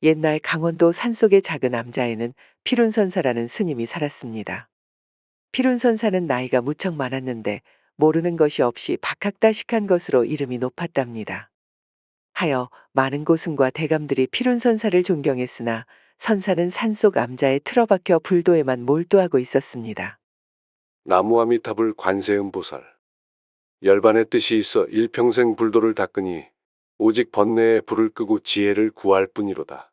옛날 강원도 산속의 작은 암자에는 피룬선사라는 스님이 살았습니다. 피룬선사는 나이가 무척 많았는데 모르는 것이 없이 박학다식한 것으로 이름이 높았답니다. 하여 많은 고승과 대감들이 피룬선사를 존경했으나 선사는 산속 암자에 틀어박혀 불도에만 몰두하고 있었습니다. 나무아미타불 관세음보살. 열반의 뜻이 있어 일평생 불도를 닦으니 오직 번뇌에 불을 끄고 지혜를 구할 뿐이로다.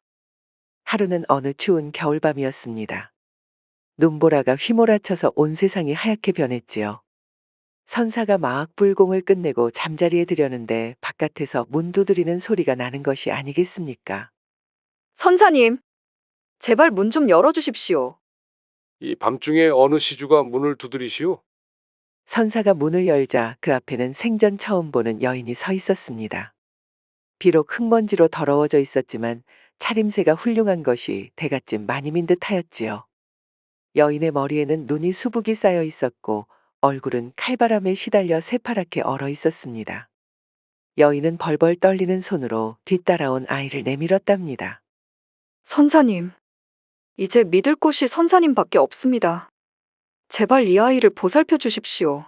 하루는 어느 추운 겨울밤이었습니다. 눈보라가 휘몰아쳐서 온 세상이 하얗게 변했지요. 선사가 마악불공을 끝내고 잠자리에 들려는데 바깥에서 문 두드리는 소리가 나는 것이 아니겠습니까? 선사님, 제발 문 좀 열어주십시오. 이 밤중에 어느 시주가 문을 두드리시오? 선사가 문을 열자 그 앞에는 생전 처음 보는 여인이 서 있었습니다. 비록 흙먼지로 더러워져 있었지만 차림새가 훌륭한 것이 대갓집 마님인 듯 하였지요. 여인의 머리에는 눈이 수북이 쌓여 있었고 얼굴은 칼바람에 시달려 새파랗게 얼어 있었습니다. 여인은 벌벌 떨리는 손으로 뒤따라온 아이를 내밀었답니다. 선사님, 이제 믿을 곳이 선사님밖에 없습니다. 제발 이 아이를 보살펴 주십시오.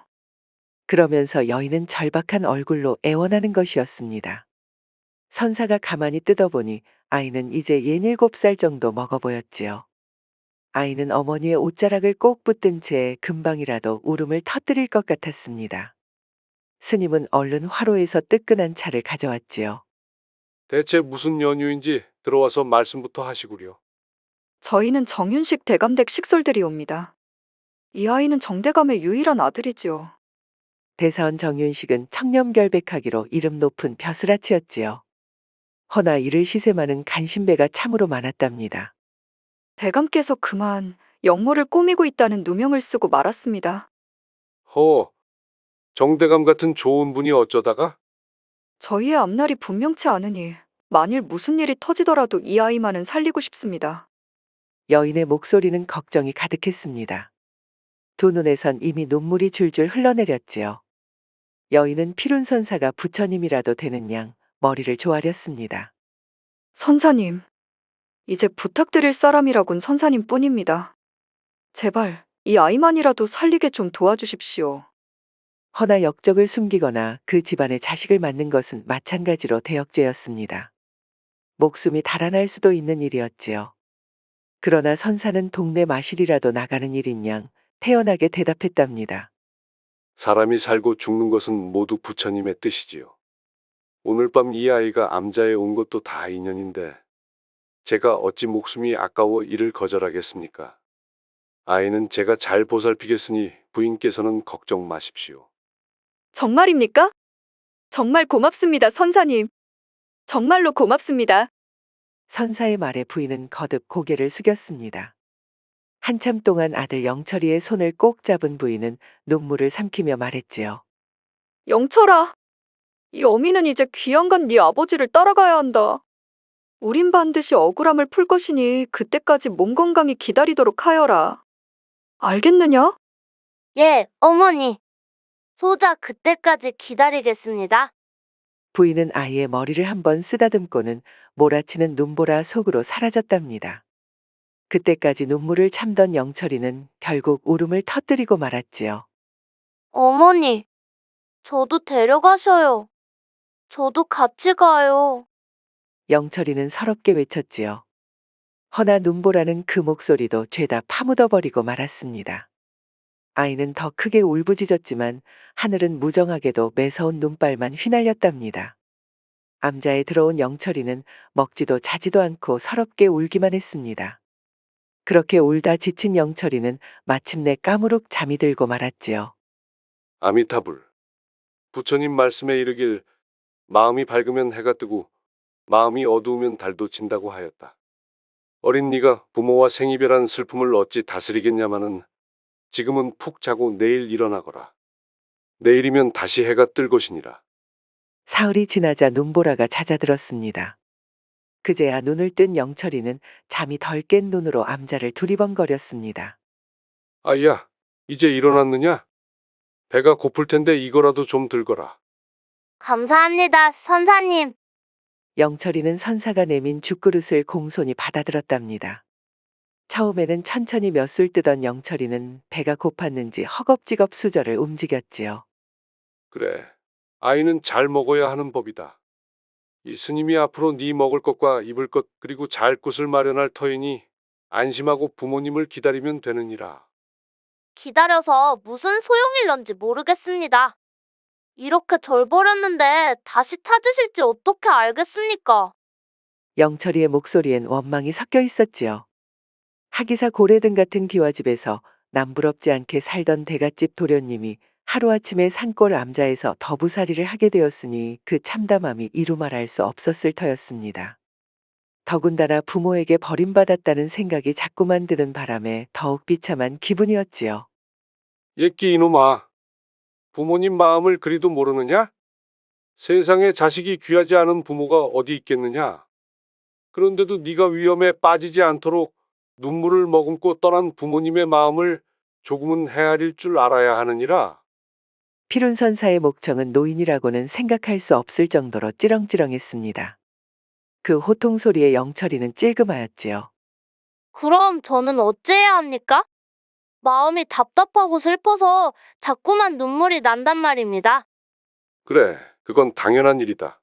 그러면서 여인은 절박한 얼굴로 애원하는 것이었습니다. 선사가 가만히 뜯어보니 아이는 이제 67살 정도 먹어 보였지요. 아이는 어머니의 옷자락을 꼭 붙든 채 금방이라도 울음을 터뜨릴 것 같았습니다. 스님은 얼른 화로에서 뜨끈한 차를 가져왔지요. 대체 무슨 연유인지 들어와서 말씀부터 하시구려. 저희는 정윤식 대감댁 식솔들이옵니다. 이 아이는 정대감의 유일한 아들이지요. 대사원 정윤식은 청렴결백하기로 이름 높은 벼슬아치였지요. 허나 이를 시샘하는 간신배가 참으로 많았답니다. 대감께서 그만 역모를 꾸미고 있다는 누명을 쓰고 말았습니다. 허, 정대감 같은 좋은 분이 어쩌다가? 저희의 앞날이 분명치 않으니 만일 무슨 일이 터지더라도 이 아이만은 살리고 싶습니다. 여인의 목소리는 걱정이 가득했습니다. 두 눈에선 이미 눈물이 줄줄 흘러내렸지요. 여인은 피룬선사가 부처님이라도 되는 양 머리를 조아렸습니다. 선사님, 이제 부탁드릴 사람이라곤 선사님 뿐입니다. 제발 이 아이만이라도 살리게 좀 도와주십시오. 허나 역적을 숨기거나 그 집안의 자식을 맞는 것은 마찬가지로 대역죄였습니다. 목숨이 달아날 수도 있는 일이었지요. 그러나 선사는 동네 마실이라도 나가는 일인 양 태연하게 대답했답니다. 사람이 살고 죽는 것은 모두 부처님의 뜻이지요. 오늘 밤 이 아이가 암자에 온 것도 다 인연인데 제가 어찌 목숨이 아까워 이를 거절하겠습니까? 아이는 제가 잘 보살피겠으니 부인께서는 걱정 마십시오. 정말입니까? 정말 고맙습니다, 선사님. 정말로 고맙습니다. 선사의 말에 부인은 거듭 고개를 숙였습니다. 한참 동안 아들 영철이의 손을 꼭 잡은 부인은 눈물을 삼키며 말했지요. 영철아, 이 어미는 이제 귀양간 네 아버지를 따라가야 한다. 우린 반드시 억울함을 풀 것이니 그때까지 몸 건강히 기다리도록 하여라. 알겠느냐? 예, 어머니. 소자 그때까지 기다리겠습니다. 부인은 아이의 머리를 한번 쓰다듬고는 몰아치는 눈보라 속으로 사라졌답니다. 그때까지 눈물을 참던 영철이는 결국 울음을 터뜨리고 말았지요. 어머니, 저도 데려가셔요. 저도 같이 가요. 영철이는 서럽게 외쳤지요. 허나 눈보라는 그 목소리도 죄다 파묻어버리고 말았습니다. 아이는 더 크게 울부짖었지만 하늘은 무정하게도 매서운 눈발만 휘날렸답니다. 암자에 들어온 영철이는 먹지도 자지도 않고 서럽게 울기만 했습니다. 그렇게 울다 지친 영철이는 마침내 까무룩 잠이 들고 말았지요. 아미타불. 부처님 말씀에 이르길 마음이 밝으면 해가 뜨고 마음이 어두우면 달도 진다고 하였다. 어린 네가 부모와 생이별한 슬픔을 어찌 다스리겠냐마는 지금은 푹 자고 내일 일어나거라. 내일이면 다시 해가 뜰 것이니라. 사흘이 지나자 눈보라가 잦아들었습니다. 그제야 눈을 뜬 영철이는 잠이 덜 깬 눈으로 암자를 두리번거렸습니다. 아이야, 이제 일어났느냐? 배가 고플 텐데 이거라도 좀 들거라. 감사합니다, 선사님. 영철이는 선사가 내민 죽그릇을 공손히 받아들었답니다. 처음에는 천천히 몇 술 뜨던 영철이는 배가 고팠는지 허겁지겁 수저를 움직였지요. 그래. 아이는 잘 먹어야 하는 법이다. 이 스님이 앞으로 네 먹을 것과 입을 것 그리고 잘 곳을 마련할 터이니 안심하고 부모님을 기다리면 되느니라. 기다려서 무슨 소용일런지 모르겠습니다. 이렇게 절 버렸는데 다시 찾으실지 어떻게 알겠습니까? 영철이의 목소리엔 원망이 섞여 있었지요. 하기사 고래등 같은 기와집에서 남부럽지 않게 살던 대갓집 도련님이 하루아침에 산골 암자에서 더부살이를 하게 되었으니 그 참담함이 이루 말할 수 없었을 터였습니다. 더군다나 부모에게 버림받았다는 생각이 자꾸만 드는 바람에 더욱 비참한 기분이었지요. 예끼 이놈아. 부모님 마음을 그리도 모르느냐? 세상에 자식이 귀하지 않은 부모가 어디 있겠느냐? 그런데도 네가 위험에 빠지지 않도록 눈물을 머금고 떠난 부모님의 마음을 조금은 헤아릴 줄 알아야 하느니라. 피룬선사의 목청은 노인이라고는 생각할 수 없을 정도로 찌렁찌렁했습니다. 그 호통 소리에 영철이는 찔끔하였지요. 그럼 저는 어찌해야 합니까? 마음이 답답하고 슬퍼서 자꾸만 눈물이 난단 말입니다. 그래, 그건 당연한 일이다.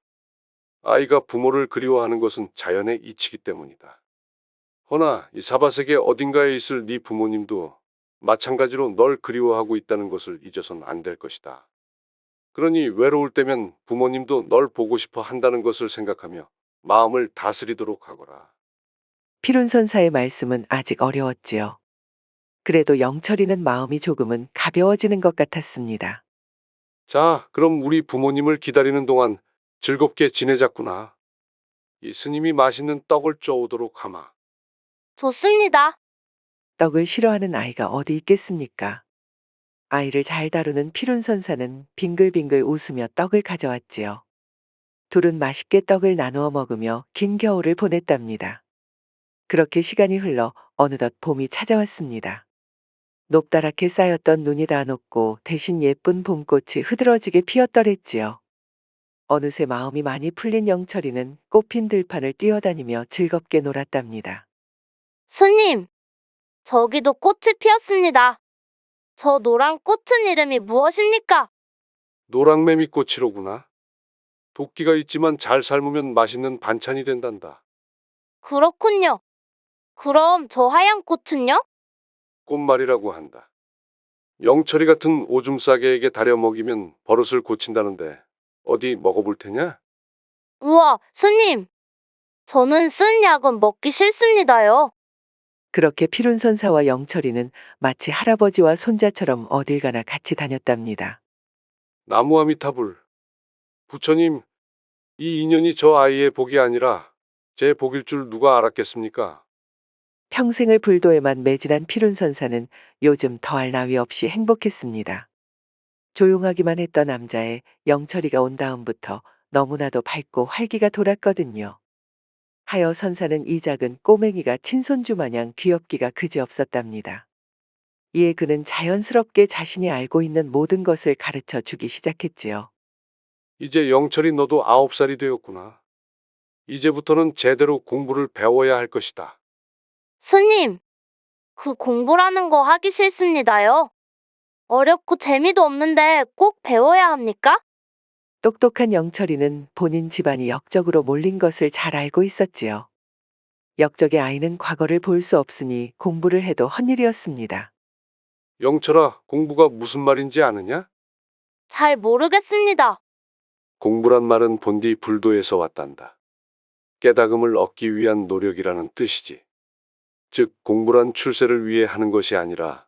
아이가 부모를 그리워하는 것은 자연의 이치기 때문이다. 허나 이 사바세계 어딘가에 있을 네 부모님도 마찬가지로 널 그리워하고 있다는 것을 잊어선 안 될 것이다. 그러니 외로울 때면 부모님도 널 보고 싶어 한다는 것을 생각하며 마음을 다스리도록 하거라. 피룬선사의 말씀은 아직 어려웠지요. 그래도 영철이는 마음이 조금은 가벼워지는 것 같았습니다. 자, 그럼 우리 부모님을 기다리는 동안 즐겁게 지내자꾸나. 이 스님이 맛있는 떡을 쪄오도록 하마. 좋습니다. 떡을 싫어하는 아이가 어디 있겠습니까? 아이를 잘 다루는 피룬선사는 빙글빙글 웃으며 떡을 가져왔지요. 둘은 맛있게 떡을 나누어 먹으며 긴 겨울을 보냈답니다. 그렇게 시간이 흘러 어느덧 봄이 찾아왔습니다. 높다랗게 쌓였던 눈이 다 녹고 대신 예쁜 봄꽃이 흐드러지게 피었더랬지요. 어느새 마음이 많이 풀린 영철이는 꽃핀 들판을 뛰어다니며 즐겁게 놀았답니다. 스님, 저기도 꽃이 피었습니다. 저 노란 꽃은 이름이 무엇입니까? 노랑매미 꽃이로구나. 도끼가 있지만 잘 삶으면 맛있는 반찬이 된단다. 그렇군요. 그럼 저 하얀 꽃은요? 꽃말이라고 한다. 영철이 같은 오줌 싸개에게 다려 먹이면 버릇을 고친다는데 어디 먹어볼 테냐? 우와, 스님. 저는 쓴 약은 먹기 싫습니다요. 그렇게 피룬선사와 영철이는 마치 할아버지와 손자처럼 어딜 가나 같이 다녔답니다. 나무아미타불. 부처님, 이 인연이 저 아이의 복이 아니라 제 복일 줄 누가 알았겠습니까? 평생을 불도에만 매진한 피룬선사는 요즘 더할 나위 없이 행복했습니다. 조용하기만 했던 남자에 영철이가 온 다음부터 너무나도 밝고 활기가 돌았거든요. 하여 선사는 이 작은 꼬맹이가 친손주 마냥 귀엽기가 그지없었답니다. 이에 그는 자연스럽게 자신이 알고 있는 모든 것을 가르쳐 주기 시작했지요. 이제 영철이 너도 9살이 되었구나. 이제부터는 제대로 공부를 배워야 할 것이다. 스님, 그 공부라는 거 하기 싫습니다요. 어렵고 재미도 없는데 꼭 배워야 합니까? 똑똑한 영철이는 본인 집안이 역적으로 몰린 것을 잘 알고 있었지요. 역적의 아이는 과거를 볼 수 없으니 공부를 해도 헛일이었습니다. 영철아, 공부가 무슨 말인지 아느냐? 잘 모르겠습니다. 공부란 말은 본디 불도에서 왔단다. 깨달음을 얻기 위한 노력이라는 뜻이지. 즉, 공부란 출세를 위해 하는 것이 아니라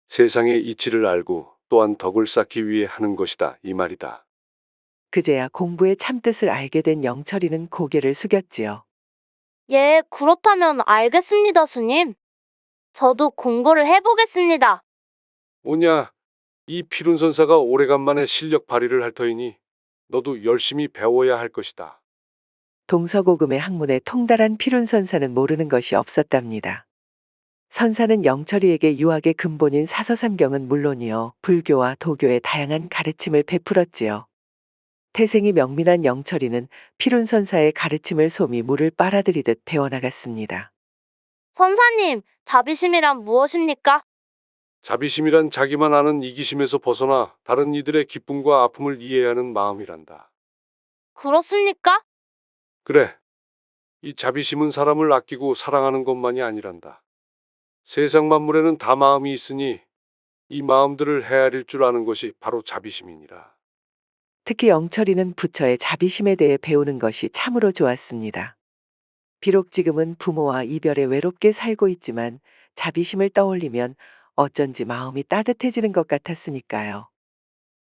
세상의 이치를 알고 또한 덕을 쌓기 위해 하는 것이다. 이 말이다. 그제야 공부의 참뜻을 알게 된 영철이는 고개를 숙였지요. 예, 그렇다면 알겠습니다, 스님. 저도 공부를 해보겠습니다. 오냐, 이 피룬선사가 오래간만에 실력 발휘를 할 터이니 너도 열심히 배워야 할 것이다. 동서고금의 학문에 통달한 피룬선사는 모르는 것이 없었답니다. 선사는 영철이에게 유학의 근본인 사서삼경은 물론이요 불교와 도교의 다양한 가르침을 베풀었지요. 태생이 명민한 영철이는 피룬선사의 가르침을 솜이 물을 빨아들이듯 배워나갔습니다. 선사님, 자비심이란 무엇입니까? 자비심이란 자기만 아는 이기심에서 벗어나 다른 이들의 기쁨과 아픔을 이해하는 마음이란다. 그렇습니까? 그래, 이 자비심은 사람을 아끼고 사랑하는 것만이 아니란다. 세상 만물에는 다 마음이 있으니 이 마음들을 헤아릴 줄 아는 것이 바로 자비심이니라. 특히 영철이는 부처의 자비심에 대해 배우는 것이 참으로 좋았습니다. 비록 지금은 부모와 이별에 외롭게 살고 있지만 자비심을 떠올리면 어쩐지 마음이 따뜻해지는 것 같았으니까요.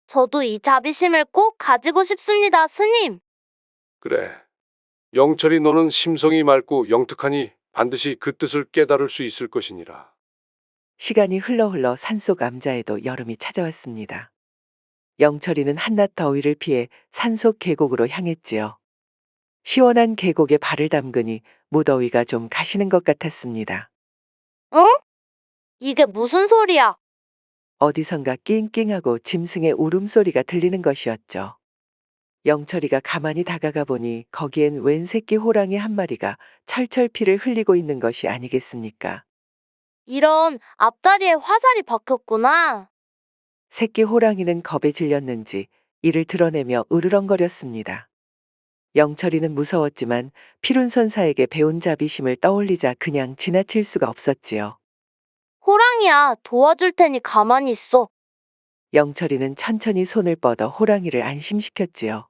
저도 이 자비심을 꼭 가지고 싶습니다, 스님. 그래, 영철이 너는 심성이 맑고 영특하니 반드시 그 뜻을 깨달을 수 있을 것이니라. 시간이 흘러 산속 암자에도 여름이 찾아왔습니다. 영철이는 한낮 더위를 피해 산속 계곡으로 향했지요. 시원한 계곡에 발을 담그니 무더위가 좀 가시는 것 같았습니다. 응? 이게 무슨 소리야? 어디선가 낑낑하고 짐승의 울음소리가 들리는 것이었죠. 영철이가 가만히 다가가 보니 거기엔 웬 새끼 호랑이 한 마리가 철철 피를 흘리고 있는 것이 아니겠습니까? 이런, 앞다리에 화살이 박혔구나. 새끼 호랑이는 겁에 질렸는지 이를 드러내며 으르렁거렸습니다. 영철이는 무서웠지만 피룬선사에게 배운 자비심을 떠올리자 그냥 지나칠 수가 없었지요. 호랑이야, 도와줄 테니 가만히 있어. 영철이는 천천히 손을 뻗어 호랑이를 안심시켰지요.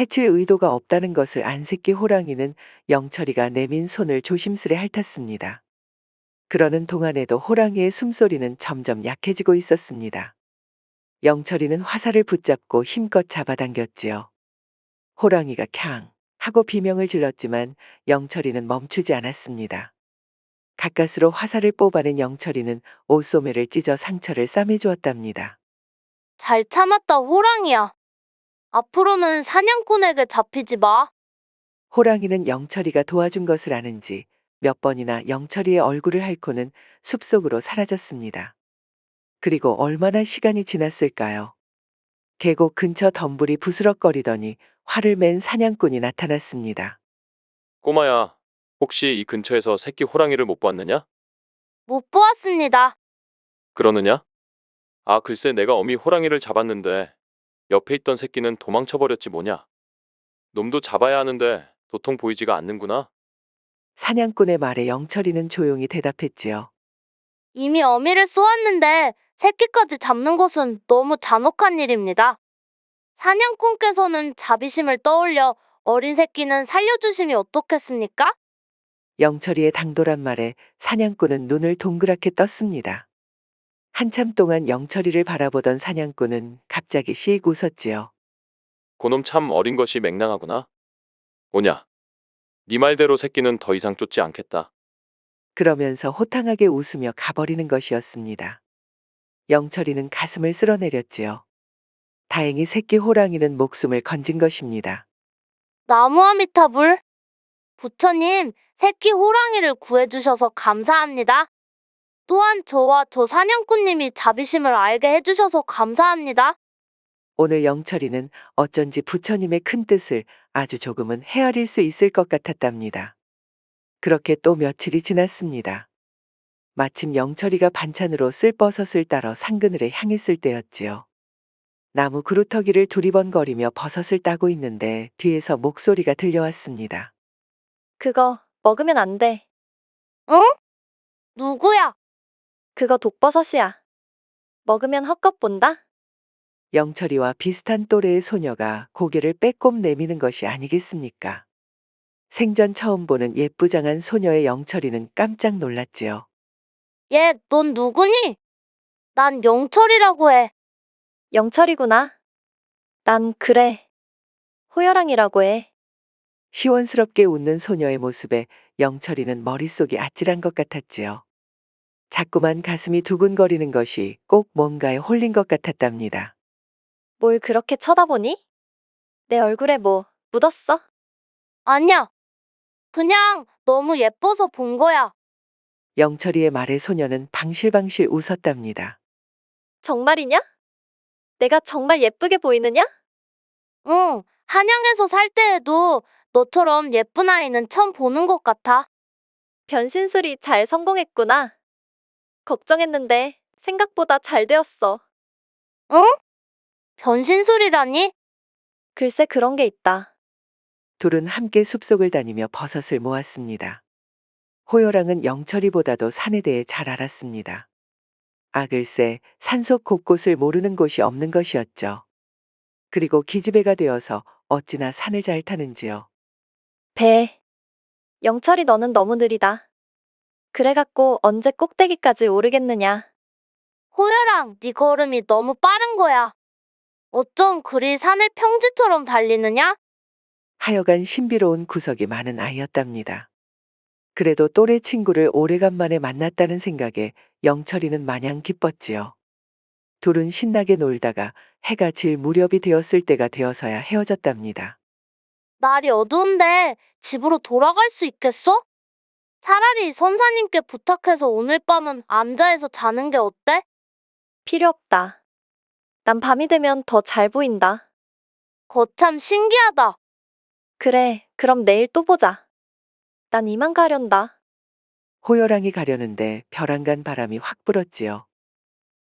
해칠 의도가 없다는 것을 안 새끼 호랑이는 영철이가 내민 손을 조심스레 핥았습니다. 그러는 동안에도 호랑이의 숨소리는 점점 약해지고 있었습니다. 영철이는 화살을 붙잡고 힘껏 잡아당겼지요. 호랑이가 캬 하고 비명을 질렀지만 영철이는 멈추지 않았습니다. 가까스로 화살을 뽑아낸 영철이는 옷소매를 찢어 상처를 싸매주었답니다. 잘 참았다, 호랑이야. 앞으로는 사냥꾼에게 잡히지 마. 호랑이는 영철이가 도와준 것을 아는지 몇 번이나 영철이의 얼굴을 핥고는 숲속으로 사라졌습니다. 그리고 얼마나 시간이 지났을까요? 계곡 근처 덤불이 부스럭거리더니 활을 맨 사냥꾼이 나타났습니다. 꼬마야, 혹시 이 근처에서 새끼 호랑이를 못 봤느냐? 못 보았습니다. 그러느냐? 아, 글쎄 내가 어미 호랑이를 잡았는데 옆에 있던 새끼는 도망쳐 버렸지 뭐냐? 놈도 잡아야 하는데 도통 보이지가 않는구나. 사냥꾼의 말에 영철이는 조용히 대답했지요. 이미 어미를 쏘았는데 새끼까지 잡는 것은 너무 잔혹한 일입니다. 사냥꾼께서는 자비심을 떠올려 어린 새끼는 살려주심이 어떻겠습니까? 영철이의 당돌한 말에 사냥꾼은 눈을 동그랗게 떴습니다. 한참 동안 영철이를 바라보던 사냥꾼은 갑자기 씩 웃었지요. 고놈 참 어린 것이 맹랑하구나. 오냐? 네 말대로 새끼는 더 이상 쫓지 않겠다. 그러면서 호탕하게 웃으며 가버리는 것이었습니다. 영철이는 가슴을 쓸어내렸지요. 다행히 새끼 호랑이는 목숨을 건진 것입니다. 나무아미타불. 부처님, 새끼 호랑이를 구해주셔서 감사합니다. 또한 저와 저 사냥꾼님이 자비심을 알게 해주셔서 감사합니다. 오늘 영철이는 어쩐지 부처님의 큰 뜻을 아주 조금은 헤아릴 수 있을 것 같았답니다. 그렇게 또 며칠이 지났습니다. 마침 영철이가 반찬으로 쓸 버섯을 따러 상그늘에 향했을 때였지요. 나무 그루터기를 두리번거리며 버섯을 따고 있는데 뒤에서 목소리가 들려왔습니다. 그거 먹으면 안 돼. 응? 누구야? 그거 독버섯이야. 먹으면 헛것 본다. 영철이와 비슷한 또래의 소녀가 고개를 빼꼼 내미는 것이 아니겠습니까? 생전 처음 보는 예쁘장한 소녀의 영철이는 깜짝 놀랐지요. 얘, 넌 누구니? 난 영철이라고 해. 영철이구나. 난 그래. 호여랑이라고 해. 시원스럽게 웃는 소녀의 모습에 영철이는 머릿속이 아찔한 것 같았지요. 자꾸만 가슴이 두근거리는 것이 꼭 뭔가에 홀린 것 같았답니다. 뭘 그렇게 쳐다보니? 내 얼굴에 뭐 묻었어? 아니야. 그냥 너무 예뻐서 본 거야. 영철이의 말에 소녀는 방실방실 웃었답니다. 정말이냐? 내가 정말 예쁘게 보이느냐? 응, 한양에서 살 때에도 너처럼 예쁜 아이는 처음 보는 것 같아. 변신술이 잘 성공했구나. 걱정했는데 생각보다 잘 되었어. 응? 변신술이라니? 글쎄 그런 게 있다. 둘은 함께 숲속을 다니며 버섯을 모았습니다. 호요랑은 영철이보다도 산에 대해 잘 알았습니다. 아 글쎄 산속 곳곳을 모르는 곳이 없는 것이었죠. 그리고 기집애가 되어서 어찌나 산을 잘 타는지요. 배. 영철이 너는 너무 느리다. 그래갖고 언제 꼭대기까지 오르겠느냐. 호야랑 네 걸음이 너무 빠른 거야. 어쩜 그리 산을 평지처럼 달리느냐? 하여간 신비로운 구석이 많은 아이였답니다. 그래도 또래 친구를 오래간만에 만났다는 생각에 영철이는 마냥 기뻤지요. 둘은 신나게 놀다가 해가 질 무렵이 되었을 때가 되어서야 헤어졌답니다. 날이 어두운데 집으로 돌아갈 수 있겠어? 차라리 선사님께 부탁해서 오늘 밤은 암자에서 자는 게 어때? 필요 없다. 난 밤이 되면 더 잘 보인다. 거참 신기하다. 그래, 그럼 내일 또 보자. 난 이만 가련다. 호요랑이 가려는데 벼랑간 바람이 확 불었지요.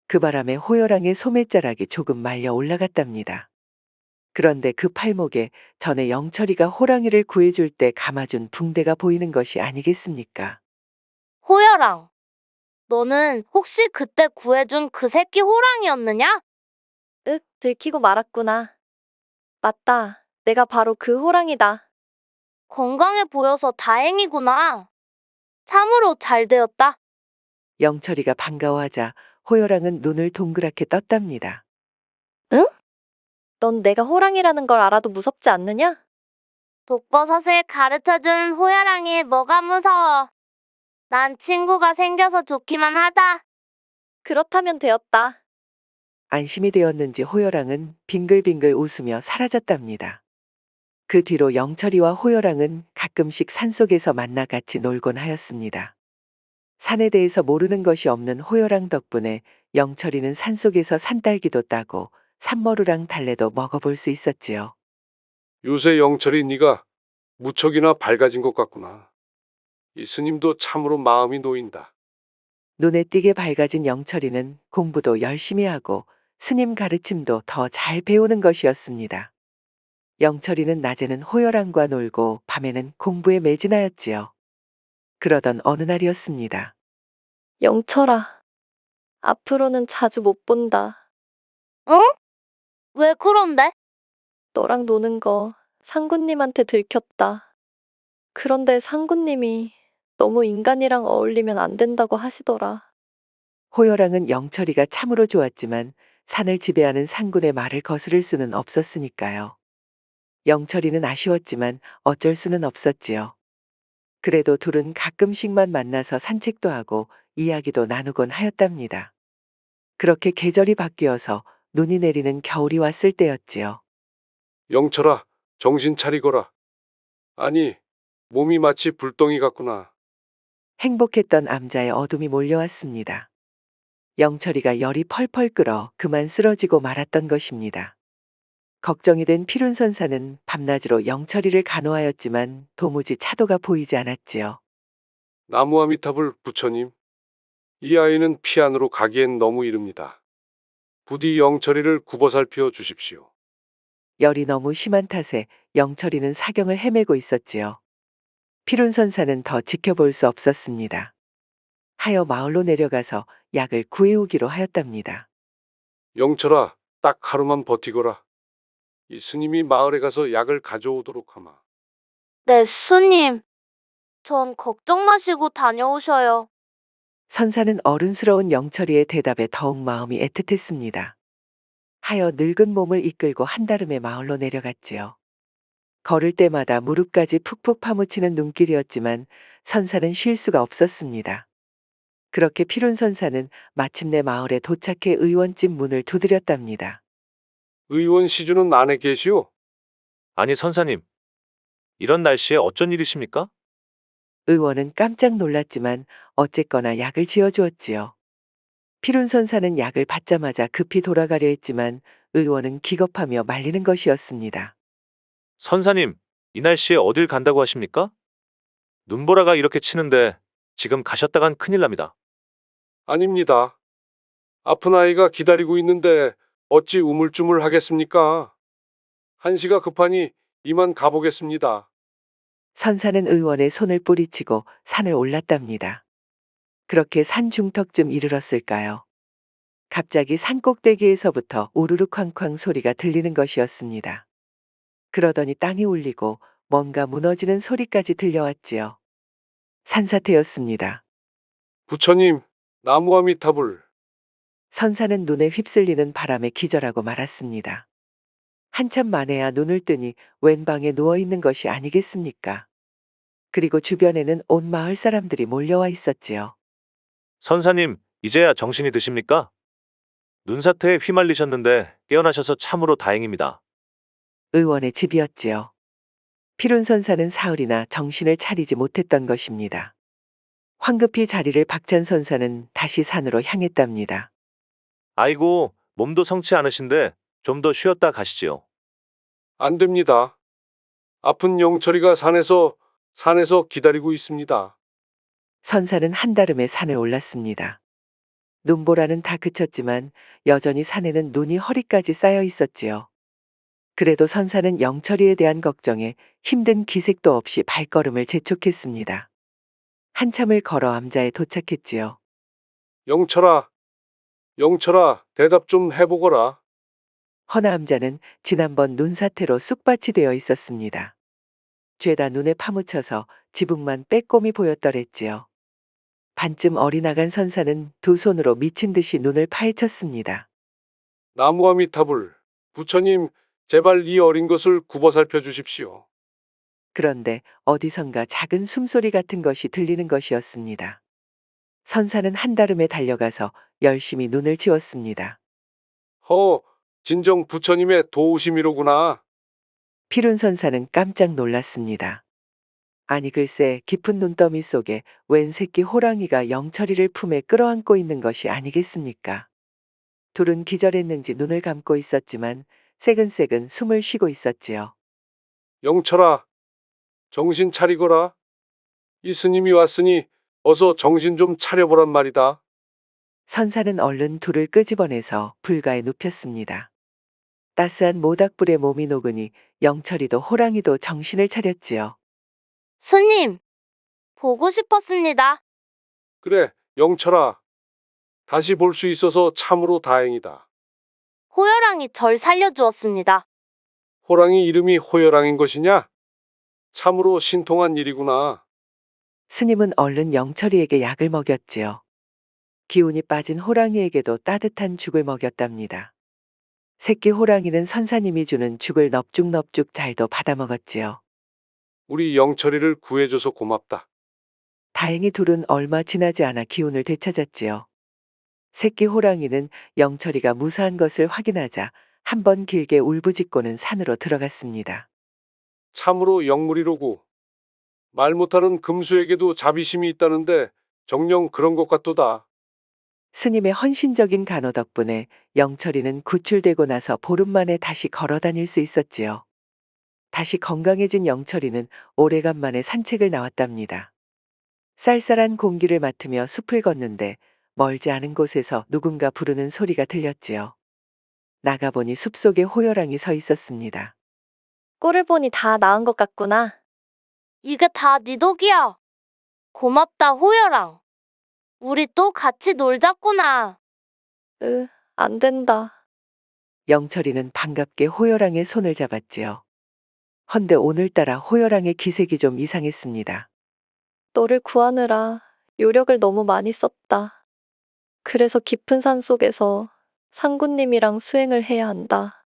그 바람에 호요랑의 소매자락이 조금 말려 올라갔답니다. 그런데 그 팔목에 전에 영철이가 호랑이를 구해줄 때 감아준 붕대가 보이는 것이 아니겠습니까? 호야랑, 너는 혹시 그때 구해준 그 새끼 호랑이였느냐? 들키고 말았구나. 맞다. 내가 바로 그 호랑이다. 건강해 보여서 다행이구나. 참으로 잘 되었다. 영철이가 반가워하자 호요랑은 눈을 동그랗게 떴답니다. 넌 내가 호랑이라는 걸 알아도 무섭지 않느냐? 독버섯을 가르쳐준 호야랑이 뭐가 무서워. 난 친구가 생겨서 좋기만 하다. 그렇다면 되었다. 안심이 되었는지 호요랑은 빙글빙글 웃으며 사라졌답니다. 그 뒤로 영철이와 호요랑은 가끔씩 산속에서 만나 같이 놀곤 하였습니다. 산에 대해서 모르는 것이 없는 호요랑 덕분에 영철이는 산속에서 산딸기도 따고 산머루랑 달래도 먹어볼 수 있었지요. 요새 영철이 네가 무척이나 밝아진 것 같구나. 이 스님도 참으로 마음이 놓인다. 눈에 띄게 밝아진 영철이는 공부도 열심히 하고 스님 가르침도 더 잘 배우는 것이었습니다. 영철이는 낮에는 호요랑과 놀고 밤에는 공부에 매진하였지요. 그러던 어느 날이었습니다. 영철아, 앞으로는 자주 못 본다. 응? 왜 그런데? 너랑 노는 거 상구님한테 들켰다. 그런데 상구님이 너무 인간이랑 어울리면 안 된다고 하시더라. 호요랑은 영철이가 참으로 좋았지만 산을 지배하는 상군의 말을 거스를 수는 없었으니까요. 영철이는 아쉬웠지만 어쩔 수는 없었지요. 그래도 둘은 가끔씩만 만나서 산책도 하고 이야기도 나누곤 하였답니다. 그렇게 계절이 바뀌어서 눈이 내리는 겨울이 왔을 때였지요. 영철아, 정신 차리거라. 아니, 몸이 마치 불덩이 같구나. 행복했던 암자의 어둠이 몰려왔습니다. 영철이가 열이 펄펄 끓어 그만 쓰러지고 말았던 것입니다. 걱정이 된 피룬선사는 밤낮으로 영철이를 간호하였지만 도무지 차도가 보이지 않았지요. 나무아미타불 부처님. 이 아이는 피안으로 가기엔 너무 이릅니다. 부디 영철이를 굽어 살펴 주십시오. 열이 너무 심한 탓에 영철이는 사경을 헤매고 있었지요. 피룬선사는 더 지켜볼 수 없었습니다. 하여 마을로 내려가서 약을 구해오기로 하였답니다. 영철아, 딱 하루만 버티거라. 이 스님이 마을에 가서 약을 가져오도록 하마. 네, 스님. 전 걱정 마시고 다녀오셔요. 선사는 어른스러운 영철이의 대답에 더욱 마음이 애틋했습니다. 하여 늙은 몸을 이끌고 한달음에 마을로 내려갔지요. 걸을 때마다 무릎까지 푹푹 파묻히는 눈길이었지만 선사는 쉴 수가 없었습니다. 그렇게 피룬 선사는 마침내 마을에 도착해 의원집 문을 두드렸답니다. 의원 시주는 안에 계시오? 아니 선사님, 이런 날씨에 어쩐 일이십니까? 의원은 깜짝 놀랐지만 어쨌거나 약을 지어주었지요. 피룬 선사는 약을 받자마자 급히 돌아가려 했지만 의원은 기겁하며 말리는 것이었습니다. 선사님, 이 날씨에 어딜 간다고 하십니까? 눈보라가 이렇게 치는데 지금 가셨다간 큰일 납니다. 아닙니다. 아픈 아이가 기다리고 있는데 어찌 우물쭈물 하겠습니까? 한시가 급하니 이만 가보겠습니다. 선사는 의원의 손을 뿌리치고 산을 올랐답니다. 그렇게 산 중턱쯤 이르렀을까요? 갑자기 산 꼭대기에서부터 우르르 쾅쾅 소리가 들리는 것이었습니다. 그러더니 땅이 울리고 뭔가 무너지는 소리까지 들려왔지요. 산사태였습니다. 부처님, 나무와 미타불. 선사는 눈에 휩쓸리는 바람에 기절하고 말았습니다. 한참 만에야 눈을 뜨니 웬 방에 누워 있는 것이 아니겠습니까? 그리고 주변에는 온 마을 사람들이 몰려와 있었지요. 선사님, 이제야 정신이 드십니까? 눈사태에 휘말리셨는데 깨어나셔서 참으로 다행입니다. 의원의 집이었지요. 피룬 선사는 사흘이나 정신을 차리지 못했던 것입니다. 황급히 자리를 박찬 선사는 다시 산으로 향했답니다. 아이고, 몸도 성치 않으신데 좀 더 쉬었다 가시지요. 안 됩니다. 아픈 영철이가 산에서 기다리고 있습니다. 선사는 한달음에 산을 올랐습니다. 눈보라는 다 그쳤지만 여전히 산에는 눈이 허리까지 쌓여 있었지요. 그래도 선사는 영철이에 대한 걱정에 힘든 기색도 없이 발걸음을 재촉했습니다. 한참을 걸어 암자에 도착했지요. 영철아, 영철아, 대답 좀 해보거라. 허나 암자는 지난번 눈사태로 쑥밭이 되어 있었습니다. 죄다 눈에 파묻혀서 지붕만 빼꼼히 보였더랬지요. 반쯤 어리나간 선사는 두 손으로 미친 듯이 눈을 파헤쳤습니다. 나무와 미타불. 부처님, 제발 이 어린 것을 굽어 살펴 주십시오. 그런데 어디선가 작은 숨소리 같은 것이 들리는 것이었습니다. 선사는 한달음에 달려가서 열심히 눈을 치웠습니다. 진정 부처님의 도우심이로구나. 피룬 선사는 깜짝 놀랐습니다. 아니 글쎄 깊은 눈더미 속에 웬 새끼 호랑이가 영철이를 품에 끌어안고 있는 것이 아니겠습니까? 둘은 기절했는지 눈을 감고 있었지만 새근새근 숨을 쉬고 있었지요. 영철아, 정신 차리거라. 이 스님이 왔으니 어서 정신 좀 차려보란 말이다. 선사는 얼른 둘을 끄집어내서 불가에 눕혔습니다. 따스한 모닥불에 몸이 녹으니 영철이도 호랑이도 정신을 차렸지요. 스님, 보고 싶었습니다. 그래, 영철아. 다시 볼 수 있어서 참으로 다행이다. 호열왕이 절 살려주었습니다. 호랑이 이름이 호열왕인 것이냐? 참으로 신통한 일이구나. 스님은 얼른 영철이에게 약을 먹였지요. 기운이 빠진 호랑이에게도 따뜻한 죽을 먹였답니다. 새끼 호랑이는 선사님이 주는 죽을 넙죽넙죽 잘도 받아먹었지요. 우리 영철이를 구해줘서 고맙다. 다행히 둘은 얼마 지나지 않아 기운을 되찾았지요. 새끼 호랑이는 영철이가 무사한 것을 확인하자 한번 길게 울부짖고는 산으로 들어갔습니다. 참으로 영물이로구. 말 못하는 금수에게도 자비심이 있다는데 정녕 그런 것 같도다. 스님의 헌신적인 간호 덕분에 영철이는 구출되고 나서 보름 만에 다시 걸어 다닐 수 있었지요. 다시 건강해진 영철이는 오래간만에 산책을 나왔답니다. 쌀쌀한 공기를 맡으며 숲을 걷는데 멀지 않은 곳에서 누군가 부르는 소리가 들렸지요. 나가보니 숲속에 호열왕이 서 있었습니다. 꼴을 보니 다 나은 것 같구나. 이게 다 네 덕이야. 고맙다, 호열왕. 우리 또 같이 놀자꾸나. 안 된다. 영철이는 반갑게 호열왕의 손을 잡았지요. 헌데 오늘따라 호열왕의 기색이 좀 이상했습니다. 너를 구하느라 요력을 너무 많이 썼다. 그래서 깊은 산 속에서 상구님이랑 수행을 해야 한다.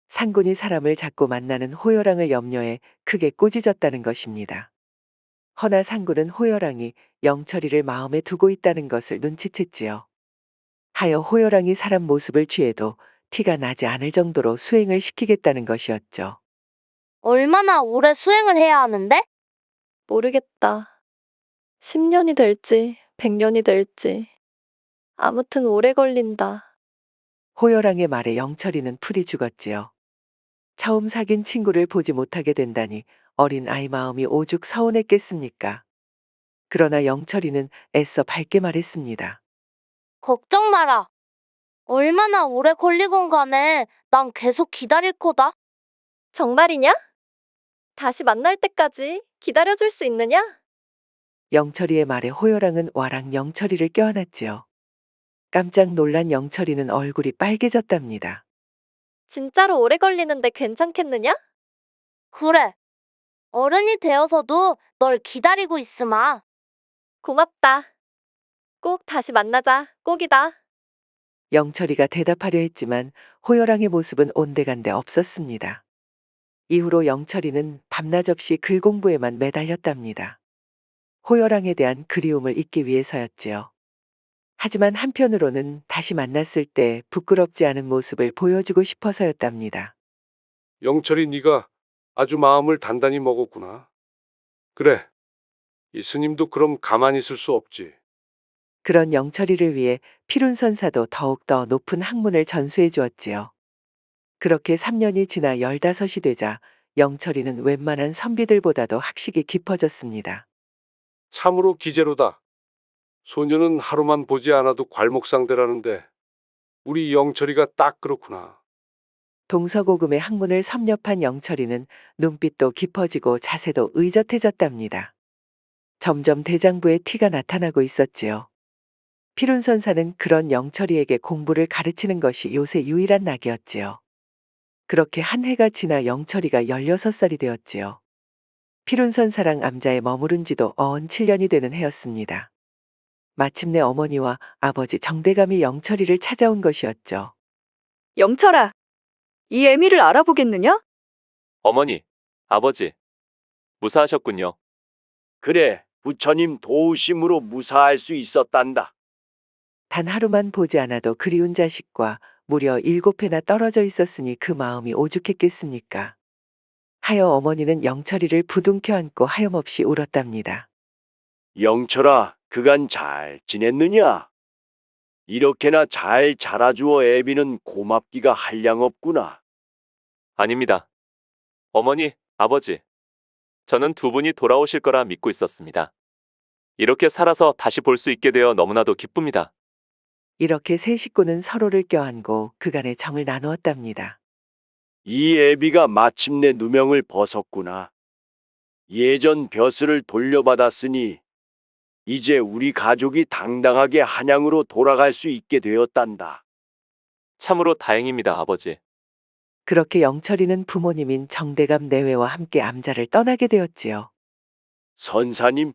상군이 사람을 자꾸 만나는 호열왕을 염려해 크게 꾸짖었다는 것입니다. 허나 상군은 호열왕이 영철이를 마음에 두고 있다는 것을 눈치챘지요. 하여 호열왕이 사람 모습을 취해도 티가 나지 않을 정도로 수행을 시키겠다는 것이었죠. 얼마나 오래 수행을 해야 하는데? 모르겠다. 10년이 될지 100년이 될지. 아무튼 오래 걸린다. 호열왕의 말에 영철이는 풀이 죽었지요. 처음 사귄 친구를 보지 못하게 된다니 어린 아이 마음이 오죽 서운했겠습니까? 그러나 영철이는 애써 밝게 말했습니다. 걱정 마라. 얼마나 오래 걸리건 간에 난 계속 기다릴 거다. 정말이냐? 다시 만날 때까지 기다려줄 수 있느냐? 영철이의 말에 호열왕은 와랑 영철이를 껴안았지요. 깜짝 놀란 영철이는 얼굴이 빨개졌답니다. 진짜로 오래 걸리는데 괜찮겠느냐? 그래. 어른이 되어서도 널 기다리고 있으마. 고맙다. 꼭 다시 만나자. 꼭이다. 영철이가 대답하려 했지만 호열왕의 모습은 온데간데 없었습니다. 이후로 영철이는 밤낮 없이 글 공부에만 매달렸답니다. 호열왕에 대한 그리움을 잊기 위해서였지요. 하지만 한편으로는 다시 만났을 때 부끄럽지 않은 모습을 보여주고 싶어서였답니다. 영철이 네가 아주 마음을 단단히 먹었구나. 그래. 이 스님도 그럼 가만히 있을 수 없지. 그런 영철이를 위해 피룬선사도 더욱더 높은 학문을 전수해 주었지요. 그렇게 3년이 지나 15이 되자 영철이는 웬만한 선비들보다도 학식이 깊어졌습니다. 참으로 기재로다. 소녀는 하루만 보지 않아도 괄목상대라는데 우리 영철이가 딱 그렇구나. 동서고금의 학문을 섭렵한 영철이는 눈빛도 깊어지고 자세도 의젓해졌답니다. 점점 대장부의 티가 나타나고 있었지요. 피룬선사는 그런 영철이에게 공부를 가르치는 것이 요새 유일한 낙이었지요. 그렇게 한 해가 지나 영철이가 16살이 되었지요. 피룬선사랑 암자에 머무른 지도 어언 7년이 되는 해였습니다. 마침내 어머니와 아버지 정대감이 영철이를 찾아온 것이었죠. 영철아, 이 애미를 알아보겠느냐? 어머니, 아버지, 무사하셨군요. 그래, 부처님 도우심으로 무사할 수 있었단다. 단 하루만 보지 않아도 그리운 자식과 무려 7회나 떨어져 있었으니 그 마음이 오죽했겠습니까? 하여 어머니는 영철이를 부둥켜 안고 하염없이 울었답니다. 영철아, 그간 잘 지냈느냐? 이렇게나 잘 자라주어 애비는 고맙기가 한량없구나. 아닙니다. 어머니, 아버지, 저는 두 분이 돌아오실 거라 믿고 있었습니다. 이렇게 살아서 다시 볼 수 있게 되어 너무나도 기쁩니다. 이렇게 세 식구는 서로를 껴안고 그간의 정을 나누었답니다. 이 애비가 마침내 누명을 벗었구나. 예전 벼슬을 돌려받았으니 이제 우리 가족이 당당하게 한양으로 돌아갈 수 있게 되었단다. 참으로 다행입니다, 아버지. 그렇게 영철이는 부모님인 정대감 내외와 함께 암자를 떠나게 되었지요. 선사님,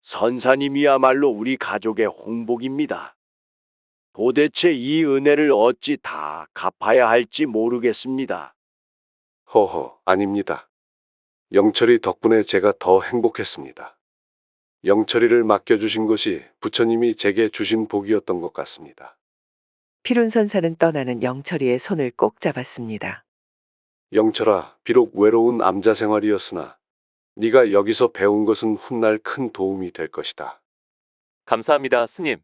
선사님이야말로 우리 가족의 홍복입니다. 도대체 이 은혜를 어찌 다 갚아야 할지 모르겠습니다. 허허, 아닙니다. 영철이 덕분에 제가 더 행복했습니다. 영철이를 맡겨주신 것이 부처님이 제게 주신 복이었던 것 같습니다. 피룬선사는 떠나는 영철이의 손을 꼭 잡았습니다. 영철아, 비록 외로운 암자 생활이었으나 네가 여기서 배운 것은 훗날 큰 도움이 될 것이다. 감사합니다, 스님.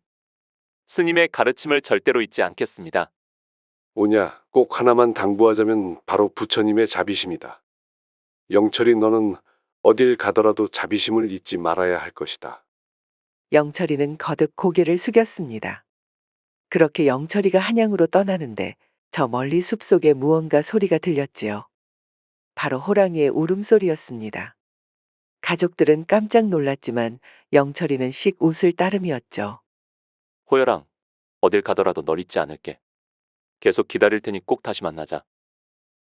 스님의 가르침을 절대로 잊지 않겠습니다. 오냐, 꼭 하나만 당부하자면 바로 부처님의 자비심이다. 영철이 너는 어딜 가더라도 자비심을 잊지 말아야 할 것이다. 영철이는 거듭 고개를 숙였습니다. 그렇게 영철이가 한양으로 떠나는데 저 멀리 숲속에 무언가 소리가 들렸지요. 바로 호랑이의 울음소리였습니다. 가족들은 깜짝 놀랐지만 영철이는 씩 웃을 따름이었죠. 호열왕, 어딜 가더라도 널 잊지 않을게. 계속 기다릴 테니 꼭 다시 만나자.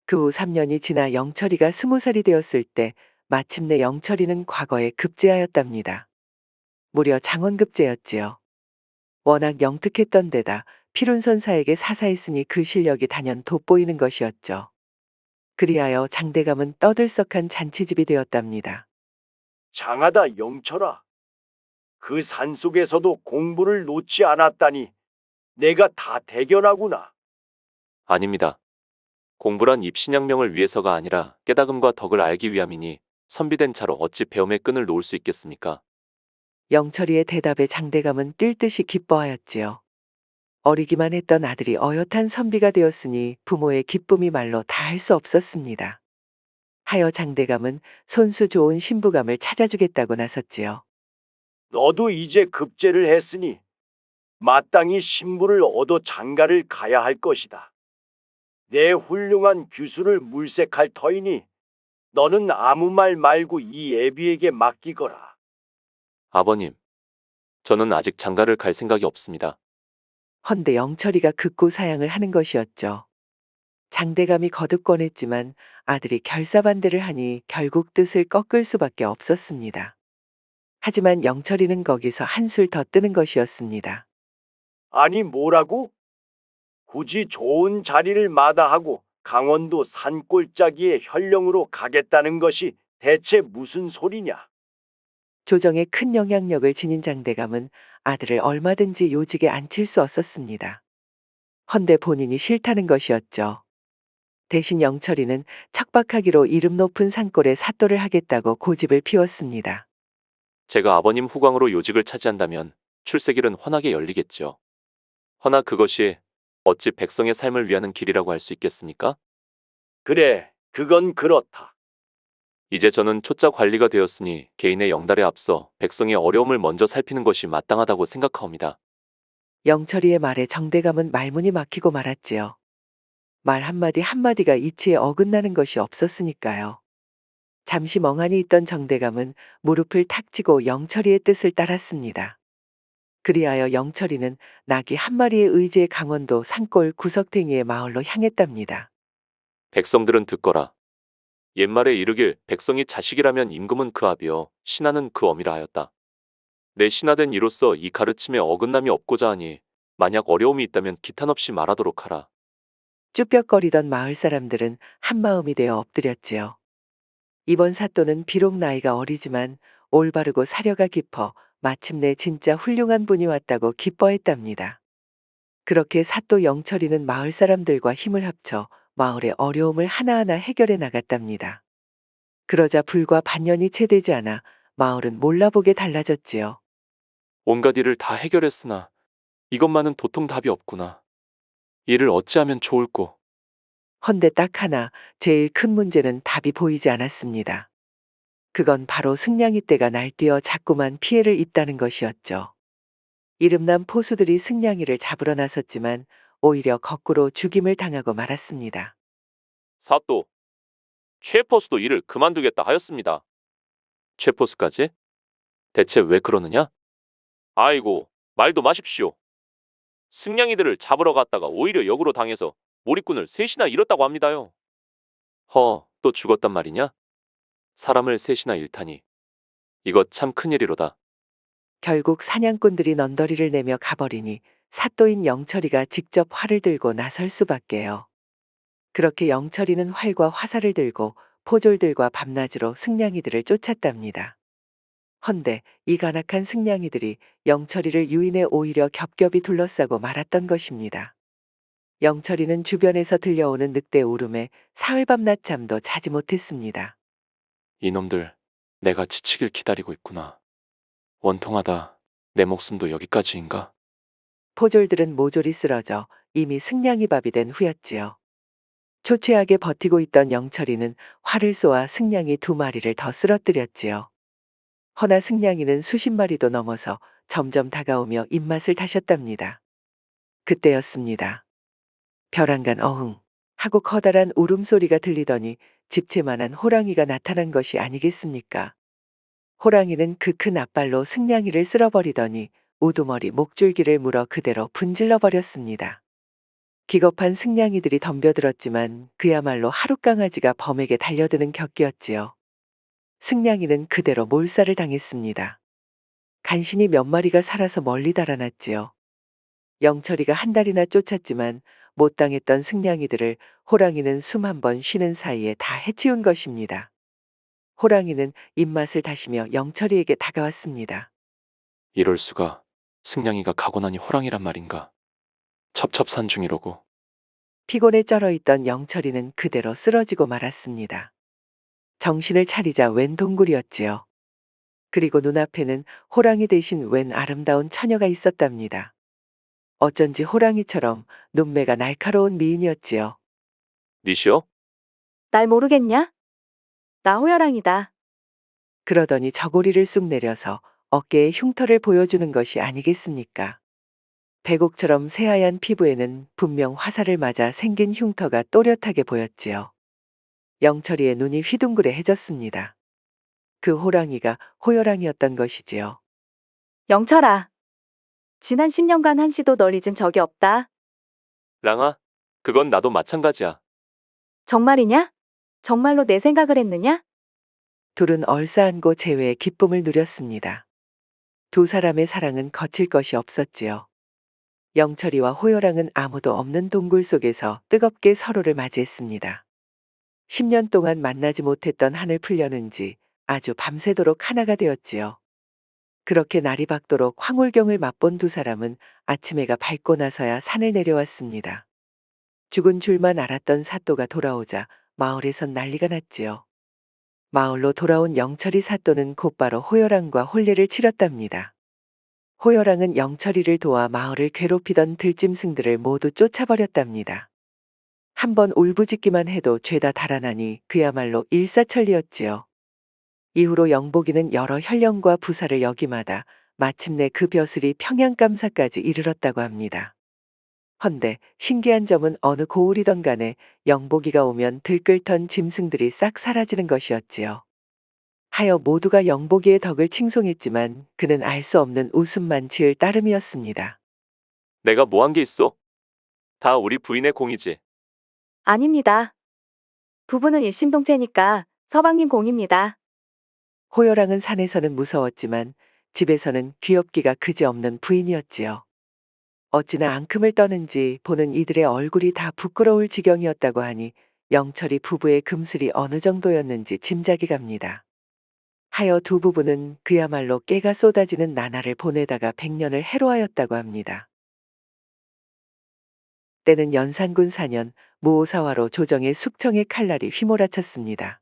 그 후 3년이 지나 영철이가 20살이 되었을 때 마침내 영철이는 과거에 급제하였답니다. 무려 장원급제였지요. 워낙 영특했던 데다 피룬선사에게 사사했으니 그 실력이 단연 돋보이는 것이었죠. 그리하여 장대감은 떠들썩한 잔치집이 되었답니다. 장하다 영철아. 그 산속에서도 공부를 놓지 않았다니 내가 다 대견하구나. 아닙니다. 공부란 입신양명을 위해서가 아니라 깨달음과 덕을 알기 위함이니 선비된 차로 어찌 배움의 끈을 놓을 수 있겠습니까? 영철이의 대답에 장대감은 뛸 듯이 기뻐하였지요. 어리기만 했던 아들이 어엿한 선비가 되었으니 부모의 기쁨이 말로 다 할 수 없었습니다. 하여 장대감은 손수 좋은 신부감을 찾아주겠다고 나섰지요. 너도 이제 급제를 했으니 마땅히 신부를 얻어 장가를 가야 할 것이다. 내 훌륭한 규수를 물색할 터이니 너는 아무 말 말고 이 애비에게 맡기거라. 아버님, 저는 아직 장가를 갈 생각이 없습니다. 헌데 영철이가 극구 사양을 하는 것이었죠. 장대감이 거듭 권했지만 아들이 결사반대를 하니 결국 뜻을 꺾을 수밖에 없었습니다. 하지만 영철이는 거기서 한술 더 뜨는 것이었습니다. 아니 뭐라고? 굳이 좋은 자리를 마다하고 강원도 산골짜기에 현령으로 가겠다는 것이 대체 무슨 소리냐? 조정에 큰 영향력을 지닌 장대감은 아들을 얼마든지 요직에 앉힐 수 없었습니다. 헌데 본인이 싫다는 것이었죠. 대신 영철이는 척박하기로 이름 높은 산골에 사또를 하겠다고 고집을 피웠습니다. 제가 아버님 후광으로 요직을 차지한다면 출세길은 훤하게 열리겠지요. 허나 그것이 어찌 백성의 삶을 위하는 길이라고 할 수 있겠습니까? 그래, 그건 그렇다. 이제 저는 초짜 관리가 되었으니 개인의 영달에 앞서 백성의 어려움을 먼저 살피는 것이 마땅하다고 생각하옵니다. 영철이의 말에 정대감은 말문이 막히고 말았지요. 말 한마디 한마디가 이치에 어긋나는 것이 없었으니까요. 잠시 멍하니 있던 정대감은 무릎을 탁 치고 영철이의 뜻을 따랐습니다. 그리하여 영철이는 나귀 한 마리의 의지에 강원도 산골 구석탱이의 마을로 향했답니다. 백성들은 듣거라. 옛말에 이르길 백성이 자식이라면 임금은 그 아비요 신하는 그 어미라 하였다. 내 신하된 이로써 이 가르침에 어긋남이 없고자 하니 만약 어려움이 있다면 기탄 없이 말하도록 하라. 쭈뼛거리던 마을 사람들은 한마음이 되어 엎드렸지요. 이번 사또는 비록 나이가 어리지만 올바르고 사려가 깊어 마침내 진짜 훌륭한 분이 왔다고 기뻐했답니다. 그렇게 사또 영철이는 마을 사람들과 힘을 합쳐 마을의 어려움을 하나하나 해결해 나갔답니다. 그러자 불과 반년이 채 되지 않아 마을은 몰라보게 달라졌지요. 온갖 일을 다 해결했으나 이것만은 도통 답이 없구나. 이를 어찌하면 좋을꼬. 헌데 딱 하나 제일 큰 문제는 답이 보이지 않았습니다. 그건 바로 승냥이 떼가 날뛰어 자꾸만 피해를 입다는 것이었죠. 이름난 포수들이 승냥이를 잡으러 나섰지만 오히려 거꾸로 죽임을 당하고 말았습니다. 사또, 최포수도 일을 그만두겠다 하였습니다. 최포수까지? 대체 왜 그러느냐? 아이고, 말도 마십시오. 승냥이들을 잡으러 갔다가 오히려 역으로 당해서 몰입꾼을 셋이나 잃었다고 합니다요. 또 죽었단 말이냐? 사람을 셋이나 잃다니. 이것 참 큰일이로다. 결국 사냥꾼들이 넌더리를 내며 가버리니 사또인 영철이가 직접 활을 들고 나설 수밖에요. 그렇게 영철이는 활과 화살을 들고 포졸들과 밤낮으로 승냥이들을 쫓았답니다. 헌데 이 간악한 승냥이들이 영철이를 유인해 오히려 겹겹이 둘러싸고 말았던 것입니다. 영철이는 주변에서 들려오는 늑대 울음에 사흘 밤낮 잠도 자지 못했습니다. 이놈들, 내가 지치길 기다리고 있구나. 원통하다. 내 목숨도 여기까지인가? 포졸들은 모조리 쓰러져 이미 승냥이 밥이 된 후였지요. 초췌하게 버티고 있던 영철이는 활을 쏘아 승냥이 2마리를 더 쓰러뜨렸지요. 허나 승냥이는 수십 마리도 넘어서 점점 다가오며 입맛을 다셨답니다. 그때였습니다. 벼랑간 어흥 하고 커다란 울음소리가 들리더니 집채만한 호랑이가 나타난 것이 아니겠습니까? 호랑이는 그 큰 앞발로 승냥이를 쓸어버리더니 우두머리 목줄기를 물어 그대로 분질러 버렸습니다. 기겁한 승냥이들이 덤벼들었지만 그야말로 하룻강아지가 범에게 달려드는 격기였지요. 승냥이는 그대로 몰살을 당했습니다. 간신히 몇 마리가 살아서 멀리 달아났지요. 영철이가 한 달이나 쫓았지만 못 당했던 승냥이들을 호랑이는 숨 한 번 쉬는 사이에 다 해치운 것입니다. 호랑이는 입맛을 다시며 영철이에게 다가왔습니다. 이럴 수가. 승냥이가 가고 나니 호랑이란 말인가? 첩첩산중이로고. 피곤에 쩔어있던 영철이는 그대로 쓰러지고 말았습니다. 정신을 차리자 웬 동굴이었지요. 그리고 눈앞에는 호랑이 대신 웬 아름다운 처녀가 있었답니다. 어쩐지 호랑이처럼 눈매가 날카로운 미인이었지요. 니시여? 날 모르겠냐? 나 호여랑이다. 그러더니 저고리를 쑥 내려서 어깨에 흉터를 보여주는 것이 아니겠습니까? 백옥처럼 새하얀 피부에는 분명 화살을 맞아 생긴 흉터가 또렷하게 보였지요. 영철이의 눈이 휘둥그레해졌습니다. 그 호랑이가 호여랑이었던 것이지요. 영철아. 지난 10년간 한시도 널 잊은 적이 없다. 랑아, 그건 나도 마찬가지야. 정말이냐? 정말로 내 생각을 했느냐? 둘은 얼싸안고 재회의 기쁨을 누렸습니다. 두 사람의 사랑은 거칠 것이 없었지요. 영철이와 호요랑은 아무도 없는 동굴 속에서 뜨겁게 서로를 맞이했습니다. 10년 동안 만나지 못했던 한을 풀려는지 아주 밤새도록 하나가 되었지요. 그렇게 날이 밝도록 황홀경을 맛본 두 사람은 아침해가 밝고 나서야 산을 내려왔습니다. 죽은 줄만 알았던 사또가 돌아오자 마을에선 난리가 났지요. 마을로 돌아온 영철이 사또는 곧바로 호요랑과 혼례를 치렀답니다. 호요랑은 영철이를 도와 마을을 괴롭히던 들짐승들을 모두 쫓아버렸답니다. 한번 울부짖기만 해도 죄다 달아나니 그야말로 일사천리였지요. 이후로 영복이는 여러 현령과 부사를 역임하다 마침내 그 벼슬이 평양감사까지 이르렀다고 합니다. 헌데 신기한 점은 어느 고을이던 간에 영복이가 오면 들끓던 짐승들이 싹 사라지는 것이었지요. 하여 모두가 영복이의 덕을 칭송했지만 그는 알 수 없는 웃음만 지을 따름이었습니다. 내가 뭐 한 게 있어? 다 우리 부인의 공이지. 아닙니다. 부부는 일심동체니까 서방님 공입니다. 호요랑은 산에서는 무서웠지만 집에서는 귀엽기가 그지없는 부인이었지요. 어찌나 앙큼을 떠는지 보는 이들의 얼굴이 다 부끄러울 지경이었다고 하니 영철이 부부의 금슬이 어느 정도였는지 짐작이 갑니다. 하여 두 부부는 그야말로 깨가 쏟아지는 나날을 보내다가 100년을 해로하였다고 합니다. 때는 연산군 4년 무오사화로 조정의 숙청의 칼날이 휘몰아쳤습니다.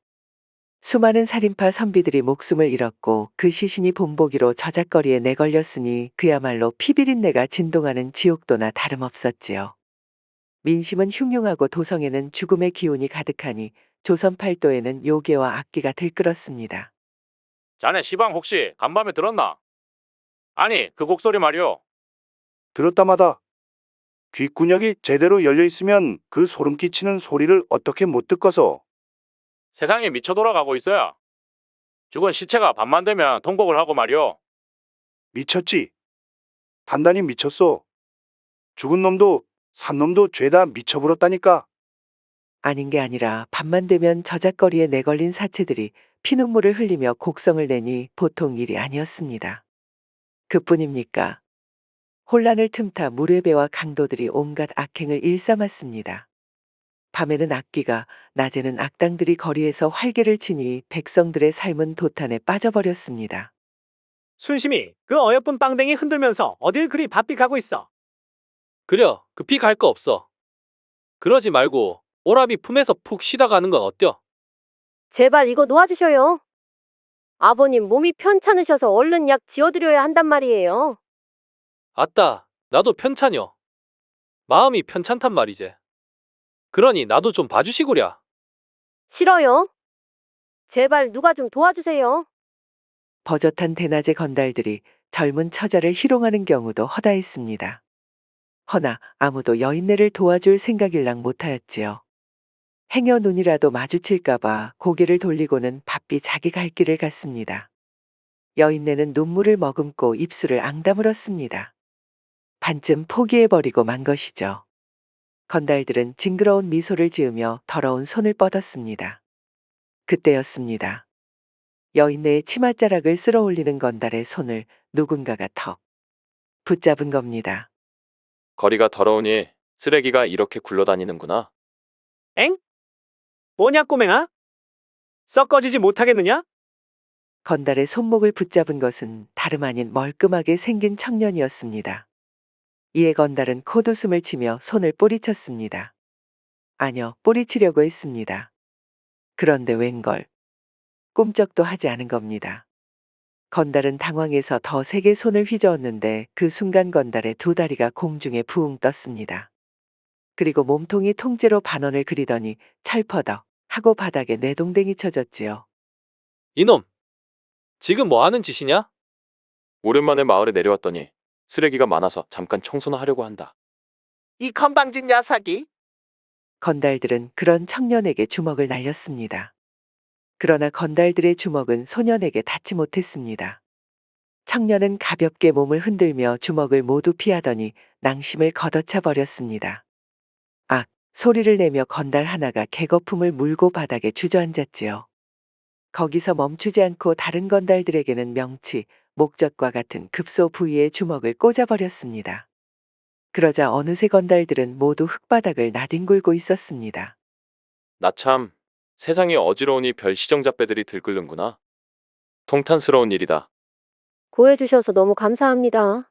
수많은 살인파 선비들이 목숨을 잃었고 그 시신이 본보기로 저작거리에 내걸렸으니 그야말로 피비린내가 진동하는 지옥도나 다름없었지요. 민심은 흉흉하고 도성에는 죽음의 기운이 가득하니 조선 팔도에는 요괴와 악귀가 들끓었습니다. 자네 시방 혹시 간밤에 들었나? 아니, 그 곡소리 말이오. 들었다마다 귓구녕이 제대로 열려 있으면 그 소름 끼치는 소리를 어떻게 못 듣겠어. 세상이 미쳐 돌아가고 있어요. 죽은 시체가 밤만 되면 통곡을 하고 말이오. 미쳤지. 단단히 미쳤어. 죽은 놈도 산 놈도 죄다 미쳐버렸다니까. 아닌 게 아니라 밤만 되면 저작거리에 내걸린 사체들이 피눈물을 흘리며 곡성을 내니 보통 일이 아니었습니다. 그뿐입니까? 혼란을 틈타 무례배와 강도들이 온갖 악행을 일삼았습니다. 밤에는 악귀가, 낮에는 악당들이 거리에서 활개를 치니 백성들의 삶은 도탄에 빠져버렸습니다. 순심이 그 어여쁜 빵댕이 흔들면서 어딜 그리 바삐 가고 있어. 그려, 급히 갈 거 없어. 그러지 말고 오라비 품에서 푹 쉬다 가는 건 어때요? 제발 이거 놓아주셔요. 아버님 몸이 편찮으셔서 얼른 약 지어드려야 한단 말이에요. 아따, 나도 편찮여. 마음이 편찮단 말이제. 그러니 나도 좀 봐주시구랴. 싫어요. 제발 누가 좀 도와주세요. 버젓한 대낮의 건달들이 젊은 처자를 희롱하는 경우도 허다했습니다. 허나 아무도 여인네를 도와줄 생각일랑 못하였지요. 행여 눈이라도 마주칠까봐 고개를 돌리고는 바삐 자기 갈 길을 갔습니다. 여인네는 눈물을 머금고 입술을 앙다물었습니다. 반쯤 포기해버리고 만 것이죠. 건달들은 징그러운 미소를 지으며 더러운 손을 뻗었습니다. 그때였습니다. 여인네의 치맛자락을 쓸어올리는 건달의 손을 누군가가 턱 붙잡은 겁니다. 거리가 더러우니 쓰레기가 이렇게 굴러다니는구나. 엥? 뭐냐 꼬맹아? 썩어지지 못하겠느냐? 건달의 손목을 붙잡은 것은 다름 아닌 멀끔하게 생긴 청년이었습니다. 이에 건달은 콧웃음을 치며 손을 뿌리쳤습니다. 아니요, 뿌리치려고 했습니다. 그런데 웬걸. 꿈쩍도 하지 않은 겁니다. 건달은 당황해서 더 세게 손을 휘저었는데 그 순간 건달의 두 다리가 공중에 부웅 떴습니다. 그리고 몸통이 통째로 반원을 그리더니 철퍼덕 하고 바닥에 내동댕이 쳐졌지요. 이놈, 지금 뭐 하는 짓이냐? 오랜만에 마을에 내려왔더니 쓰레기가 많아서 잠깐 청소나 하려고 한다. 이 건방진 녀석이 건달들은 그런 청년에게 주먹을 날렸습니다. 그러나 건달들의 주먹은 소년에게 닿지 못했습니다. 청년은 가볍게 몸을 흔들며 주먹을 모두 피하더니 낭심을 걷어차 버렸습니다. 악! 소리를 내며 건달 하나가 개거품을 물고 바닥에 주저앉았지요. 거기서 멈추지 않고 다른 건달들에게는 명치, 목젖과 같은 급소 부위에 주먹을 꽂아버렸습니다. 그러자 어느새 건달들은 모두 흙바닥을 나뒹굴고 있었습니다. 나 참 세상이 어지러우니 별 시정잡배들이 들끓는구나. 통탄스러운 일이다. 구해주셔서 너무 감사합니다.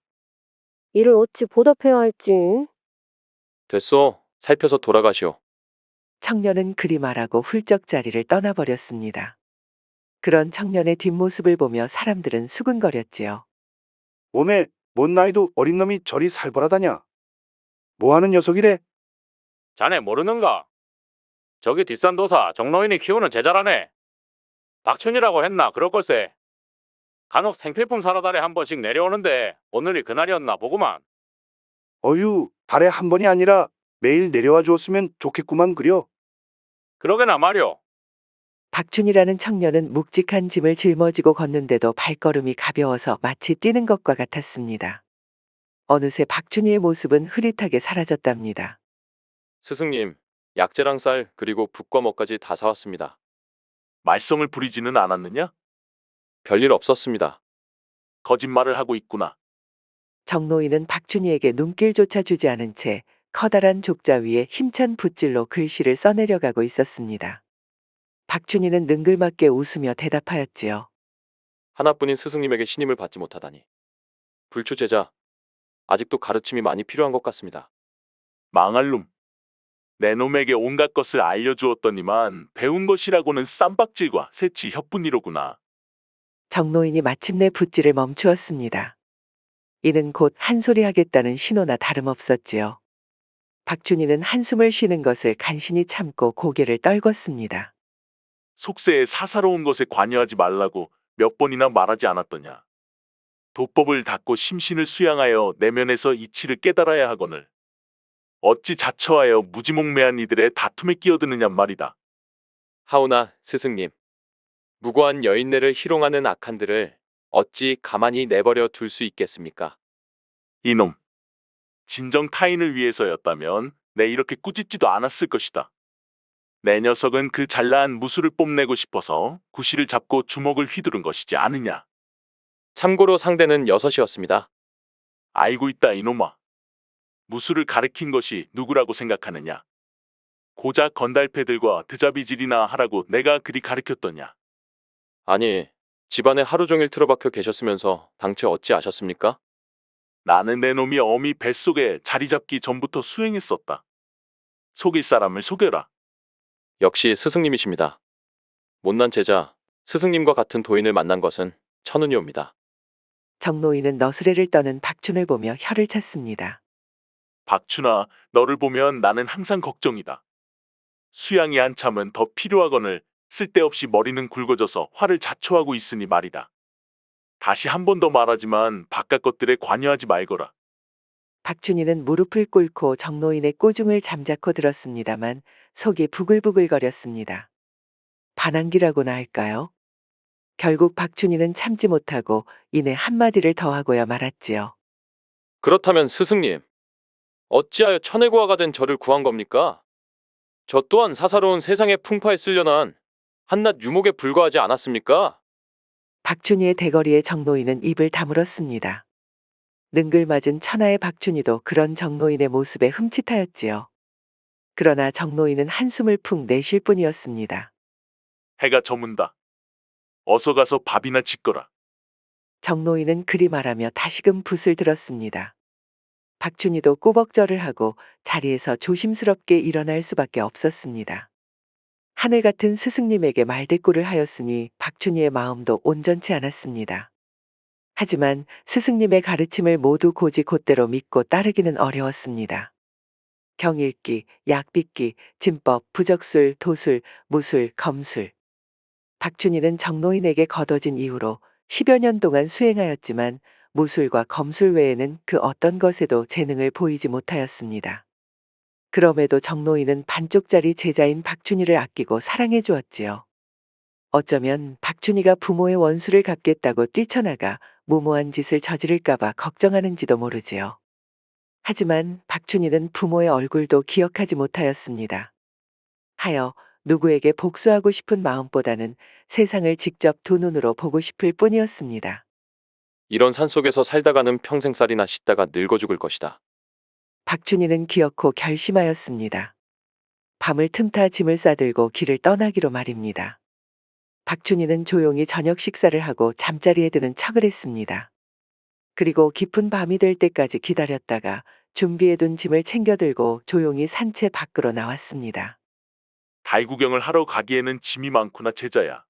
이를 어찌 보답해야 할지. 됐소. 살펴서 돌아가시오. 청년은 그리 말하고 훌쩍 자리를 떠나버렸습니다. 그런 청년의 뒷모습을 보며 사람들은 수근거렸지요. 오메, 뭔 나이도 어린 놈이 저리 살벌하다냐? 뭐하는 녀석이래? 자네 모르는가? 저기 뒷산 도사 정노인이 키우는 제자라네. 박춘이라고 했나 그럴 걸세. 간혹 생필품 사러 달에 한 번씩 내려오는데 오늘이 그날이었나 보구만. 어휴, 달에 한 번이 아니라 매일 내려와 주었으면 좋겠구만 그려. 그러게나 말이오. 박춘이라는 청년은 묵직한 짐을 짊어지고 걷는데도 발걸음이 가벼워서 마치 뛰는 것과 같았습니다. 어느새 박춘희의 모습은 흐릿하게 사라졌답니다. 스승님, 약재랑 쌀 그리고 북과 먹까지 다 사왔습니다. 말썽을 부리지는 않았느냐? 별일 없었습니다. 거짓말을 하고 있구나. 정노인은 박춘희에게 눈길조차 주지 않은 채 커다란 족자 위에 힘찬 붓질로 글씨를 써내려가고 있었습니다. 박춘희는 능글맞게 웃으며 대답하였지요. 하나뿐인 스승님에게 신임을 받지 못하다니. 불초 제자, 아직도 가르침이 많이 필요한 것 같습니다. 망할 놈. 내 놈에게 온갖 것을 알려주었더니만 배운 것이라고는 쌈박질과 새치 혓분이로구나. 정노인이 마침내 붓질을 멈추었습니다. 이는 곧 한 소리 하겠다는 신호나 다름없었지요. 박춘희는 한숨을 쉬는 것을 간신히 참고 고개를 떨궜습니다. 속세에 사사로운 것에 관여하지 말라고 몇 번이나 말하지 않았더냐. 도법을 닦고 심신을 수양하여 내면에서 이치를 깨달아야 하거늘 어찌 자처하여 무지몽매한 이들의 다툼에 끼어드느냐 말이다. 하오나 스승님, 무고한 여인네를 희롱하는 악한들을 어찌 가만히 내버려 둘 수 있겠습니까? 이놈, 진정 타인을 위해서였다면 내 이렇게 꾸짖지도 않았을 것이다. 내 녀석은 그 잘나은 무술을 뽐내고 싶어서 구실을 잡고 주먹을 휘두른 것이지 않으냐. 참고로 상대는 6이었습니다. 알고 있다 이놈아. 무술을 가르친 것이 누구라고 생각하느냐. 고작 건달패들과 드자비질이나 하라고 내가 그리 가르쳤더냐. 아니, 집안에 하루 종일 틀어박혀 계셨으면서 당최 어찌 아셨습니까? 나는 내 놈이 어미 뱃속에 자리 잡기 전부터 수행했었다. 속일 사람을 속여라. 역시 스승님이십니다. 못난 제자, 스승님과 같은 도인을 만난 것은 천운이옵니다. 정노인은 너스레를 떠는 박춘을 보며 혀를 찼습니다. 박춘아, 너를 보면 나는 항상 걱정이다. 수양이 한참은 더 필요하거늘 쓸데없이 머리는 굵어져서 화를 자초하고 있으니 말이다. 다시 한 번 더 말하지만 바깥 것들에 관여하지 말거라. 박춘희는 무릎을 꿇고 정노인의 꼬중을 잠자코 들었습니다만 속이 부글부글거렸습니다. 반항기라고나 할까요? 결국 박춘희는 참지 못하고 이내 한마디를 더하고야 말았지요. 그렇다면 스승님, 어찌하여 천혜고아가 된 저를 구한 겁니까? 저 또한 사사로운 세상의 풍파에 쓸려난 한낱 유목에 불과하지 않았습니까? 박춘희의 대거리에 정노인은 입을 다물었습니다. 능글맞은 천하의 박춘희도 그런 정노인의 모습에 흠칫하였지요. 그러나 정노인은 한숨을 푹 내쉴 뿐이었습니다. 해가 저문다. 어서 가서 밥이나 짓거라. 정노인은 그리 말하며 다시금 붓을 들었습니다. 박춘희도 꾸벅절을 하고 자리에서 조심스럽게 일어날 수밖에 없었습니다. 하늘 같은 스승님에게 말대꾸를 하였으니 박춘희의 마음도 온전치 않았습니다. 하지만 스승님의 가르침을 모두 곧이곧대로 믿고 따르기는 어려웠습니다. 경읽기, 약빚기, 진법, 부적술, 도술, 무술, 검술. 박춘희는 정노인에게 거둬진 이후로 10여 년 동안 수행하였지만 무술과 검술 외에는 그 어떤 것에도 재능을 보이지 못하였습니다. 그럼에도 정노인은 반쪽짜리 제자인 박춘희를 아끼고 사랑해 주었지요. 어쩌면 박춘희가 부모의 원수를 갚겠다고 뛰쳐나가 무모한 짓을 저지를까봐 걱정하는지도 모르지요. 하지만 박춘희는 부모의 얼굴도 기억하지 못하였습니다. 하여 누구에게 복수하고 싶은 마음보다는 세상을 직접 두 눈으로 보고 싶을 뿐이었습니다. 이런 산속에서 살다가는 평생살이나 씻다가 늙어 죽을 것이다. 박춘희는 기어코 결심하였습니다. 밤을 틈타 짐을 싸들고 길을 떠나기로 말입니다. 박춘희는 조용히 저녁 식사를 하고 잠자리에 드는 척을 했습니다. 그리고 깊은 밤이 될 때까지 기다렸다가 준비해둔 짐을 챙겨 들고 조용히 산채 밖으로 나왔습니다. 달 구경을 하러 가기에는 짐이 많구나, 제자야.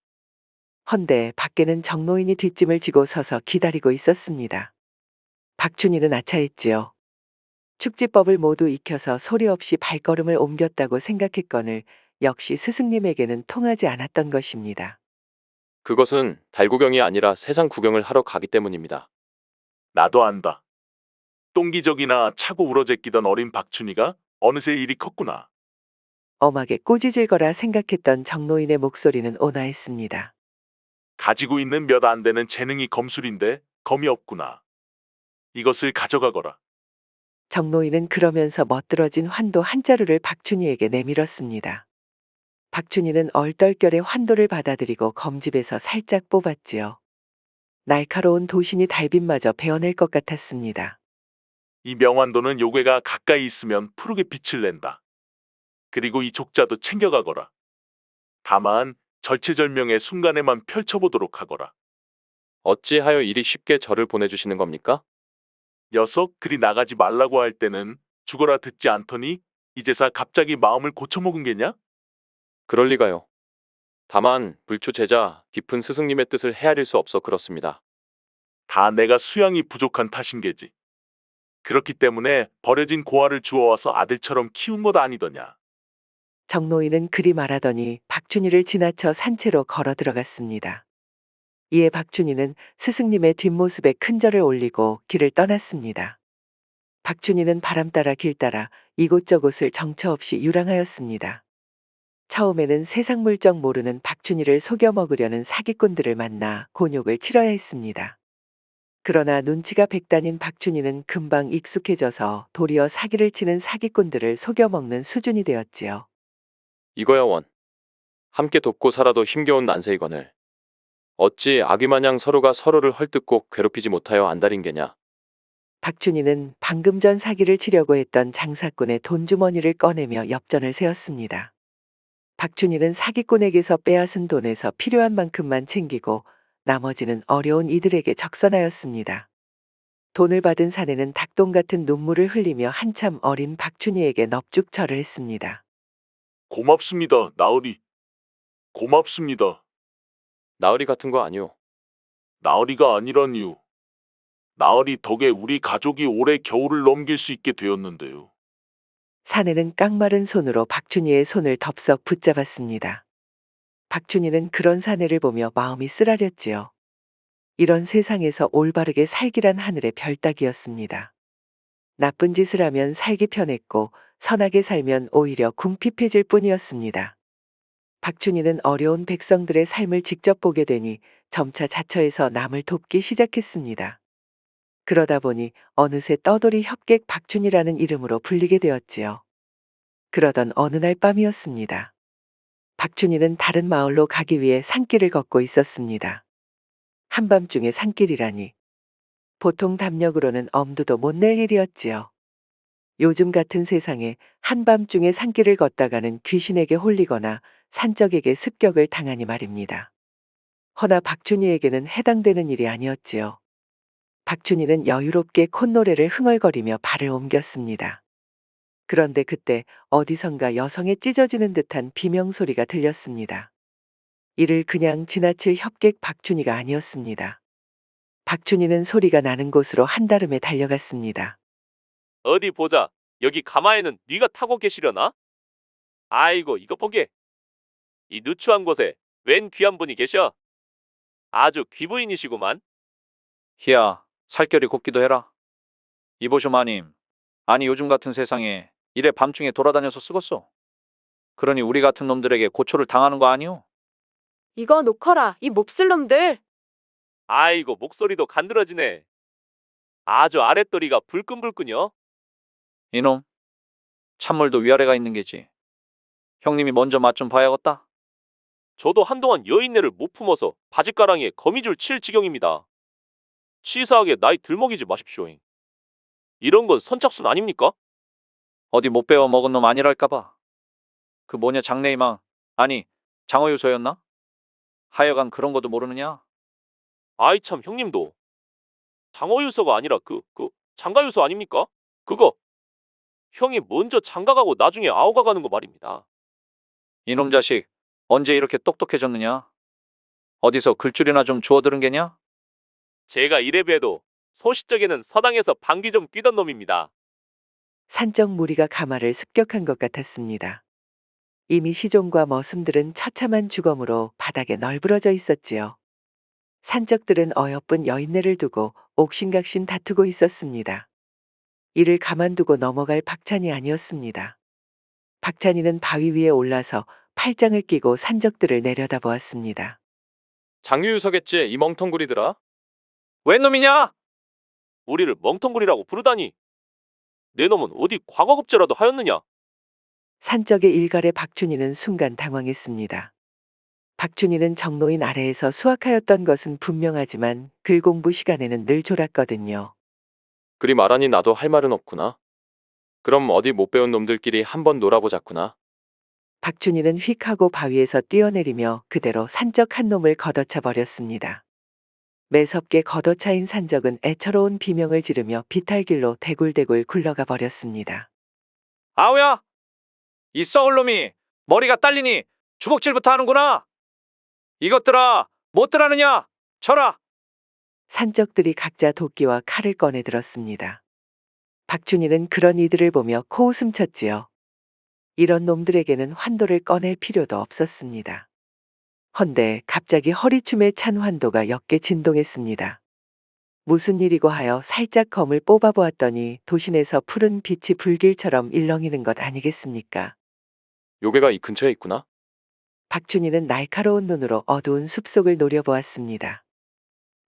헌데 밖에는 정노인이 뒷짐을 지고 서서 기다리고 있었습니다. 박춘희는 아차했지요. 축지법을 모두 익혀서 소리 없이 발걸음을 옮겼다고 생각했거늘 역시 스승님에게는 통하지 않았던 것입니다. 그것은 달 구경이 아니라 세상 구경을 하러 가기 때문입니다. 나도 안다. 똥기저귀나 차고 울어제끼던 어린 박춘희가 어느새 일이 컸구나. 엄하게 꼬지질거라 생각했던 정노인의 목소리는 온화했습니다. 가지고 있는 몇 안 되는 재능이 검술인데 검이 없구나. 이것을 가져가거라. 정노인은 그러면서 멋들어진 환도 한 자루를 박춘희에게 내밀었습니다. 박춘희는 얼떨결에 환도를 받아들이고 검집에서 살짝 뽑았지요. 날카로운 도신이 달빛마저 베어낼 것 같았습니다. 이 명환도는 요괴가 가까이 있으면 푸르게 빛을 낸다. 그리고 이 족자도 챙겨가거라. 다만 절체절명의 순간에만 펼쳐보도록 하거라. 어찌하여 이리 쉽게 저를 보내주시는 겁니까? 녀석 그리 나가지 말라고 할 때는 죽어라 듣지 않더니 이제사 갑자기 마음을 고쳐먹은 게냐? 그럴 리가요. 다만 불초 제자 깊은 스승님의 뜻을 헤아릴 수 없어 그렇습니다. 다 내가 수양이 부족한 탓인 게지. 그렇기 때문에 버려진 고아를 주워와서 아들처럼 키운 것 아니더냐. 정노인은 그리 말하더니 박춘희를 지나쳐 산채로 걸어 들어갔습니다. 이에 박춘희는 스승님의 뒷모습에 큰 절을 올리고 길을 떠났습니다. 박춘희는 바람 따라 길 따라 이곳저곳을 정처 없이 유랑하였습니다. 처음에는 세상 물정 모르는 박춘희를 속여 먹으려는 사기꾼들을 만나 곤욕을 치러야 했습니다. 그러나 눈치가 백단인 박춘희는 금방 익숙해져서 도리어 사기를 치는 사기꾼들을 속여 먹는 수준이 되었지요. 이거야 원. 함께 돕고 살아도 힘겨운 난세이거늘. 어찌 아귀마냥 서로가 서로를 헐뜯고 괴롭히지 못하여 안달인 게냐. 박춘희는 방금 전 사기를 치려고 했던 장사꾼의 돈주머니를 꺼내며 엽전을 세웠습니다. 박춘희는 사기꾼에게서 빼앗은 돈에서 필요한 만큼만 챙기고 나머지는 어려운 이들에게 적선하였습니다. 돈을 받은 사내는 닭똥 같은 눈물을 흘리며 한참 어린 박춘희에게 넙죽 절을 했습니다. 고맙습니다, 나으리. 고맙습니다. 나으리 같은 거 아니오. 나으리가 아니라니요. 나으리 덕에 우리 가족이 올해 겨울을 넘길 수 있게 되었는데요. 사내는 깡마른 손으로 박춘희의 손을 덥석 붙잡았습니다. 박춘희는 그런 사내를 보며 마음이 쓰라렸지요. 이런 세상에서 올바르게 살기란 하늘의 별따기였습니다. 나쁜 짓을 하면 살기 편했고 선하게 살면 오히려 궁핍해질 뿐이었습니다. 박춘희는 어려운 백성들의 삶을 직접 보게 되니 점차 자처해서 남을 돕기 시작했습니다. 그러다 보니 어느새 떠돌이 협객 박춘희라는 이름으로 불리게 되었지요. 그러던 어느 날 밤이었습니다. 박춘희는 다른 마을로 가기 위해 산길을 걷고 있었습니다. 한밤중에 산길이라니 보통 담력으로는 엄두도 못 낼 일이었지요. 요즘 같은 세상에 한밤중에 산길을 걷다가는 귀신에게 홀리거나 산적에게 습격을 당하니 말입니다. 허나 박춘희에게는 해당되는 일이 아니었지요. 박춘희는 여유롭게 콧노래를 흥얼거리며 발을 옮겼습니다. 그런데 그때 어디선가 여성의 찢어지는 듯한 비명소리가 들렸습니다. 이를 그냥 지나칠 협객 박춘희가 아니었습니다. 박춘희는 소리가 나는 곳으로 한달음에 달려갔습니다. 어디 보자. 여기 가마에는 네가 타고 계시려나? 아이고 이거 보게. 이 누추한 곳에 웬 귀한 분이 계셔? 아주 귀부인이시구만. 희야, 살결이 곱기도 해라. 이보쇼 마님. 아니 요즘 같은 세상에 이래 밤중에 돌아다녀서 쓰겄소. 그러니 우리 같은 놈들에게 고초를 당하는 거 아니오? 이거 놓거라, 이 몹쓸 놈들. 아이고 목소리도 간드러지네. 아주 아랫도리가 불끈불끈요. 이놈, 찬물도 위아래가 있는 게지. 형님이 먼저 맛 좀 봐야겠다. 저도 한동안 여인네를 못 품어서 바짓가랑이에 거미줄 칠 지경입니다. 치사하게 나이 들먹이지 마십시오잉. 이런 건 선착순 아닙니까? 어디 못 배워 먹은 놈 아니랄까봐. 그 뭐냐 장래희망, 아니 장어유서였나? 하여간 그런 것도 모르느냐? 아이 참 형님도. 장어유서가 아니라 장가유서 아닙니까? 그거. 형이 먼저 장가가고 나중에 아오가 가는 거 말입니다. 이놈 자식, 언제 이렇게 똑똑해졌느냐? 어디서 글줄이나 좀 주워 들은 게냐? 제가 이래 봬도 소시적에는 서당에서 방귀 좀 뀌던 놈입니다. 산적 무리가 가마를 습격한 것 같았습니다. 이미 시종과 머슴들은 처참한 주검으로 바닥에 널브러져 있었지요. 산적들은 어여쁜 여인네를 두고 옥신각신 다투고 있었습니다. 이를 가만두고 넘어갈 박찬이 아니었습니다. 박찬이는 바위 위에 올라서 팔짱을 끼고 산적들을 내려다보았습니다. 장유유서겠지 이 멍텅구리들아. 웬 놈이냐? 우리를 멍텅구리라고 부르다니. 내 놈은 어디 과거급제라도 하였느냐? 산적의 일갈에 박춘희는 순간 당황했습니다. 박춘희는 정노인 아래에서 수학하였던 것은 분명하지만 글 공부 시간에는 늘 졸았거든요. 그리 말하니 나도 할 말은 없구나. 그럼 어디 못 배운 놈들끼리 한번 놀아보자꾸나. 박춘희는 휙 하고 바위에서 뛰어내리며 그대로 산적 한 놈을 걷어차 버렸습니다. 매섭게 걷어차인 산적은 애처로운 비명을 지르며 비탈길로 대굴대굴 굴러가 버렸습니다. 아우야! 이 썩을 놈이 머리가 딸리니 주먹질부터 하는구나. 이것들아, 못들 하느냐? 쳐라! 산적들이 각자 도끼와 칼을 꺼내 들었습니다. 박춘희는 그런 이들을 보며 코웃음 쳤지요. 이런 놈들에게는 환도를 꺼낼 필요도 없었습니다. 헌데 갑자기 허리춤에 찬 환도가 역게 진동했습니다. 무슨 일이고 하여 살짝 검을 뽑아보았더니 도신에서 푸른 빛이 불길처럼 일렁이는 것 아니겠습니까? 요괴가 이 근처에 있구나. 박춘희는 날카로운 눈으로 어두운 숲속을 노려보았습니다.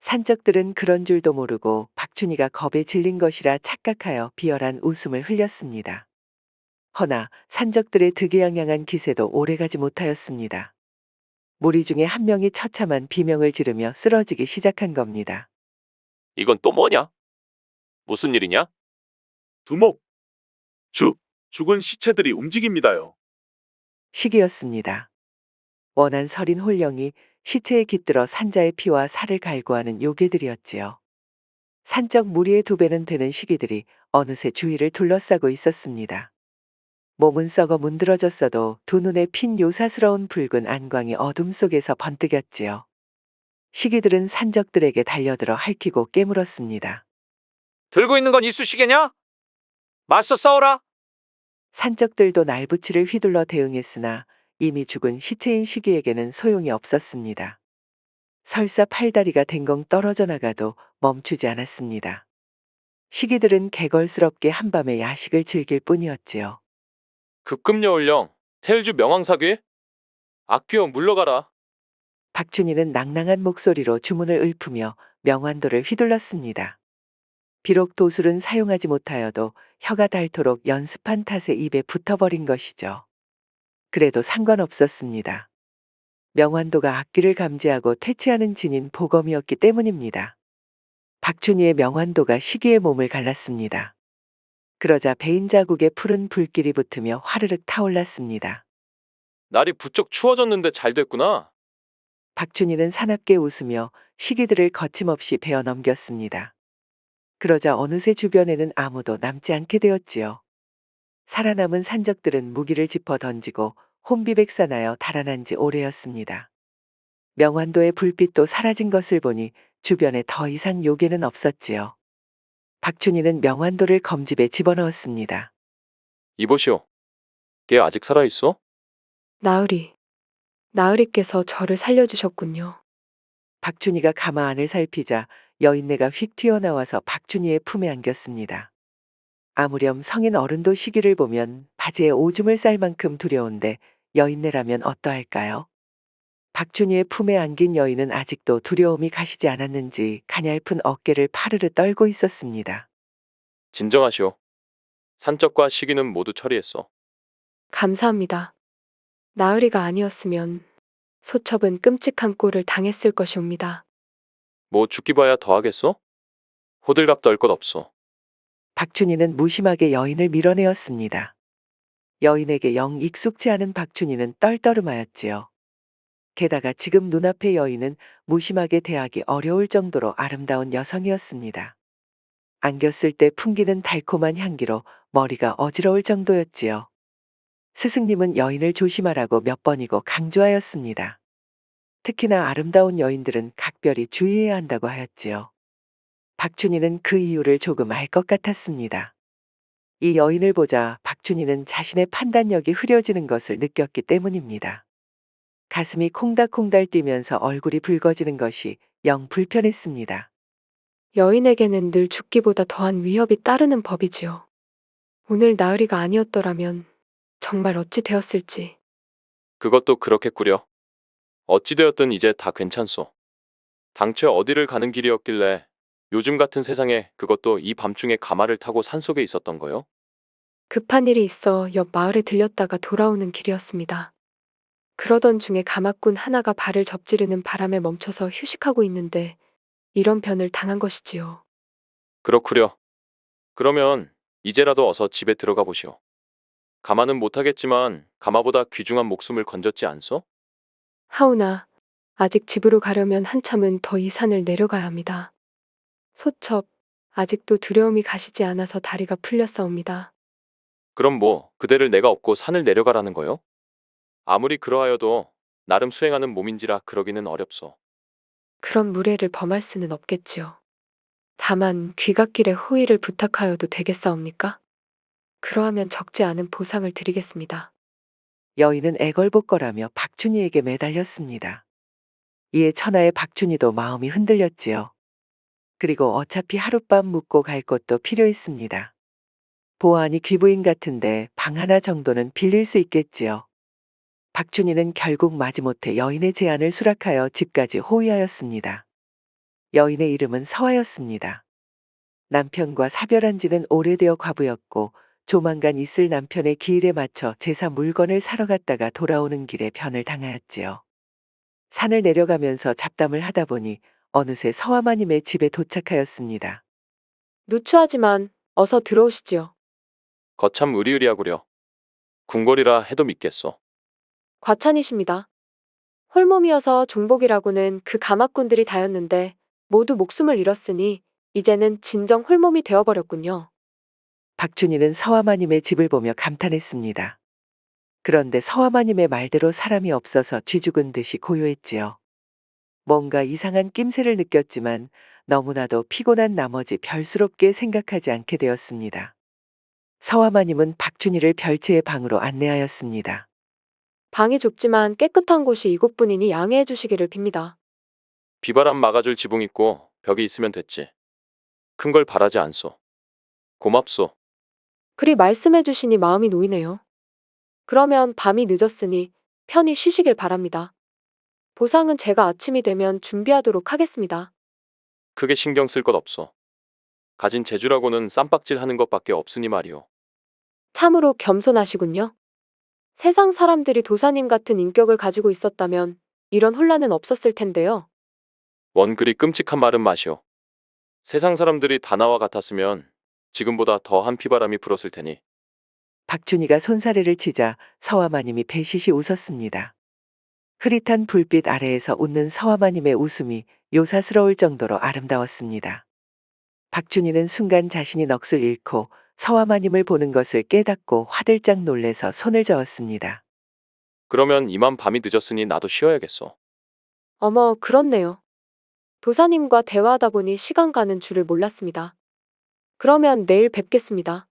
산적들은 그런 줄도 모르고 박춘희가 겁에 질린 것이라 착각하여 비열한 웃음을 흘렸습니다. 허나 산적들의 득이양양한 기세도 오래가지 못하였습니다. 무리 중에 한 명이 처참한 비명을 지르며 쓰러지기 시작한 겁니다. 이건 또 뭐냐? 무슨 일이냐? 두목. 죽은 시체들이 움직입니다요. 시기였습니다. 원한 서린 홀령이 시체에 깃들어 산자의 피와 살을 갈구하는 요괴들이었지요. 산적 무리의 2배는 되는 시기들이 어느새 주위를 둘러싸고 있었습니다. 몸은 썩어 문드러졌어도 두 눈에 핀 요사스러운 붉은 안광이 어둠 속에서 번뜩였지요. 시기들은 산적들에게 달려들어 핥히고 깨물었습니다. 들고 있는 건 이쑤시개냐? 맞서 싸워라! 산적들도 날부치를 휘둘러 대응했으나 이미 죽은 시체인 시기에게는 소용이 없었습니다. 설사 팔다리가 댕공 떨어져 나가도 멈추지 않았습니다. 시기들은 개걸스럽게 한밤에 야식을 즐길 뿐이었지요. 급급여울령, 텔주 명왕사괴? 악귀여 물러가라. 박춘희는 낭낭한 목소리로 주문을 읊으며 명환도를 휘둘렀습니다. 비록 도술은 사용하지 못하여도 혀가 닳도록 연습한 탓에 입에 붙어버린 것이죠. 그래도 상관없었습니다. 명환도가 악귀를 감지하고 퇴치하는 진인 보검이었기 때문입니다. 박춘희의 명환도가 시기의 몸을 갈랐습니다. 그러자 베인 자국에 푸른 불길이 붙으며 화르륵 타올랐습니다. 날이 부쩍 추워졌는데 잘 됐구나. 박춘희는 사납게 웃으며 시기들을 거침없이 베어 넘겼습니다. 그러자 어느새 주변에는 아무도 남지 않게 되었지요. 살아남은 산적들은 무기를 짚어 던지고 혼비백산하여 달아난 지 오래였습니다. 명환도의 불빛도 사라진 것을 보니 주변에 더 이상 요괴는 없었지요. 박춘희는 명환도를 검집에 집어넣었습니다. 이보시오. 걔 아직 살아있어? 나으리께서 저를 살려주셨군요. 박춘희가 가마 안을 살피자 여인네가 휙 튀어나와서 박춘희의 품에 안겼습니다. 아무렴 성인 어른도 시기를 보면 바지에 오줌을 쌀 만큼 두려운데 여인네라면 어떠할까요? 박춘희의 품에 안긴 여인은 아직도 두려움이 가시지 않았는지 가냘픈 어깨를 파르르 떨고 있었습니다. 진정하시오. 산적과 시기는 모두 처리했어. 감사합니다. 나으리가 아니었으면 소첩은 끔찍한 꼴을 당했을 것이옵니다. 뭐 죽기 봐야 더 하겠어? 호들갑 떨 것 없어. 박춘희는 무심하게 여인을 밀어내었습니다. 여인에게 영 익숙치 않은 박춘희는 떨떠름하였지요. 게다가 지금 눈앞의 여인은 무심하게 대하기 어려울 정도로 아름다운 여성이었습니다. 안겼을 때 풍기는 달콤한 향기로 머리가 어지러울 정도였지요. 스승님은 여인을 조심하라고 몇 번이고 강조하였습니다. 특히나 아름다운 여인들은 각별히 주의해야 한다고 하였지요. 박춘희는 그 이유를 조금 알 것 같았습니다. 이 여인을 보자 박춘희는 자신의 판단력이 흐려지는 것을 느꼈기 때문입니다. 가슴이 콩닥콩닥 뛰면서 얼굴이 붉어지는 것이 영 불편했습니다. 여인에게는 늘 죽기보다 더한 위협이 따르는 법이지요. 오늘 나으리가 아니었더라면 정말 어찌 되었을지. 그것도 그렇겠구려. 어찌되었든 이제 다 괜찮소. 당최 어디를 가는 길이었길래 요즘 같은 세상에 그것도 이 밤중에 가마를 타고 산속에 있었던 거요? 급한 일이 있어 옆 마을에 들렸다가 돌아오는 길이었습니다. 그러던 중에 가마꾼 하나가 발을 접지르는 바람에 멈춰서 휴식하고 있는데 이런 변을 당한 것이지요. 그렇구려. 그러면 이제라도 어서 집에 들어가 보시오. 가마는 못하겠지만 가마보다 귀중한 목숨을 건졌지 않소? 하오나 아직 집으로 가려면 한참은 더 이 산을 내려가야 합니다. 소첩, 아직도 두려움이 가시지 않아서 다리가 풀렸사옵니다. 그럼 뭐 그대를 내가 업고 산을 내려가라는 거요? 아무리 그러하여도 나름 수행하는 몸인지라 그러기는 어렵소. 그런 무례를 범할 수는 없겠지요. 다만 귀갓길에 호의를 부탁하여도 되겠사옵니까? 그러하면 적지 않은 보상을 드리겠습니다. 여인은 애걸복걸하며 박춘희에게 매달렸습니다. 이에 천하의 박춘희도 마음이 흔들렸지요. 그리고 어차피 하룻밤 묵고 갈 곳도 필요했습니다. 보아하니 귀부인 같은데 방 하나 정도는 빌릴 수 있겠지요. 박춘희는 결국 마지못해 여인의 제안을 수락하여 집까지 호위하였습니다. 여인의 이름은 서화였습니다. 남편과 사별한 지는 오래되어 과부였고 조만간 있을 남편의 기일에 맞춰 제사 물건을 사러 갔다가 돌아오는 길에 변을 당하였지요. 산을 내려가면서 잡담을 하다 보니 어느새 서화마님의 집에 도착하였습니다. 누추하지만 어서 들어오시지요. 거참 의리의리하구려. 궁궐이라 해도 믿겠소. 과찬이십니다. 홀몸이어서 종복이라고는 그 가마꾼들이 다였는데 모두 목숨을 잃었으니 이제는 진정 홀몸이 되어버렸군요. 박춘희는 서화마님의 집을 보며 감탄했습니다. 그런데 서화마님의 말대로 사람이 없어서 쥐죽은 듯이 고요했지요. 뭔가 이상한 낌새를 느꼈지만 너무나도 피곤한 나머지 별스럽게 생각하지 않게 되었습니다. 서화마님은 박춘희를 별채의 방으로 안내하였습니다. 방이 좁지만 깨끗한 곳이 이곳뿐이니 양해해 주시기를 빕니다. 비바람 막아줄 지붕 있고 벽이 있으면 됐지. 큰 걸 바라지 않소. 고맙소. 그리 말씀해 주시니 마음이 놓이네요. 그러면 밤이 늦었으니 편히 쉬시길 바랍니다. 보상은 제가 아침이 되면 준비하도록 하겠습니다. 크게 신경 쓸 것 없소. 가진 재주라고는 쌈박질 하는 것밖에 없으니 말이오. 참으로 겸손하시군요. 세상 사람들이 도사님 같은 인격을 가지고 있었다면 이런 혼란은 없었을 텐데요. 원 그리 끔찍한 말은 마시오. 세상 사람들이 다 나와 같았으면 지금보다 더한 피바람이 불었을 테니. 박춘희가 손사래를 치자 서화마님이 배시시 웃었습니다. 흐릿한 불빛 아래에서 웃는 서화마님의 웃음이 요사스러울 정도로 아름다웠습니다. 박춘희는 순간 자신이 넋을 잃고 서화마님을 보는 것을 깨닫고 화들짝 놀래서 손을 저었습니다. 그러면 이만 밤이 늦었으니 나도 쉬어야겠소. 어머, 그렇네요. 도사님과 대화하다 보니 시간 가는 줄을 몰랐습니다. 그러면 내일 뵙겠습니다.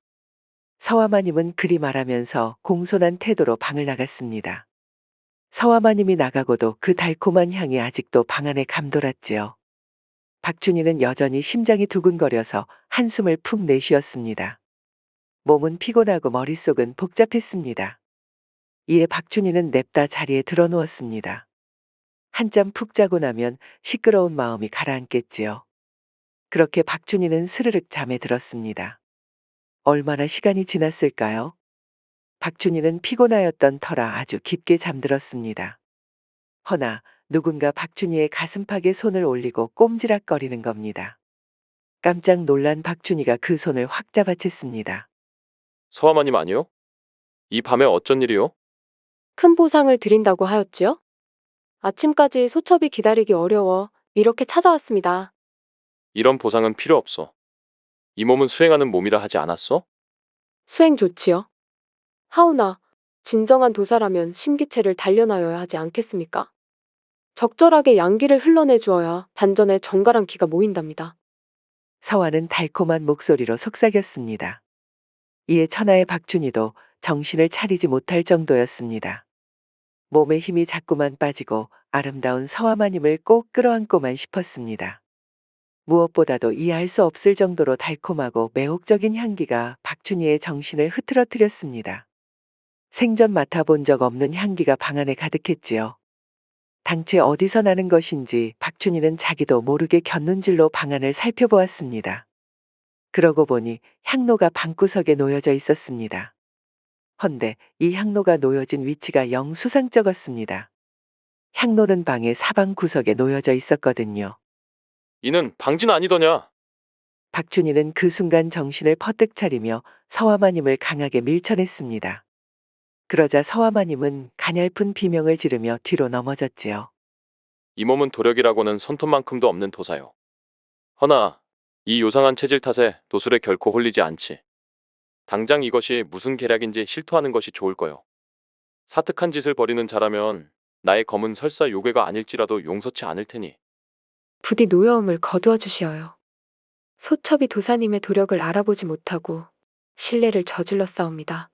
서화마님은 그리 말하면서 공손한 태도로 방을 나갔습니다. 서화마님이 나가고도 그 달콤한 향이 아직도 방 안에 감돌았지요. 박준희는 여전히 심장이 두근거려서 한숨을 푹 내쉬었습니다. 몸은 피곤하고 머릿속은 복잡했습니다. 이에 박준희는 냅다 자리에 들어누웠습니다. 한잠 푹 자고 나면 시끄러운 마음이 가라앉겠지요. 그렇게 박준희는 스르륵 잠에 들었습니다. 얼마나 시간이 지났을까요? 박준희는 피곤하였던 터라 아주 깊게 잠들었습니다. 허나 누군가 박준희의 가슴팍에 손을 올리고 꼼지락거리는 겁니다. 깜짝 놀란 박준희가 그 손을 확 잡아챘습니다. 서화마님 아니요? 이 밤에 어쩐 일이요? 큰 보상을 드린다고 하였지요? 아침까지 소첩이 기다리기 어려워 이렇게 찾아왔습니다. 이런 보상은 필요 없어. 이 몸은 수행하는 몸이라 하지 않았어? 수행 좋지요. 하오나, 진정한 도사라면 심기체를 단련하여야 하지 않겠습니까? 적절하게 양기를 흘러내 주어야 단전에 정갈한 기가 모인답니다. 서화는 달콤한 목소리로 속삭였습니다. 이에 천하의 박준희도 정신을 차리지 못할 정도였습니다. 몸에 힘이 자꾸만 빠지고 아름다운 서화마님을 꼭 끌어안고만 싶었습니다. 무엇보다도 이해할 수 없을 정도로 달콤하고 매혹적인 향기가 박준희의 정신을 흐트러뜨렸습니다. 생전 맡아본 적 없는 향기가 방 안에 가득했지요. 당최 어디서 나는 것인지 박준희는 자기도 모르게 곁눈질로 방 안을 살펴보았습니다. 그러고 보니 향로가 방구석에 놓여져 있었습니다. 헌데 이 향로가 놓여진 위치가 영 수상쩍었습니다. 향로는 방의 사방 구석에 놓여져 있었거든요. 이는 방진 아니더냐? 박준희는 그 순간 정신을 퍼뜩 차리며 서화마님을 강하게 밀쳐냈습니다. 그러자 서화마님은 가냘픈 비명을 지르며 뒤로 넘어졌지요. 이 몸은 도력이라고는 손톱만큼도 없는 도사요. 허나 이 요상한 체질 탓에 도술에 결코 홀리지 않지. 당장 이것이 무슨 계략인지 실토하는 것이 좋을 거요. 사특한 짓을 벌이는 자라면 나의 검은 설사 요괴가 아닐지라도 용서치 않을 테니. 부디 노여움을 거두어 주시어요. 소첩이 도사님의 도력을 알아보지 못하고 신뢰를 저질러 싸웁니다.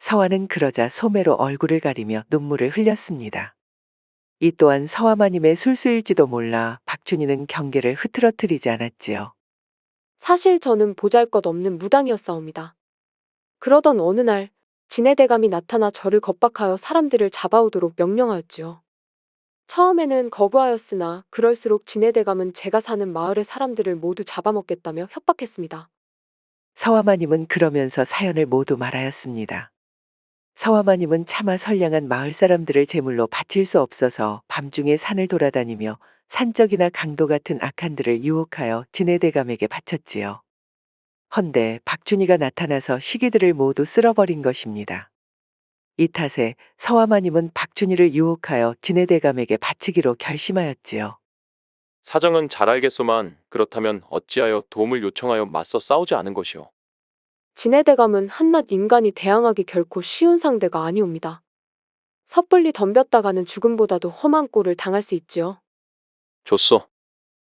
서화는 그러자 소매로 얼굴을 가리며 눈물을 흘렸습니다. 이 또한 서화마님의 술수일지도 몰라 박준희는 경계를 흐트러뜨리지 않았지요. 사실 저는 보잘것없는 무당이었사옵니다. 그러던 어느 날 진해대감이 나타나 저를 겁박하여 사람들을 잡아오도록 명령하였지요. 처음에는 거부하였으나 그럴수록 진해대감은 제가 사는 마을의 사람들을 모두 잡아먹겠다며 협박했습니다. 서화마님은 그러면서 사연을 모두 말하였습니다. 서화마님은 차마 선량한 마을 사람들을 제물로 바칠 수 없어서 밤중에 산을 돌아다니며 산적이나 강도 같은 악한들을 유혹하여 진해대감에게 바쳤지요. 헌데 박준희가 나타나서 시기들을 모두 쓸어버린 것입니다. 이 탓에 서화마님은 박준희를 유혹하여 진해대감에게 바치기로 결심하였지요. 사정은 잘 알겠소만 그렇다면 어찌하여 도움을 요청하여 맞서 싸우지 않은 것이오. 진해대감은 한낱 인간이 대항하기 결코 쉬운 상대가 아니옵니다. 섣불리 덤볐다가는 죽음보다도 험한 꼴을 당할 수 있지요. 좋소.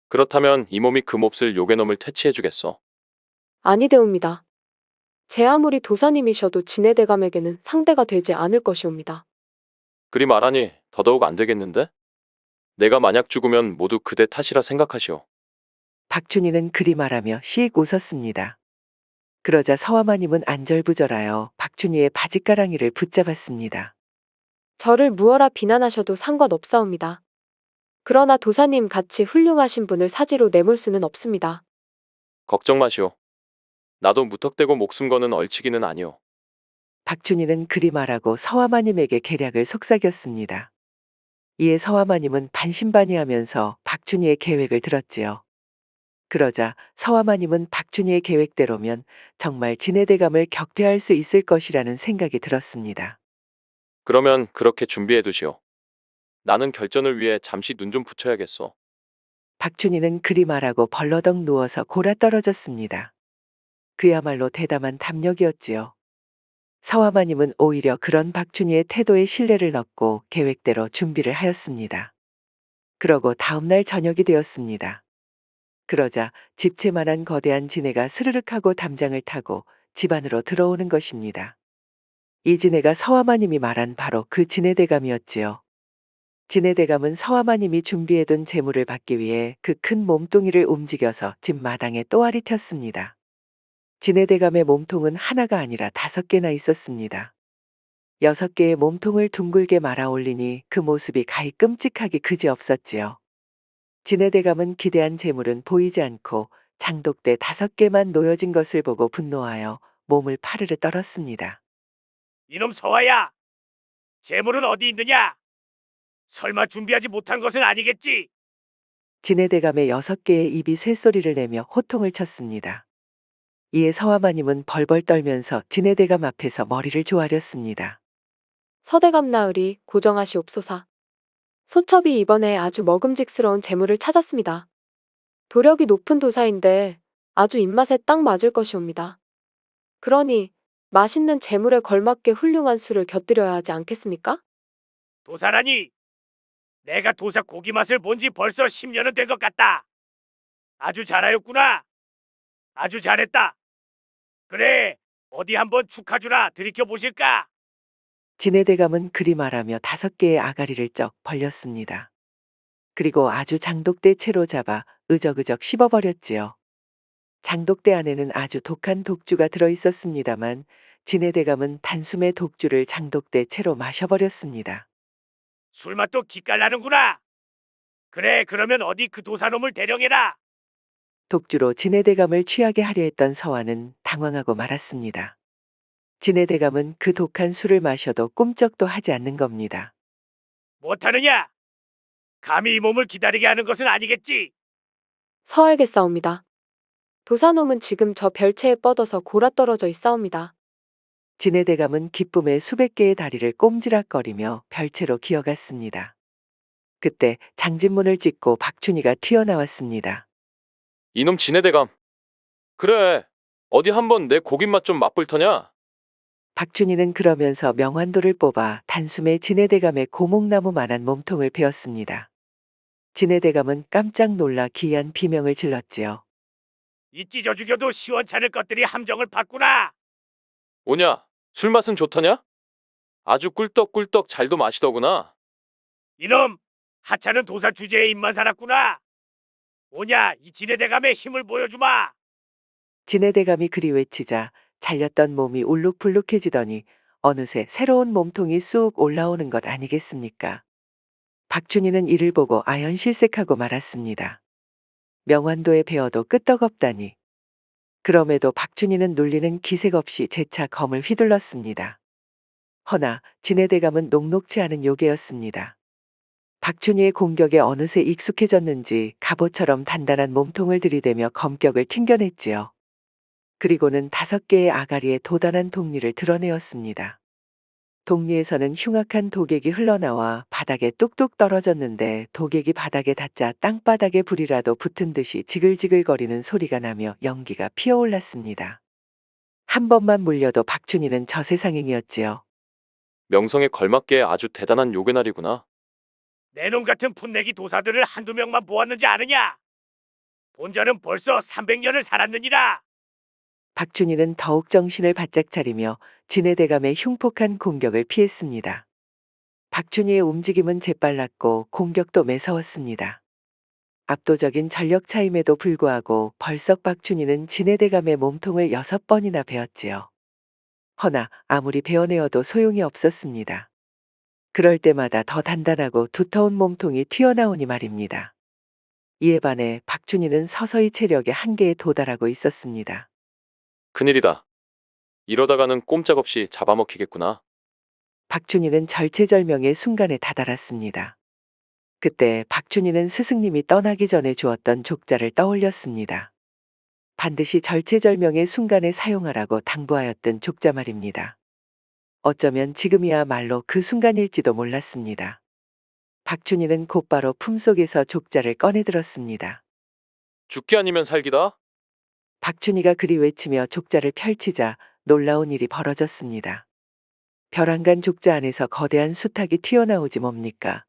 그렇다면 이 몸이 그 몹쓸 요괴놈을 퇴치해 주겠소. 아니되옵니다. 제 아무리 도사님이셔도 진해대감에게는 상대가 되지 않을 것이옵니다. 그리 말하니 더더욱 안 되겠는데? 내가 만약 죽으면 모두 그대 탓이라 생각하시오. 박준희는 그리 말하며 씩 웃었습니다. 그러자 서화마님은 안절부절하여 박준희의 바짓가랑이를 붙잡았습니다. 저를 무어라 비난하셔도 상관없사옵니다. 그러나 도사님 같이 훌륭하신 분을 사지로 내몰 수는 없습니다. 걱정 마시오. 나도 무턱대고 목숨 거는 얼치기는 아니오. 박준희는 그리 말하고 서화마님에게 계략을 속삭였습니다. 이에 서화마님은 반신반의하면서 박준희의 계획을 들었지요. 그러자 서화마님은 박준희의 계획대로면 정말 진해대감을 격퇴할 수 있을 것이라는 생각이 들었습니다. 그러면 그렇게 준비해 두시오. 나는 결전을 위해 잠시 눈 좀 붙여야겠소. 박준희는 그리 말하고 벌러덩 누워서 골아 떨어졌습니다. 그야말로 대담한 담력이었지요. 서화마님은 오히려 그런 박준희의 태도에 신뢰를 넣고 계획대로 준비를 하였습니다. 그러고 다음날 저녁이 되었습니다. 그러자 집채만한 거대한 지네가 스르륵 하고 담장을 타고 집 안으로 들어오는 것입니다. 이 지네가 서화마님이 말한 바로 그 지네대감이었지요. 지네대감은 서화마님이 준비해둔 재물을 받기 위해 그 큰 몸뚱이를 움직여서 집 마당에 또아리 텄습니다. 지네대감의 몸통은 하나가 아니라 5개나 있었습니다. 6개의 몸통을 둥글게 말아 올리니 그 모습이 가히 끔찍하기 그지없었지요. 지네대감은 기대한 재물은 보이지 않고 장독대 5개만 놓여진 것을 보고 분노하여 몸을 파르르 떨었습니다. 이놈 서화야, 재물은 어디 있느냐? 설마 준비하지 못한 것은 아니겠지? 지네대감의 6개의 입이 쇳소리를 내며 호통을 쳤습니다. 이에 서화마님은 벌벌 떨면서 지네대감 앞에서 머리를 조아렸습니다. 서대감 나으리 고정하시옵소서. 소첩이 이번에 아주 먹음직스러운 재물을 찾았습니다. 도력이 높은 도사인데 아주 입맛에 딱 맞을 것이옵니다. 그러니 맛있는 재물에 걸맞게 훌륭한 술을 곁들여야 하지 않겠습니까? 도사라니, 내가 도사 고기 맛을 본 지 벌써 10년은 된 것 같다. 아주 잘하였구나. 아주 잘했다. 그래, 어디 한번 축하주나 들이켜 보실까? 지네대감은 그리 말하며 5개의 아가리를 쩍 벌렸습니다. 그리고 아주 장독대 채로 잡아 으적으적 씹어버렸지요. 장독대 안에는 아주 독한 독주가 들어있었습니다만 지네대감은 단숨에 독주를 장독대 채로 마셔버렸습니다. 술맛도 기깔나는구나. 그래, 그러면 어디 그 도사놈을 대령해라. 독주로 지네대감을 취하게 하려 했던 서화는 당황하고 말았습니다. 지네대감은 그 독한 술을 마셔도 꿈쩍도 하지 않는 겁니다. 못하느냐? 감히 이 몸을 기다리게 하는 것은 아니겠지? 서알겠사옵니다. 도사놈은 지금 저 별채에 뻗어서 골아떨어져 있사옵니다. 지네대감은 기쁨에 수백 개의 다리를 꼼지락거리며 별채로 기어갔습니다. 그때 장진문을 찍고 박춘희가 튀어나왔습니다. 이놈 지네대감. 그래, 어디 한번 내 고깃 맛 좀 맛볼 터냐? 박춘희는 그러면서 명환도를 뽑아 단숨에 지네대감의 고목나무만한 몸통을 베었습니다. 지네대감은 깜짝 놀라 기이한 비명을 질렀지요. 이 찢어 죽여도 시원찮을 것들이 함정을 팠구나. 오냐, 술 맛은 좋더냐? 아주 꿀떡꿀떡 잘도 마시더구나. 이놈, 하찮은 도사 주제에 입만 살았구나. 오냐, 이 지네대감의 힘을 보여주마. 지네대감이 그리 외치자 잘렸던 몸이 울룩불룩해지더니 어느새 새로운 몸통이 쑥 올라오는 것 아니겠습니까? 박춘희는 이를 보고 아연실색하고 말았습니다. 명환도에 베어도 끄떡없다니. 그럼에도 박춘희는 놀리는 기색 없이 재차 검을 휘둘렀습니다. 허나 지네대감은 녹록치 않은 요괴였습니다. 박춘희의 공격에 어느새 익숙해졌는지 갑옷처럼 단단한 몸통을 들이대며 검격을 튕겨냈지요. 그리고는 5개의 아가리에 도단한 독리를 드러내었습니다. 독리에서는 흉악한 독액이 흘러나와 바닥에 뚝뚝 떨어졌는데 독액이 바닥에 닿자 땅바닥에 불이라도 붙은 듯이 지글지글거리는 소리가 나며 연기가 피어올랐습니다. 한 번만 물려도 박춘희는 저세상행이었지요. 명성에 걸맞게 아주 대단한 요괴날이구나. 내놈 같은 풋내기 도사들을 한두 명만 보았는지 아느냐? 본전은 벌써 300년을 살았느니라. 박춘희는 더욱 정신을 바짝 차리며 지네대감의 흉폭한 공격을 피했습니다. 박춘희의 움직임은 재빨랐고 공격도 매서웠습니다. 압도적인 전력 차임에도 불구하고 벌썩 박춘희는 지네대감의 몸통을 6번이나 베었지요. 허나 아무리 베어내어도 소용이 없었습니다. 그럴 때마다 더 단단하고 두터운 몸통이 튀어나오니 말입니다. 이에 반해 박춘희는 서서히 체력의 한계에 도달하고 있었습니다. 큰일이다. 이러다가는 꼼짝없이 잡아먹히겠구나. 박춘희는 절체절명의 순간에 다다랐습니다. 그때 박춘희는 스승님이 떠나기 전에 주었던 족자를 떠올렸습니다. 반드시 절체절명의 순간에 사용하라고 당부하였던 족자 말입니다. 어쩌면 지금이야말로 그 순간일지도 몰랐습니다. 박춘희는 곧바로 품속에서 족자를 꺼내들었습니다. 죽기 아니면 살기다. 박춘희가 그리 외치며 족자를 펼치자 놀라운 일이 벌어졌습니다. 벼랑간 족자 안에서 거대한 수탉이 튀어나오지 뭡니까?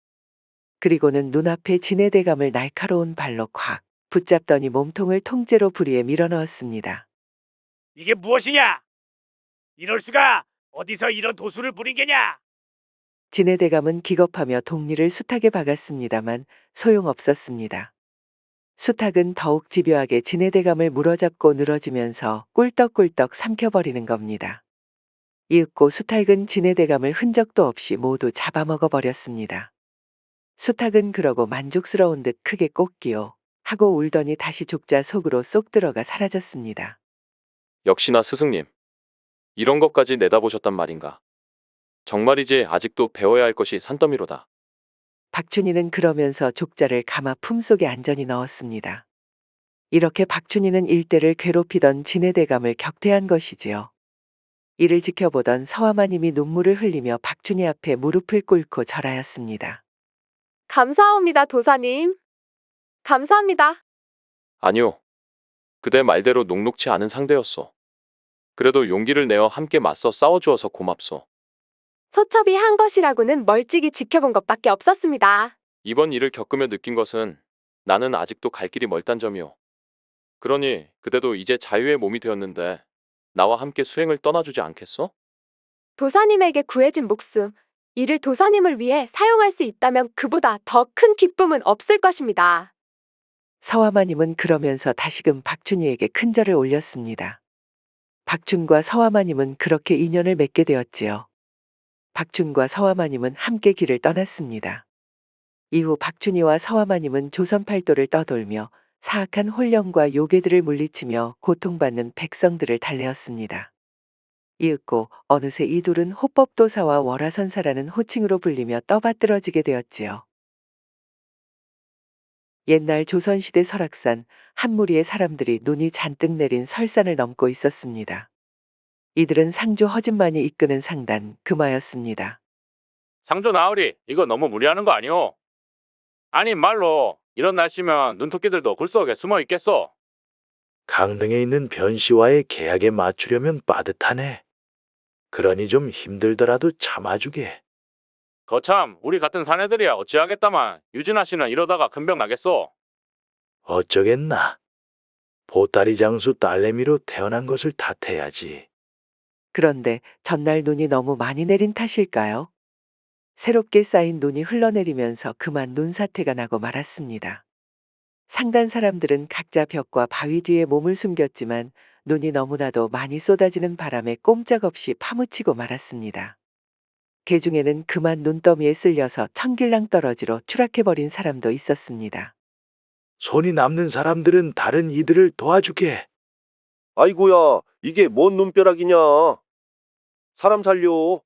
그리고는 눈앞에 진해대감을 날카로운 발로 콱 붙잡더니 몸통을 통째로 부리에 밀어넣었습니다. 이게 무엇이냐? 이럴 수가! 어디서 이런 도수를 부린 게냐? 진해대감은 기겁하며 동리를 숱하게 박았습니다만 소용없었습니다. 숱학은 더욱 집요하게 진해대감을 물어잡고 늘어지면서 꿀떡꿀떡 삼켜버리는 겁니다. 이윽고 숱학은 진해대감을 흔적도 없이 모두 잡아먹어 버렸습니다. 숱학은 그러고 만족스러운 듯 크게 꽂기요 하고 울더니 다시 족자 속으로 쏙 들어가 사라졌습니다. 역시나 스승님. 이런 것까지 내다보셨단 말인가. 정말이지 아직도 배워야 할 것이 산더미로다. 박춘희는 그러면서 족자를 가마 품속에 안전히 넣었습니다. 이렇게 박춘희는 일대를 괴롭히던 진해대감을 격퇴한 것이지요. 이를 지켜보던 서화마님이 눈물을 흘리며 박춘희 앞에 무릎을 꿇고 절하였습니다. 감사합니다, 도사님. 감사합니다. 아니요. 그대 말대로 녹록치 않은 상대였소. 그래도 용기를 내어 함께 맞서 싸워주어서 고맙소. 소첩이 한 것이라고는 멀찍이 지켜본 것밖에 없었습니다. 이번 일을 겪으며 느낀 것은 나는 아직도 갈 길이 멀단 점이오. 그러니 그대도 이제 자유의 몸이 되었는데 나와 함께 수행을 떠나주지 않겠소? 도사님에게 구해진 목숨, 이를 도사님을 위해 사용할 수 있다면 그보다 더 큰 기쁨은 없을 것입니다. 서화마님은 그러면서 다시금 박춘희에게 큰 절을 올렸습니다. 박춘과 서화마님은 그렇게 인연을 맺게 되었지요. 박춘과 서화마님은 함께 길을 떠났습니다. 이후 박춘희와 서화마님은 조선 팔도를 떠돌며 사악한 혼령과 요괴들을 물리치며 고통받는 백성들을 달래었습니다. 이윽고 어느새 이 둘은 호법도사와 월화선사라는 호칭으로 불리며 떠받들어지게 되었지요. 옛날 조선시대 설악산 한 무리의 사람들이 눈이 잔뜩 내린 설산을 넘고 있었습니다. 이들은 상조 허진만이 이끄는 상단 금화였습니다. 상조 나으리, 이거 너무 무리하는 거 아니오? 아니 말로 이런 날씨면 눈토끼들도 굴 속에 숨어 있겠소? 강릉에 있는 변씨와의 계약에 맞추려면 빠듯하네. 그러니 좀 힘들더라도 참아주게. 거참 우리 같은 사내들이야 어찌하겠다만 유진아 씨는 이러다가 금병 나겠소? 어쩌겠나. 보따리 장수 딸내미로 태어난 것을 탓해야지. 그런데 전날 눈이 너무 많이 내린 탓일까요? 새롭게 쌓인 눈이 흘러내리면서 그만 눈사태가 나고 말았습니다. 상단 사람들은 각자 벽과 바위 뒤에 몸을 숨겼지만 눈이 너무나도 많이 쏟아지는 바람에 꼼짝없이 파묻히고 말았습니다. 개 중에는 그만 눈더미에 쓸려서 천길랑 떨어지로 추락해버린 사람도 있었습니다. 손이 남는 사람들은 다른 이들을 도와주게. 아이고야, 이게 뭔 눈벼락이냐. 사람 살려.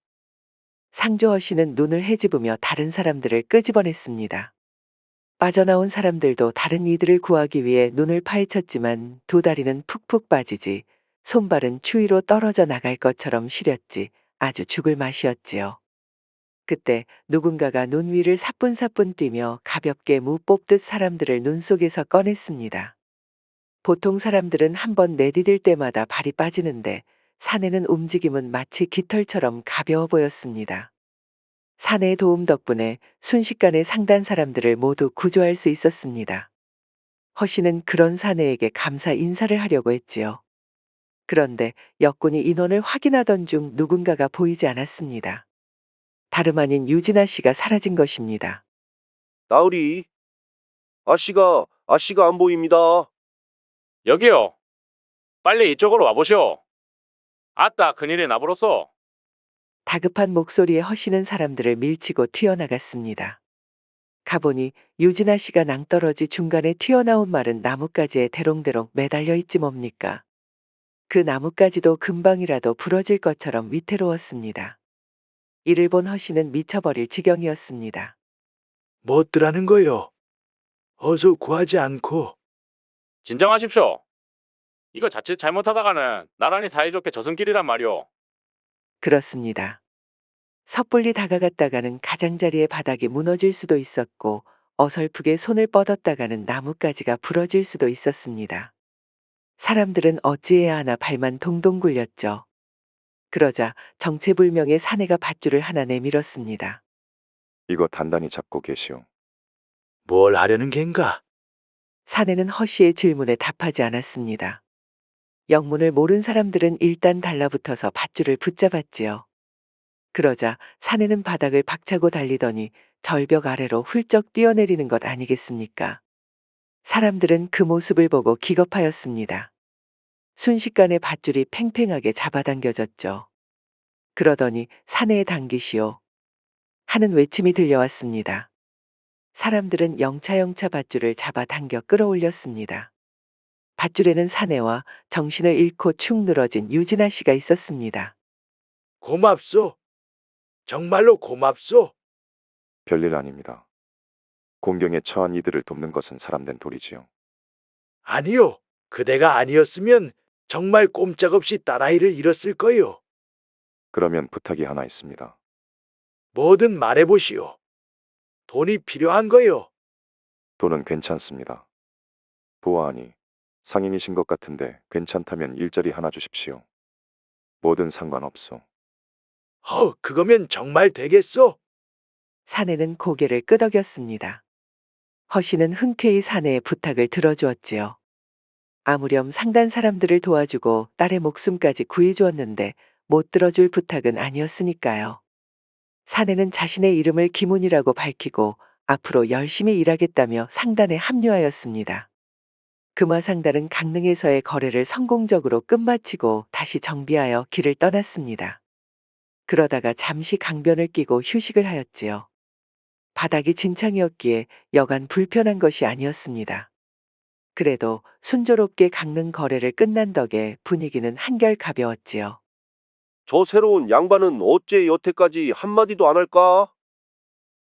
상조허 씨는 눈을 헤집으며 다른 사람들을 끄집어냈습니다. 빠져나온 사람들도 다른 이들을 구하기 위해 눈을 파헤쳤지만 두 다리는 푹푹 빠지지 손발은 추위로 떨어져 나갈 것처럼 시렸지 아주 죽을 맛이었지요. 그때 누군가가 눈 위를 사뿐사뿐 뛰며 가볍게 무 뽑듯 사람들을 눈 속에서 꺼냈습니다. 보통 사람들은 한번 내디딜 때마다 발이 빠지는데 사내는 움직임은 마치 깃털처럼 가벼워 보였습니다. 사내의 도움 덕분에 순식간에 상단 사람들을 모두 구조할 수 있었습니다. 허 씨는 그런 사내에게 감사 인사를 하려고 했지요. 그런데 역군이 인원을 확인하던 중 누군가가 보이지 않았습니다. 다름 아닌 유진아 씨가 사라진 것입니다. 나으리. 아씨가 안 보입니다. 여기요. 빨리 이쪽으로 와보시오. 아따 큰일이 나버렸어. 다급한 목소리에 허시는 사람들을 밀치고 튀어나갔습니다. 가보니 유진아 씨가 낭떠러지 중간에 튀어나온 마른 나뭇가지에 대롱대롱 매달려 있지 뭡니까. 그 나뭇가지도 금방이라도 부러질 것처럼 위태로웠습니다. 이를 본 허씨는 미쳐버릴 지경이었습니다. 뭣들하는 거요? 어서 구하지 않고. 진정하십시오. 이거 자칫 잘못하다가는 나란히 사이좋게 저승길이란 말이오. 그렇습니다. 섣불리 다가갔다가는 가장자리의 바닥이 무너질 수도 있었고 어설프게 손을 뻗었다가는 나뭇가지가 부러질 수도 있었습니다. 사람들은 어찌해야 하나 발만 동동 굴렸죠. 그러자 정체불명의 사내가 밧줄을 하나 내밀었습니다. 이거 단단히 잡고 계시오. 뭘 하려는 겐가? 사내는 허씨의 질문에 답하지 않았습니다. 영문을 모른 사람들은 일단 달라붙어서 밧줄을 붙잡았지요. 그러자 사내는 바닥을 박차고 달리더니 절벽 아래로 훌쩍 뛰어내리는 것 아니겠습니까? 사람들은 그 모습을 보고 기겁하였습니다. 순식간에 밧줄이 팽팽하게 잡아당겨졌죠. 그러더니 사내에 당기시오 하는 외침이 들려왔습니다. 사람들은 영차영차 밧줄을 잡아당겨 끌어올렸습니다. 밧줄에는 사내와 정신을 잃고 축 늘어진 유진아 씨가 있었습니다. 고맙소. 정말로 고맙소. 별일 아닙니다. 공경에 처한 이들을 돕는 것은 사람된 도리지요. 아니요. 그대가 아니었으면 정말 꼼짝없이 딸아이를 잃었을 거요. 그러면 부탁이 하나 있습니다. 뭐든 말해보시오. 돈이 필요한 거요. 돈은 괜찮습니다. 보아하니 상인이신 것 같은데 괜찮다면 일자리 하나 주십시오. 뭐든 상관없소. 그거면 정말 되겠소? 사내는 고개를 끄덕였습니다. 허씨는 흔쾌히 사내의 부탁을 들어주었지요. 아무렴 상단 사람들을 도와주고 딸의 목숨까지 구해주었는데 못 들어줄 부탁은 아니었으니까요. 사내는 자신의 이름을 김훈이라고 밝히고 앞으로 열심히 일하겠다며 상단에 합류하였습니다. 금화상단은 강릉에서의 거래를 성공적으로 끝마치고 다시 정비하여 길을 떠났습니다. 그러다가 잠시 강변을 끼고 휴식을 하였지요. 바닥이 진창이었기에 여간 불편한 것이 아니었습니다. 그래도 순조롭게 강릉 거래를 끝난 덕에 분위기는 한결 가벼웠지요. 저 새로운 양반은 어째 여태까지 한마디도 안 할까?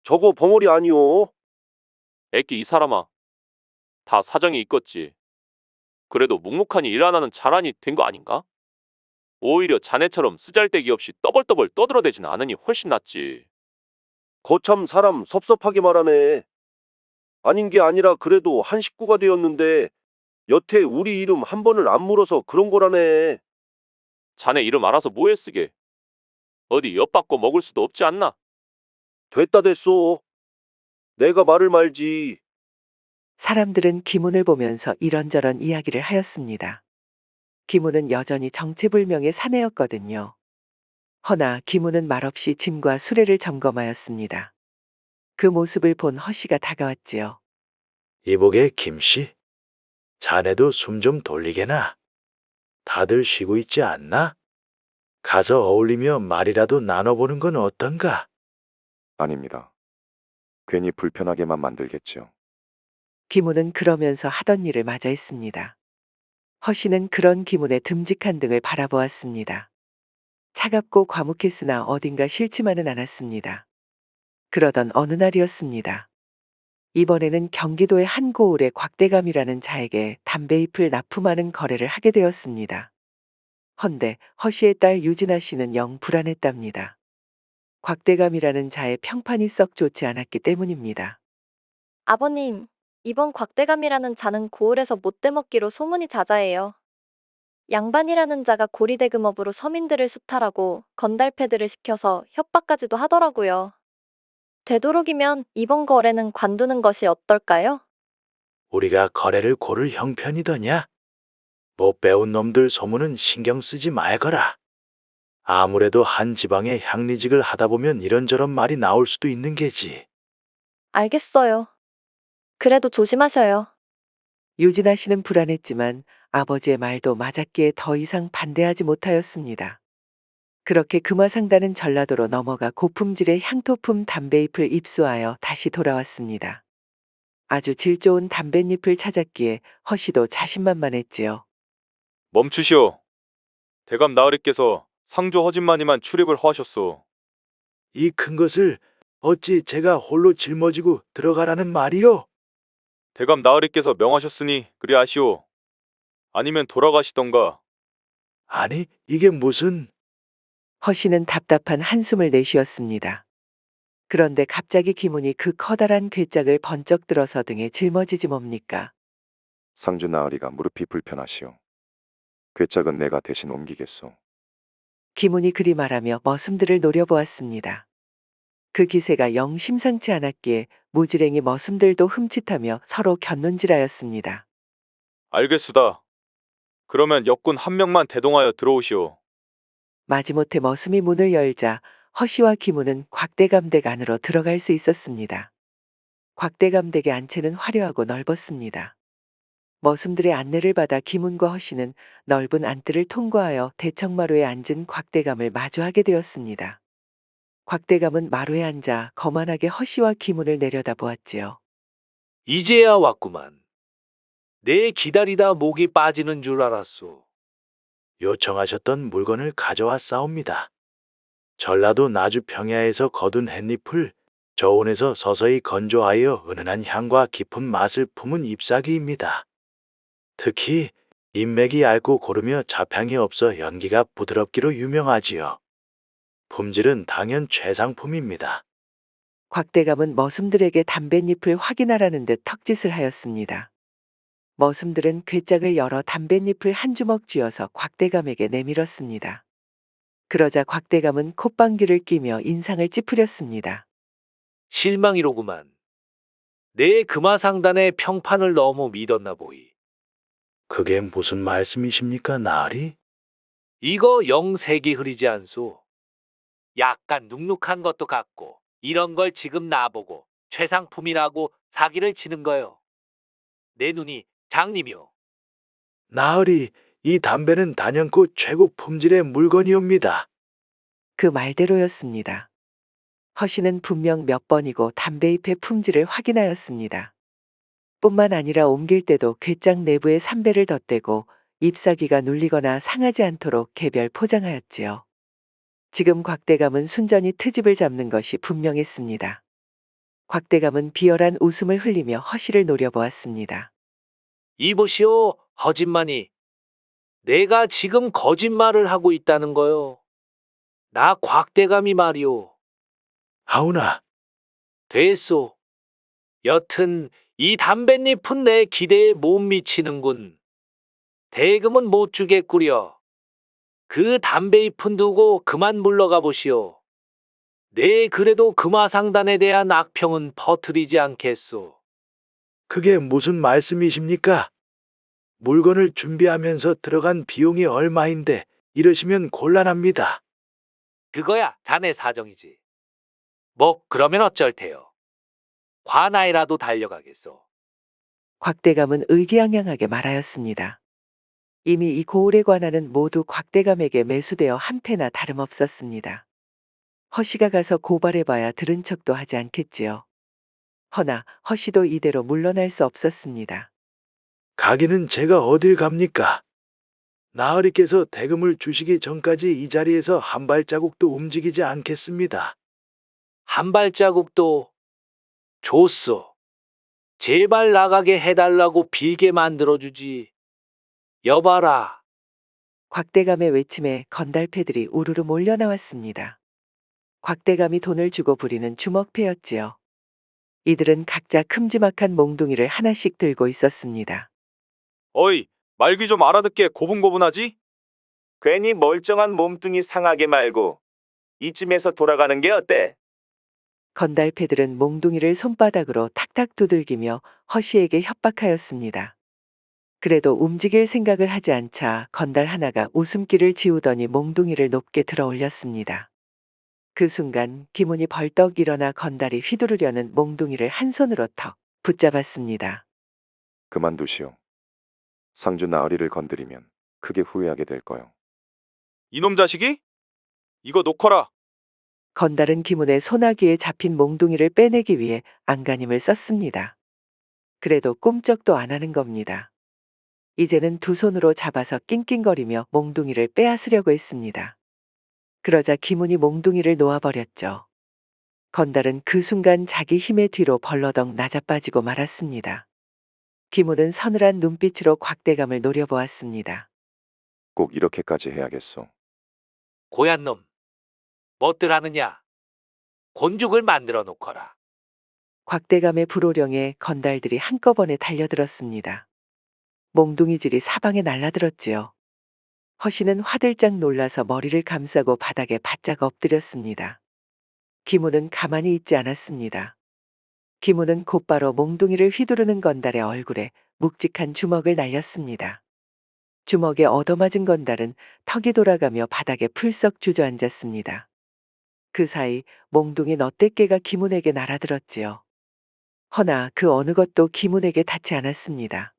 저거 벙어리 아니오? 애끼 이 사람아. 다 사정이 있겠지. 그래도 묵묵하니 일 안 하는 자란이 된 거 아닌가? 오히려 자네처럼 쓰잘데기 없이 떠벌떠벌 떠들어대진 않으니 훨씬 낫지. 거참 사람 섭섭하게 말하네. 아닌 게 아니라 그래도 한 식구가 되었는데 여태 우리 이름 한 번을 안 물어서 그런 거라네. 자네 이름 알아서 뭐에 쓰게. 어디 엿받고 먹을 수도 없지 않나? 됐다 됐소. 내가 말을 말지. 사람들은 김훈을 보면서 이런저런 이야기를 하였습니다. 김훈은 여전히 정체불명의 사내였거든요. 허나 김훈은 말없이 짐과 수레를 점검하였습니다. 그 모습을 본 허씨가 다가왔지요. 이보게 김씨. 자네도 숨 좀 돌리게나. 다들 쉬고 있지 않나? 가서 어울리며 말이라도 나눠보는 건 어떤가? 아닙니다. 괜히 불편하게만 만들겠지요. 김훈은 그러면서 하던 일을 마저 했습니다. 허씨는 그런 김훈의 듬직한 등을 바라보았습니다. 차갑고 과묵했으나 어딘가 싫지만은 않았습니다. 그러던 어느 날이었습니다. 이번에는 경기도의 한 고을의 곽대감이라는 자에게 담배잎을 납품하는 거래를 하게 되었습니다. 헌데 허씨의 딸 유진아 씨는 영 불안했답니다. 곽대감이라는 자의 평판이 썩 좋지 않았기 때문입니다. 아버님, 이번 곽대감이라는 자는 고을에서 못돼 먹기로 소문이 자자해요. 양반이라는 자가 고리대금업으로 서민들을 수탈하고 건달패들을 시켜서 협박까지도 하더라고요. 되도록이면 이번 거래는 관두는 것이 어떨까요? 우리가 거래를 고를 형편이더냐? 못 배운 놈들 소문은 신경 쓰지 말거라. 아무래도 한 지방에 향리직을 하다 보면 이런저런 말이 나올 수도 있는 게지. 알겠어요. 그래도 조심하셔요. 유진아 씨는 불안했지만 아버지의 말도 맞았기에 더 이상 반대하지 못하였습니다. 그렇게 금화상단은 전라도로 넘어가 고품질의 향토품 담배잎을 입수하여 다시 돌아왔습니다. 아주 질 좋은 담뱃잎을 찾았기에 허씨도 자신만만했지요. 멈추시오. 대감 나으리께서 상조 허진마니만 출입을 허하셨소. 이 큰 것을 어찌 제가 홀로 짊어지고 들어가라는 말이요? 대감 나으리께서 명하셨으니 그리 아시오. 아니면 돌아가시던가. 아니, 이게 무슨... 허씨는 답답한 한숨을 내쉬었습니다. 그런데 갑자기 김훈이 그 커다란 괴짝을 번쩍 들어서 등에 짊어지지 뭡니까? 상주 나으리가 무릎이 불편하시오. 괴짝은 내가 대신 옮기겠소. 김훈이 그리 말하며 머슴들을 노려보았습니다. 그 기세가 영 심상치 않았기에 무지랭이 머슴들도 흠칫하며 서로 곁눈질하였습니다. 알겠수다. 그러면 역군 한 명만 대동하여 들어오시오. 마지못해 머슴이 문을 열자 허씨와 김우는 곽대감댁 안으로 들어갈 수 있었습니다. 곽대감댁의 안채는 화려하고 넓었습니다. 머슴들의 안내를 받아 김훈과 허씨는 넓은 안뜰을 통과하여 대청마루에 앉은 곽대감을 마주하게 되었습니다. 곽대감은 마루에 앉아 거만하게 허씨와 김훈을 내려다보았지요. 이제야 왔구만. 내 기다리다 목이 빠지는 줄 알았소. 요청하셨던 물건을 가져왔사옵니다. 전라도 나주 평야에서 거둔 햇잎을 저온에서 서서히 건조하여 은은한 향과 깊은 맛을 품은 잎사귀입니다. 특히 잎맥이 얇고 고르며 잡향이 없어 연기가 부드럽기로 유명하지요. 품질은 당연 최상품입니다. 곽대감은 머슴들에게 담뱃잎을 확인하라는 듯 턱짓을 하였습니다. 머슴들은 괴짝을 열어 담뱃잎을 한 주먹 쥐어서 곽대감에게 내밀었습니다. 그러자 곽대감은 콧방귀를 끼며 인상을 찌푸렸습니다. 실망이로구만. 내 금화상단의 평판을 너무 믿었나 보이. 그게 무슨 말씀이십니까, 나으리? 이거 영색이 흐리지 않소. 약간 눅눅한 것도 같고 이런 걸 지금 나보고 최상품이라고 사기를 치는 거요. 내 눈이 장님이요. 나으리, 이 담배는 단연코 최고 품질의 물건이옵니다. 그 말대로였습니다. 허씨는 분명 몇 번이고 담배잎의 품질을 확인하였습니다. 뿐만 아니라 옮길 때도 괴짝 내부에 삼배를 덧대고 잎사귀가 눌리거나 상하지 않도록 개별 포장하였지요. 지금 곽대감은 순전히 트집을 잡는 것이 분명했습니다. 곽대감은 비열한 웃음을 흘리며 허씨를 노려보았습니다. 이보시오, 허짓만이. 내가 지금 거짓말을 하고 있다는 거요. 나 곽대감이 말이오. 하오나. 됐소. 여튼 이 담뱃잎은 내 기대에 못 미치는군. 대금은 못 주겠구려. 그 담배잎은 두고 그만 물러가 보시오. 내 그래도 금화상단에 대한 악평은 퍼뜨리지 않겠소. 그게 무슨 말씀이십니까? 물건을 준비하면서 들어간 비용이 얼마인데 이러시면 곤란합니다. 그거야 자네 사정이지. 뭐 그러면 어쩔 테요. 관아에라도 달려가겠소. 곽대감은 의기양양하게 말하였습니다. 이미 이 고을의 관아는 모두 곽대감에게 매수되어 한패나 다름없었습니다. 허씨가 가서 고발해봐야 들은 척도 하지 않겠지요. 허나 허씨도 이대로 물러날 수 없었습니다. 가기는 제가 어딜 갑니까? 나으리께서 대금을 주시기 전까지 이 자리에서 한 발자국도 움직이지 않겠습니다. 한 발자국도 좋소. 제발 나가게 해달라고 빌게 만들어주지. 여봐라. 곽대감의 외침에 건달패들이 우르르 몰려 나왔습니다. 곽대감이 돈을 주고 부리는 주먹패였지요. 이들은 각자 큼지막한 몽둥이를 하나씩 들고 있었습니다. 어이, 말귀 좀 알아듣게 고분고분하지? 괜히 멀쩡한 몸뚱이 상하게 말고 이쯤에서 돌아가는 게 어때? 건달패들은 몽둥이를 손바닥으로 탁탁 두들기며 허씨에게 협박하였습니다. 그래도 움직일 생각을 하지 않자 건달 하나가 웃음기를 지우더니 몽둥이를 높게 들어 올렸습니다. 그 순간 기문이 벌떡 일어나 건달이 휘두르려는 몽둥이를 한 손으로 턱 붙잡았습니다. 그만두시오. 상주 나으리를 건드리면 크게 후회하게 될 거요. 이놈 자식이? 이거 놓거라. 건달은 기문의 소나기에 잡힌 몽둥이를 빼내기 위해 안간힘을 썼습니다. 그래도 꿈쩍도 안 하는 겁니다. 이제는 두 손으로 잡아서 낑낑거리며 몽둥이를 빼앗으려고 했습니다. 그러자 기문이 몽둥이를 놓아버렸죠. 건달은 그 순간 자기 힘의 뒤로 벌러덩 낮아빠지고 말았습니다. 기문은 서늘한 눈빛으로 곽대감을 노려보았습니다. 꼭 이렇게까지 해야겠소. 고얀 놈. 뭣들 하느냐. 곤죽을 만들어 놓거라. 곽대감의 불호령에 건달들이 한꺼번에 달려들었습니다. 몽둥이질이 사방에 날라들었지요. 허씨는 화들짝 놀라서 머리를 감싸고 바닥에 바짝 엎드렸습니다. 김우는 가만히 있지 않았습니다. 김우는 곧바로 몽둥이를 휘두르는 건달의 얼굴에 묵직한 주먹을 날렸습니다. 주먹에 얻어맞은 건달은 턱이 돌아가며 바닥에 풀썩 주저앉았습니다. 그 사이 몽둥이 넛대깨가 김운에게 날아들었지요. 허나 그 어느 것도 김운에게 닿지 않았습니다.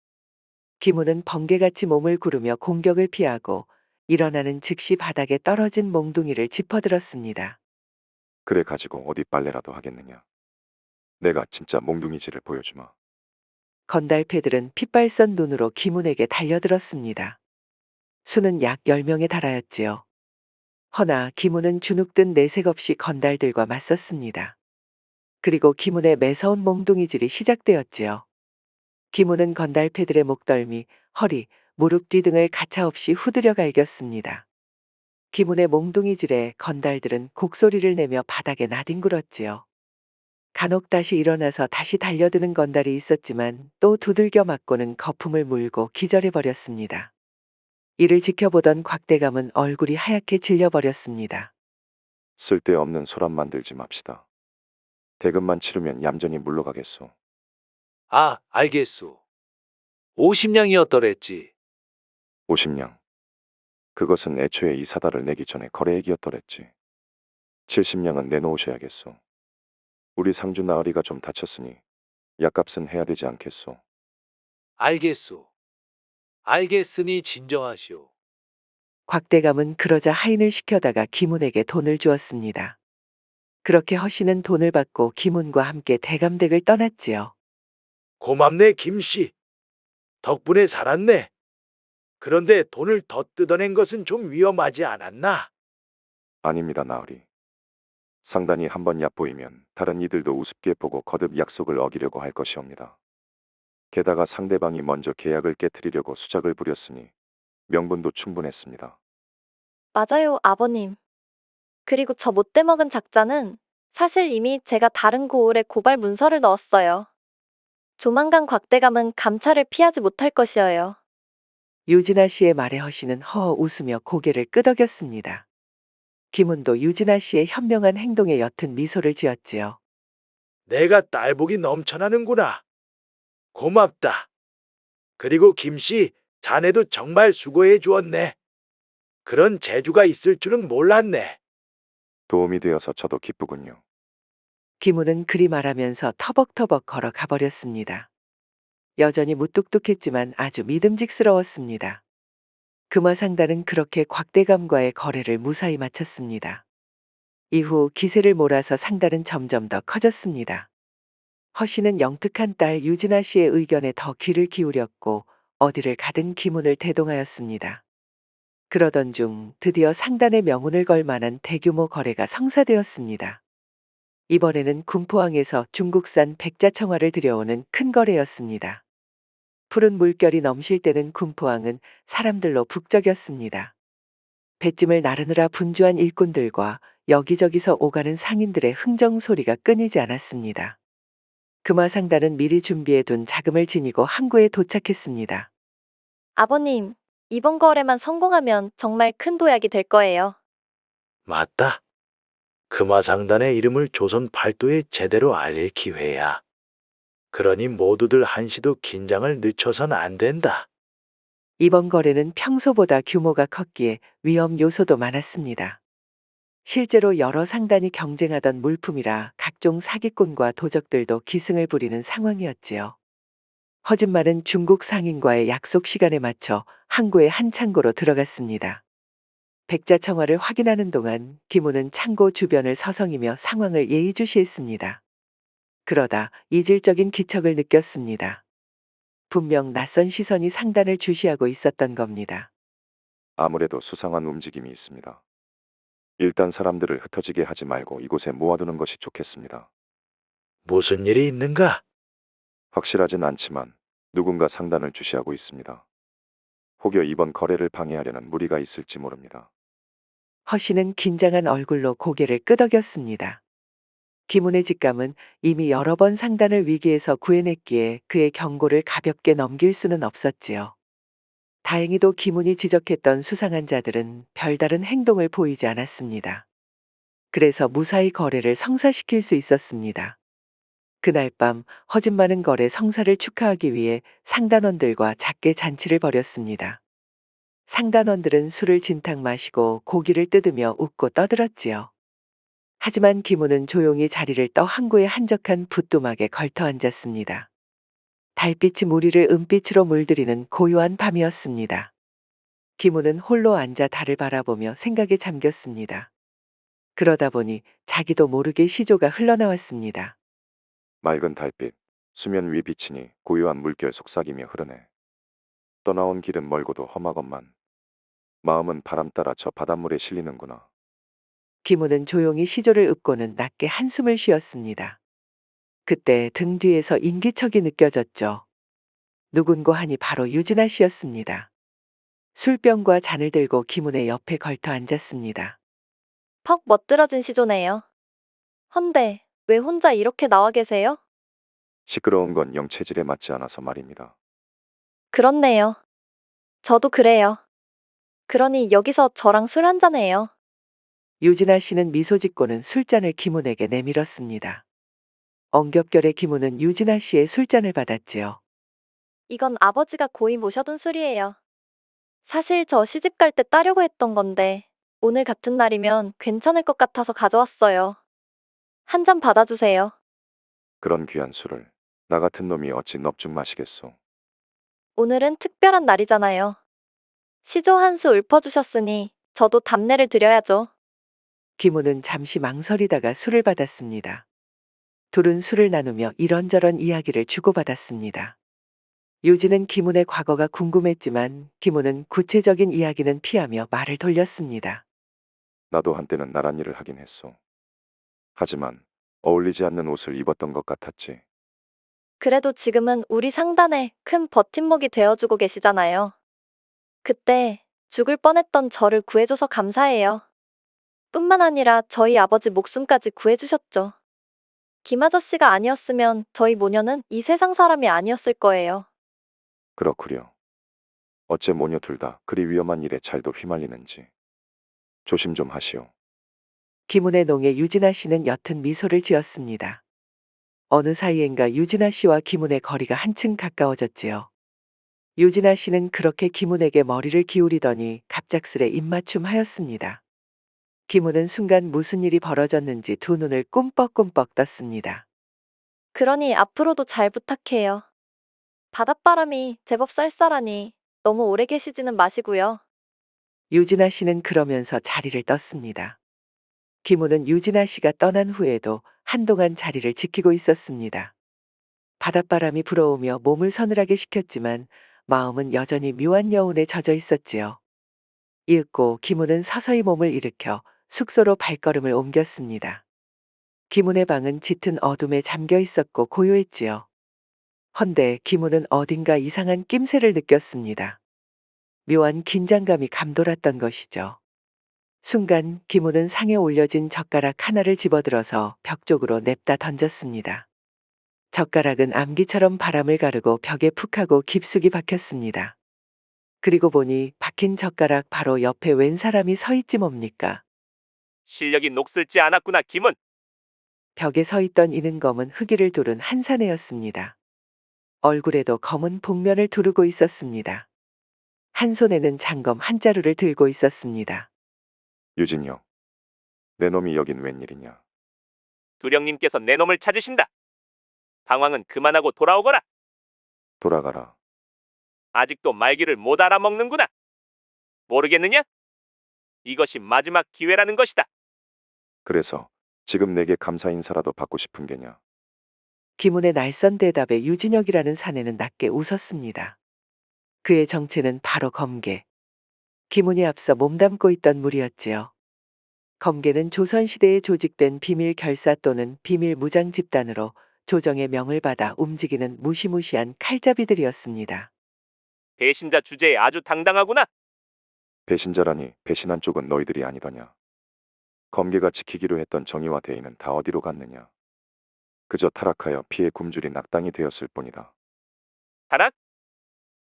김운은 번개같이 몸을 구르며 공격을 피하고 일어나는 즉시 바닥에 떨어진 몽둥이를 짚어들었습니다. 그래 가지고 어디 빨래라도 하겠느냐. 내가 진짜 몽둥이질을 보여주마. 건달패들은 핏발선 눈으로 김운에게 달려들었습니다. 수는 약 10명에 달하였지요. 허나 김운은 주눅든 내색 없이 건달들과 맞섰습니다. 그리고 김운의 매서운 몽둥이질이 시작되었지요. 김운은 건달패들의 목덜미, 허리, 무릎 뒤 등을 가차없이 후드려 갈겼습니다. 김운의 몽둥이질에 건달들은 곡소리를 내며 바닥에 나뒹굴었지요. 간혹 다시 일어나서 다시 달려드는 건달이 있었지만 또 두들겨 맞고는 거품을 물고 기절해버렸습니다. 이를 지켜보던 곽대감은 얼굴이 하얗게 질려버렸습니다. 쓸데없는 소란 만들지 맙시다. 대금만 치르면 얌전히 물러가겠소. 아, 알겠소. 50냥이었더랬지. 50냥. 그것은 애초에 이 사다를 내기 전에 거래액이었더랬지. 70냥은 내놓으셔야겠소. 우리 상주 나으리가 좀 다쳤으니 약값은 해야 되지 않겠소. 알겠소. 알겠으니 진정하시오. 곽대감은 그러자 하인을 시켜다가 김운에게 돈을 주었습니다. 그렇게 허씨는 돈을 받고 김운과 함께 대감댁을 떠났지요. 고맙네, 김씨. 덕분에 살았네. 그런데 돈을 더 뜯어낸 것은 좀 위험하지 않았나? 아닙니다, 나으리. 상단이 한번 얕보이면 다른 이들도 우습게 보고 거듭 약속을 어기려고 할 것이옵니다. 게다가 상대방이 먼저 계약을 깨트리려고 수작을 부렸으니 명분도 충분했습니다. 맞아요, 아버님. 그리고 저 못돼 먹은 작자는 사실 이미 제가 다른 고을에 고발 문서를 넣었어요. 조만간 곽대감은 감찰을 피하지 못할 것이어요. 유진아 씨의 말에 허씨는 허허 웃으며 고개를 끄덕였습니다. 김운도 유진아 씨의 현명한 행동에 옅은 미소를 지었지요. 내가 딸복이 넘쳐나는구나. 고맙다. 그리고 김씨, 자네도 정말 수고해 주었네. 그런 재주가 있을 줄은 몰랐네. 도움이 되어서 저도 기쁘군요. 김운은 그리 말하면서 터벅터벅 걸어가 버렸습니다. 여전히 무뚝뚝했지만 아주 믿음직스러웠습니다. 금화상단은 그렇게 곽대감과의 거래를 무사히 마쳤습니다. 이후 기세를 몰아서 상단은 점점 더 커졌습니다. 허씨는 영특한 딸 유진아 씨의 의견에 더 귀를 기울였고 어디를 가든 김운을 대동하였습니다. 그러던 중 드디어 상단의 명운을 걸 만한 대규모 거래가 성사되었습니다. 이번에는 군포항에서 중국산 백자청화를 들여오는 큰 거래였습니다. 푸른 물결이 넘실 때는 군포항은 사람들로 북적였습니다. 배짐을 나르느라 분주한 일꾼들과 여기저기서 오가는 상인들의 흥정 소리가 끊이지 않았습니다. 금화상단은 미리 준비해둔 자금을 지니고 항구에 도착했습니다. 아버님, 이번 거래만 성공하면 정말 큰 도약이 될 거예요. 맞다. 금화상단의 이름을 조선 팔도에 제대로 알릴 기회야. 그러니 모두들 한시도 긴장을 늦춰선 안 된다. 이번 거래는 평소보다 규모가 컸기에 위험 요소도 많았습니다. 실제로 여러 상단이 경쟁하던 물품이라 각종 사기꾼과 도적들도 기승을 부리는 상황이었지요. 허진만은 중국 상인과의 약속 시간에 맞춰 항구의 한 창고로 들어갔습니다. 백자청화를 확인하는 동안 김우는 창고 주변을 서성이며 상황을 예의주시했습니다. 그러다 이질적인 기척을 느꼈습니다. 분명 낯선 시선이 상단을 주시하고 있었던 겁니다. 아무래도 수상한 움직임이 있습니다. 일단 사람들을 흩어지게 하지 말고 이곳에 모아두는 것이 좋겠습니다. 무슨 일이 있는가? 확실하진 않지만 누군가 상단을 주시하고 있습니다. 혹여 이번 거래를 방해하려는 무리가 있을지 모릅니다. 허씨는 긴장한 얼굴로 고개를 끄덕였습니다. 김운의 직감은 이미 여러 번 상단을 위기에서 구해냈기에 그의 경고를 가볍게 넘길 수는 없었지요. 다행히도 김운이 지적했던 수상한 자들은 별다른 행동을 보이지 않았습니다. 그래서 무사히 거래를 성사시킬 수 있었습니다. 그날 밤 허집 많은 거래 성사를 축하하기 위해 상단원들과 작게 잔치를 벌였습니다. 상단원들은 술을 진탕 마시고 고기를 뜯으며 웃고 떠들었지요. 하지만 김우는 조용히 자리를 떠 항구의 한적한 붓도막에 걸터 앉았습니다. 달빛이 무리를 은빛으로 물들이는 고요한 밤이었습니다. 김우는 홀로 앉아 달을 바라보며 생각에 잠겼습니다. 그러다 보니 자기도 모르게 시조가 흘러나왔습니다. 맑은 달빛, 수면 위 비치니 고요한 물결 속삭이며 흐르네. 떠나온 길은 멀고도 험하건만 마음은 바람 따라 저 바닷물에 실리는구나. 김우는 조용히 시조를 읊고는 낮게 한숨을 쉬었습니다. 그때 등 뒤에서 인기척이 느껴졌죠. 누군고 하니 바로 유진아 씨였습니다. 술병과 잔을 들고 김우의 옆에 걸터 앉았습니다. 퍽 멋들어진 시조네요. 헌데 왜 혼자 이렇게 나와 계세요? 시끄러운 건 영 체질에 맞지 않아서 말입니다. 그렇네요. 저도 그래요. 그러니 여기서 저랑 술 한잔 해요. 유진아 씨는 미소 짓고는 술잔을 김훈에게 내밀었습니다. 엉겹결에 김훈은 유진아 씨의 술잔을 받았지요. 이건 아버지가 고이 모셔둔 술이에요. 사실 저 시집 갈 때 따려고 했던 건데 오늘 같은 날이면 괜찮을 것 같아서 가져왔어요. 한 잔 받아주세요. 그런 귀한 술을 나 같은 놈이 어찌 넙죽 마시겠소. 오늘은 특별한 날이잖아요. 시조 한 수 읊어주셨으니 저도 답례를 드려야죠. 김훈은 잠시 망설이다가 술을 받았습니다. 둘은 술을 나누며 이런저런 이야기를 주고받았습니다. 유진은 김훈의 과거가 궁금했지만 김훈은 구체적인 이야기는 피하며 말을 돌렸습니다. 나도 한때는 나란 일을 하긴 했소. 하지만 어울리지 않는 옷을 입었던 것 같았지. 그래도 지금은 우리 상단에 큰 버팀목이 되어주고 계시잖아요. 그때 죽을 뻔했던 저를 구해줘서 감사해요. 뿐만 아니라 저희 아버지 목숨까지 구해주셨죠. 김 아저씨가 아니었으면 저희 모녀는 이 세상 사람이 아니었을 거예요. 그렇구려. 어째 모녀 둘 다 그리 위험한 일에 잘도 휘말리는지. 조심 좀 하시오. 김훈의 농에 유진아 씨는 옅은 미소를 지었습니다. 어느 사이엔가 유진아 씨와 김훈의 거리가 한층 가까워졌지요. 유진아 씨는 그렇게 김훈에게 머리를 기울이더니 갑작스레 입맞춤하였습니다. 김훈은 순간 무슨 일이 벌어졌는지 두 눈을 꿈뻑꿈뻑 떴습니다. 그러니 앞으로도 잘 부탁해요. 바닷바람이 제법 쌀쌀하니 너무 오래 계시지는 마시고요. 유진아 씨는 그러면서 자리를 떴습니다. 김훈은 유진아 씨가 떠난 후에도 한동안 자리를 지키고 있었습니다. 바닷바람이 불어오며 몸을 서늘하게 식혔지만 마음은 여전히 묘한 여운에 젖어 있었지요. 이윽고 김훈은 서서히 몸을 일으켜 숙소로 발걸음을 옮겼습니다. 김훈의 방은 짙은 어둠에 잠겨 있었고 고요했지요. 헌데 김훈은 어딘가 이상한 낌새를 느꼈습니다. 묘한 긴장감이 감돌았던 것이죠. 순간 김훈은 상에 올려진 젓가락 하나를 집어들어서 벽 쪽으로 냅다 던졌습니다. 젓가락은 암기처럼 바람을 가르고 벽에 푹 하고 깊숙이 박혔습니다. 그리고 보니 박힌 젓가락 바로 옆에 웬 사람이 서 있지 뭡니까? 실력이 녹슬지 않았구나, 김은. 벽에 서 있던 이는 검은 흑의를 두른 한 사내였습니다. 얼굴에도 검은 복면을 두르고 있었습니다. 한 손에는 장검 한 자루를 들고 있었습니다. 유진이요. 내 놈이 여긴 웬일이냐. 두령님께서 내 놈을 찾으신다. 방황은 그만하고 돌아오거라. 돌아가라. 아직도 말귀를 못 알아먹는구나. 모르겠느냐? 이것이 마지막 기회라는 것이다. 그래서 지금 내게 감사 인사라도 받고 싶은 게냐. 김훈의 날선 대답에 유진혁이라는 사내는 낮게 웃었습니다. 그의 정체는 바로 검계. 김훈이 앞서 몸담고 있던 무리였지요. 검계는 조선시대에 조직된 비밀 결사 또는 비밀 무장 집단으로 조정의 명을 받아 움직이는 무시무시한 칼잡이들이었습니다. 배신자 주제에 아주 당당하구나. 배신자라니 배신한 쪽은 너희들이 아니더냐. 검계가 지키기로 했던 정의와 대의는 다 어디로 갔느냐. 그저 타락하여 피해 굶주린 악당이 되었을 뿐이다. 타락?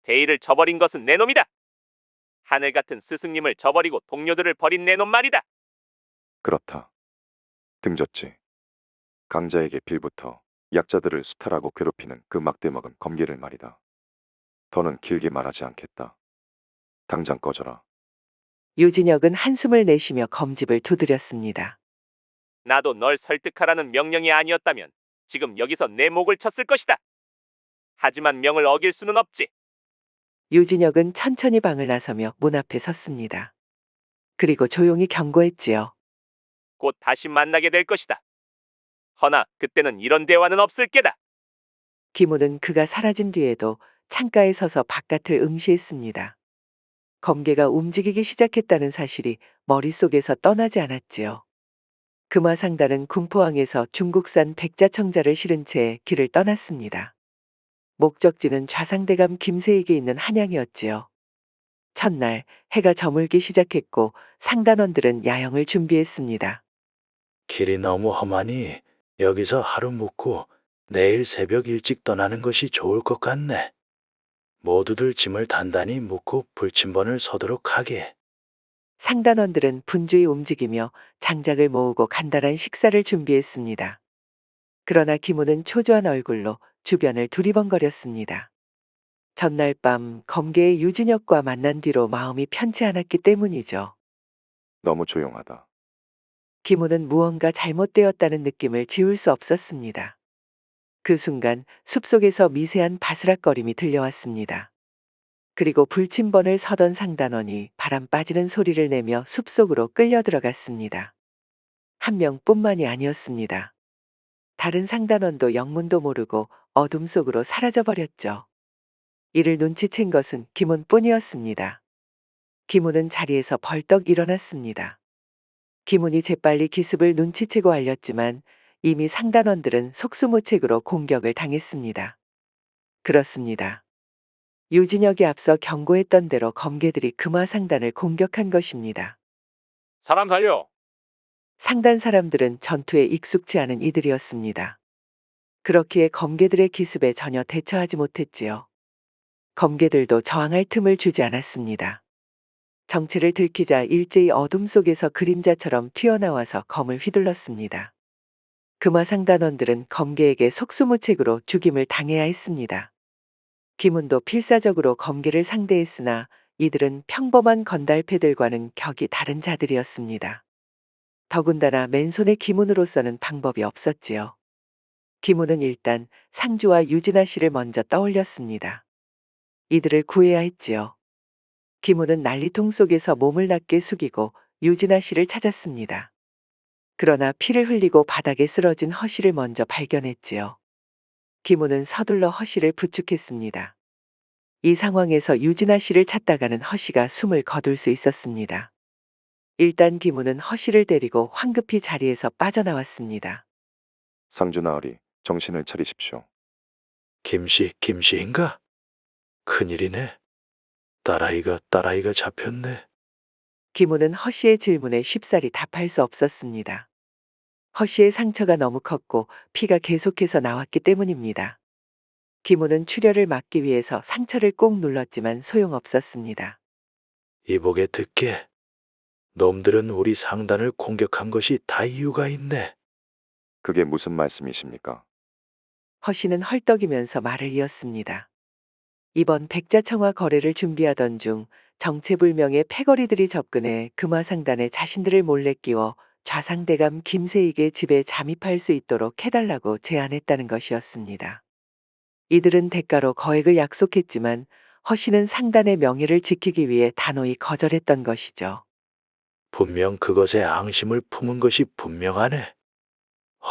대의를 저버린 것은 내 놈이다. 하늘 같은 스승님을 저버리고 동료들을 버린 내 놈 말이다. 그렇다. 등졌지. 강자에게 빌부터 약자들을 수탈하고 괴롭히는 그 막대먹은 검계를 말이다. 더는 길게 말하지 않겠다. 당장 꺼져라. 유진혁은 한숨을 내쉬며 검집을 두드렸습니다. 나도 널 설득하라는 명령이 아니었다면 지금 여기서 내 목을 쳤을 것이다. 하지만 명을 어길 수는 없지. 유진혁은 천천히 방을 나서며 문 앞에 섰습니다. 그리고 조용히 경고했지요. 곧 다시 만나게 될 것이다. 허나 그때는 이런 대화는 없을 게다. 김우는 그가 사라진 뒤에도 창가에 서서 바깥을 응시했습니다. 검계가 움직이기 시작했다는 사실이 머릿속에서 떠나지 않았지요. 금화상단은 궁포항에서 중국산 백자청자를 실은 채 길을 떠났습니다. 목적지는 좌상대감 김세익에 있는 한양이었지요. 첫날 해가 저물기 시작했고 상단원들은 야영을 준비했습니다. 길이 너무 험하니 여기서 하루 묵고 내일 새벽 일찍 떠나는 것이 좋을 것 같네. 모두들 짐을 단단히 묻고 불침번을 서도록 하게. 상단원들은 분주히 움직이며 장작을 모으고 간단한 식사를 준비했습니다. 그러나 김우는 초조한 얼굴로 주변을 두리번거렸습니다. 전날 밤 검계의 유진혁과 만난 뒤로 마음이 편치 않았기 때문이죠. 너무 조용하다. 김우는 무언가 잘못되었다는 느낌을 지울 수 없었습니다. 그 순간 숲속에서 미세한 바스락거림이 들려왔습니다. 그리고 불침번을 서던 상단원이 바람 빠지는 소리를 내며 숲속으로 끌려 들어갔습니다. 한 명뿐만이 아니었습니다. 다른 상단원도 영문도 모르고 어둠 속으로 사라져버렸죠. 이를 눈치챈 것은 김훈뿐이었습니다. 김훈은 자리에서 벌떡 일어났습니다. 김훈이 재빨리 기습을 눈치채고 알렸지만 이미 상단원들은 속수무책으로 공격을 당했습니다. 그렇습니다. 유진혁이 앞서 경고했던 대로 검계들이 금화상단을 공격한 것입니다. 사람 살려. 상단 사람들은 전투에 익숙치 않은 이들이었습니다. 그렇기에 검계들의 기습에 전혀 대처하지 못했지요. 검계들도 저항할 틈을 주지 않았습니다. 정체를 들키자 일제히 어둠 속에서 그림자처럼 튀어나와서 검을 휘둘렀습니다. 금화상단원들은 검계에게 속수무책으로 죽임을 당해야 했습니다. 김훈도 필사적으로 검계를 상대했으나 이들은 평범한 건달패들과는 격이 다른 자들이었습니다. 더군다나 맨손의 김훈으로서는 방법이 없었지요. 김훈은 일단 상주와 유진아 씨를 먼저 떠올렸습니다. 이들을 구해야 했지요. 김훈은 난리통 속에서 몸을 낮게 숙이고 유진아 씨를 찾았습니다. 그러나 피를 흘리고 바닥에 쓰러진 허 씨를 먼저 발견했지요. 김훈은 서둘러 허 씨를 부축했습니다. 이 상황에서 유진아 씨를 찾다가는 허 씨가 숨을 거둘 수 있었습니다. 일단 김훈은 허 씨를 데리고 황급히 자리에서 빠져나왔습니다. 상주나으리, 정신을 차리십시오. 김씨인가? 큰일이네. 딸아이가 잡혔네. 김훈은 허 씨의 질문에 쉽사리 답할 수 없었습니다. 허 씨의 상처가 너무 컸고 피가 계속해서 나왔기 때문입니다. 김훈은 출혈을 막기 위해서 상처를 꼭 눌렀지만 소용없었습니다. 이보게 듣게. 놈들은 우리 상단을 공격한 것이 다 이유가 있네. 그게 무슨 말씀이십니까? 허 씨는 헐떡이면서 말을 이었습니다. 이번 백자청화 거래를 준비하던 중 정체불명의 패거리들이 접근해 금화상단에 자신들을 몰래 끼워 좌상대감 김세익의 집에 잠입할 수 있도록 해달라고 제안했다는 것이었습니다. 이들은 대가로 거액을 약속했지만 허 씨는 상단의 명예를 지키기 위해 단호히 거절했던 것이죠. 분명 그것에 앙심을 품은 것이 분명하네.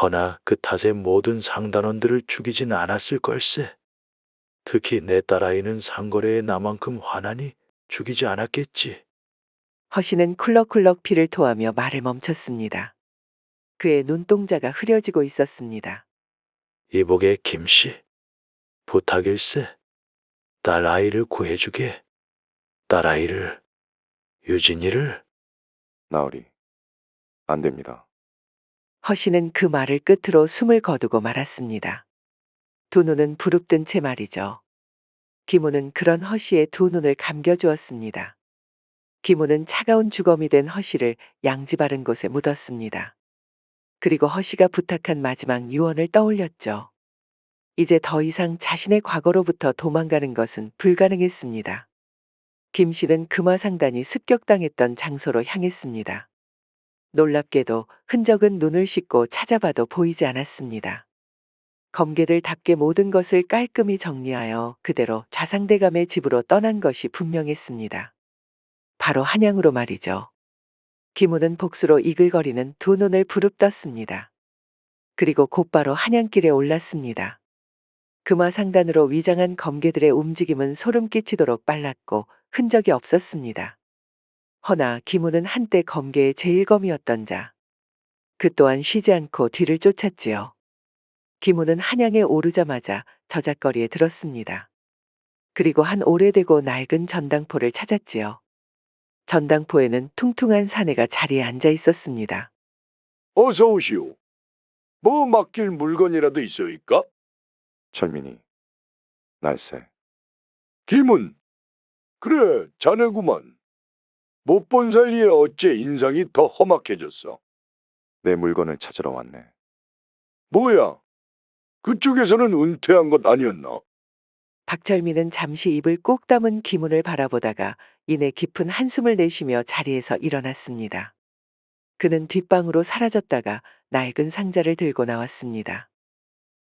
허나 그 탓에 모든 상단원들을 죽이진 않았을 걸세. 특히 내 딸아이는 상거래에 나만큼 화나니 죽이지 않았겠지. 허 씨는 쿨럭쿨럭 피를 토하며 말을 멈췄습니다. 그의 눈동자가 흐려지고 있었습니다. 이보게 김씨. 부탁일세. 딸아이를 구해주게. 딸아이를. 유진이를. 나으리, 안 됩니다. 허 씨는 그 말을 끝으로 숨을 거두고 말았습니다. 두 눈은 부릅뜬 채 말이죠. 김우는 그런 허 씨의 두 눈을 감겨주었습니다. 김우는 차가운 주검이 된 허 씨를 양지 바른 곳에 묻었습니다. 그리고 허씨가 부탁한 마지막 유언을 떠올렸죠. 이제 더 이상 자신의 과거로부터 도망가는 것은 불가능했습니다. 김 씨는 금화상단이 습격당했던 장소로 향했습니다. 놀랍게도 흔적은 눈을 씻고 찾아봐도 보이지 않았습니다. 검개들답게 모든 것을 깔끔히 정리하여 그대로 좌상대감의 집으로 떠난 것이 분명했습니다. 바로 한양으로 말이죠. 김우는 복수로 이글거리는 두 눈을 부릅떴습니다. 그리고 곧바로 한양길에 올랐습니다. 금화상단으로 위장한 검개들의 움직임은 소름 끼치도록 빨랐고 흔적이 없었습니다. 허나 김우는 한때 검개의 제일검이었던 자. 그 또한 쉬지 않고 뒤를 쫓았지요. 김우는 한양에 오르자마자 저잣거리에 들었습니다. 그리고 한 오래되고 낡은 전당포를 찾았지요. 전당포에는 퉁퉁한 사내가 자리에 앉아 있었습니다. 어서 오시오. 뭐 맡길 물건이라도 있어일까? 철민이. 날쌔. 김은. 그래, 자네구만. 못 본 사이에 어째 인상이 더 험악해졌어. 내 물건을 찾으러 왔네. 뭐야? 그쪽에서는 은퇴한 것 아니었나? 박철민은 잠시 입을 꼭 다문 김훈을 바라보다가 이내 깊은 한숨을 내쉬며 자리에서 일어났습니다. 그는 뒷방으로 사라졌다가 낡은 상자를 들고 나왔습니다.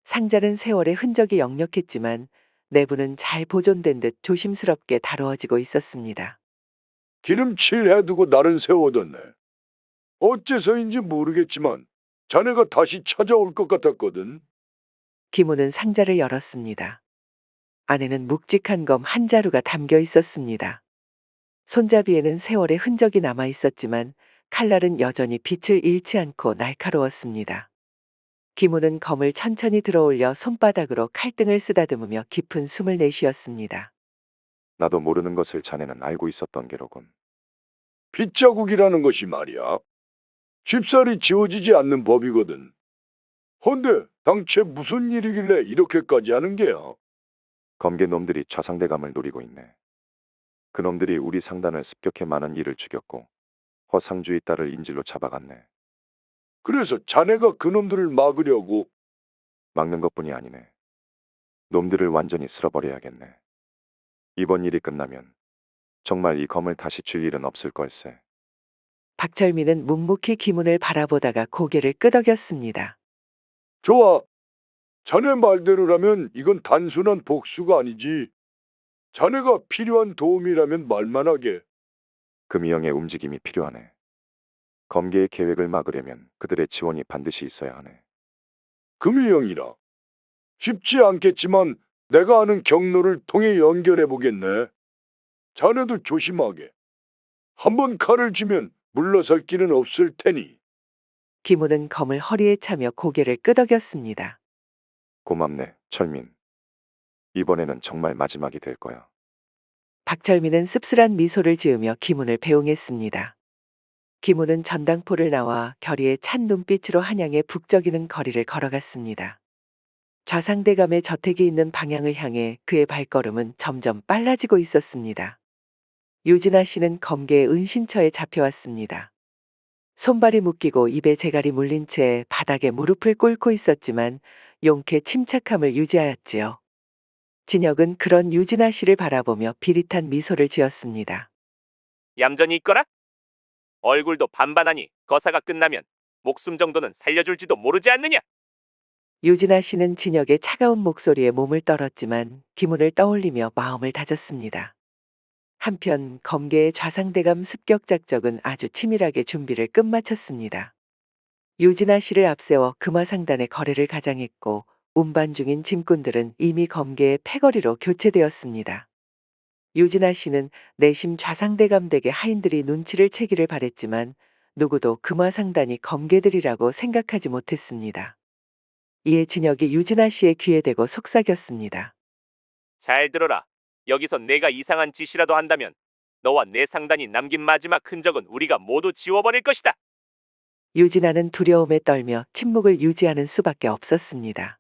상자는 세월의 흔적이 역력했지만 내부는 잘 보존된 듯 조심스럽게 다루어지고 있었습니다. 기름칠 해두고 날은 세워뒀네. 어째서인지 모르겠지만 자네가 다시 찾아올 것 같았거든. 김우는 상자를 열었습니다. 안에는 묵직한 검 한 자루가 담겨 있었습니다. 손잡이에는 세월의 흔적이 남아 있었지만 칼날은 여전히 빛을 잃지 않고 날카로웠습니다. 김우는 검을 천천히 들어올려 손바닥으로 칼등을 쓰다듬으며 깊은 숨을 내쉬었습니다. 나도 모르는 것을 자네는 알고 있었던 게로군. 빗자국이라는 것이 말이야. 쉽사리 지워지지 않는 법이거든. 헌데 당최 무슨 일이길래 이렇게까지 하는 게야? 검개 놈들이 좌상대감을 노리고 있네. 그놈들이 우리 상단을 습격해 많은 이를 죽였고 허상주의 딸을 인질로 잡아갔네. 그래서 자네가 그놈들을 막으려고. 막는 것뿐이 아니네. 놈들을 완전히 쓸어버려야겠네. 이번 일이 끝나면 정말 이 검을 다시 줄 일은 없을 걸세. 박철민은 묵묵히 김훈을 바라보다가 고개를 끄덕였습니다. 좋아. 자네 말대로라면 이건 단순한 복수가 아니지. 자네가 필요한 도움이라면 말만 하게. 금이영의 움직임이 필요하네. 검개의 계획을 막으려면 그들의 지원이 반드시 있어야 하네. 금이영이라. 쉽지 않겠지만 내가 아는 경로를 통해 연결해 보겠네. 자네도 조심하게. 한번 칼을 쥐면 물러설 길은 없을 테니. 김훈은 검을 허리에 차며 고개를 끄덕였습니다. 고맙네, 철민. 이번에는 정말 마지막이 될 거야. 박철민은 씁쓸한 미소를 지으며 김훈을 배웅했습니다. 김훈은 전당포를 나와 결의에 찬 눈빛으로 한양의 북적이는 거리를 걸어갔습니다. 좌상대감의 저택이 있는 방향을 향해 그의 발걸음은 점점 빨라지고 있었습니다. 유진아 씨는 검계의 은신처에 잡혀왔습니다. 손발이 묶이고 입에 재갈이 물린 채 바닥에 무릎을 꿇고 있었지만 용케 침착함을 유지하였지요. 진혁은 그런 유진아 씨를 바라보며 비릿한 미소를 지었습니다. 얌전히 있거라. 얼굴도 반반하니 거사가 끝나면 목숨 정도는 살려줄지도 모르지 않느냐. 유진아 씨는 진혁의 차가운 목소리에 몸을 떨었지만 기문을 떠올리며 마음을 다졌습니다. 한편 검계의 좌상대감 습격 작전은 아주 치밀하게 준비를 끝마쳤습니다. 유진아 씨를 앞세워 금화상단의 거래를 가장했고 운반 중인 짐꾼들은 이미 검계의 패거리로 교체되었습니다. 유진아 씨는 내심 좌상대감 댁의 하인들이 눈치를 채기를 바랬지만 누구도 금화상단이 검계들이라고 생각하지 못했습니다. 이에 진혁이 유진아 씨의 귀에 대고 속삭였습니다. 잘 들어라. 여기서 내가 이상한 짓이라도 한다면 너와 내 상단이 남긴 마지막 흔적은 우리가 모두 지워버릴 것이다. 유진아는 두려움에 떨며 침묵을 유지하는 수밖에 없었습니다.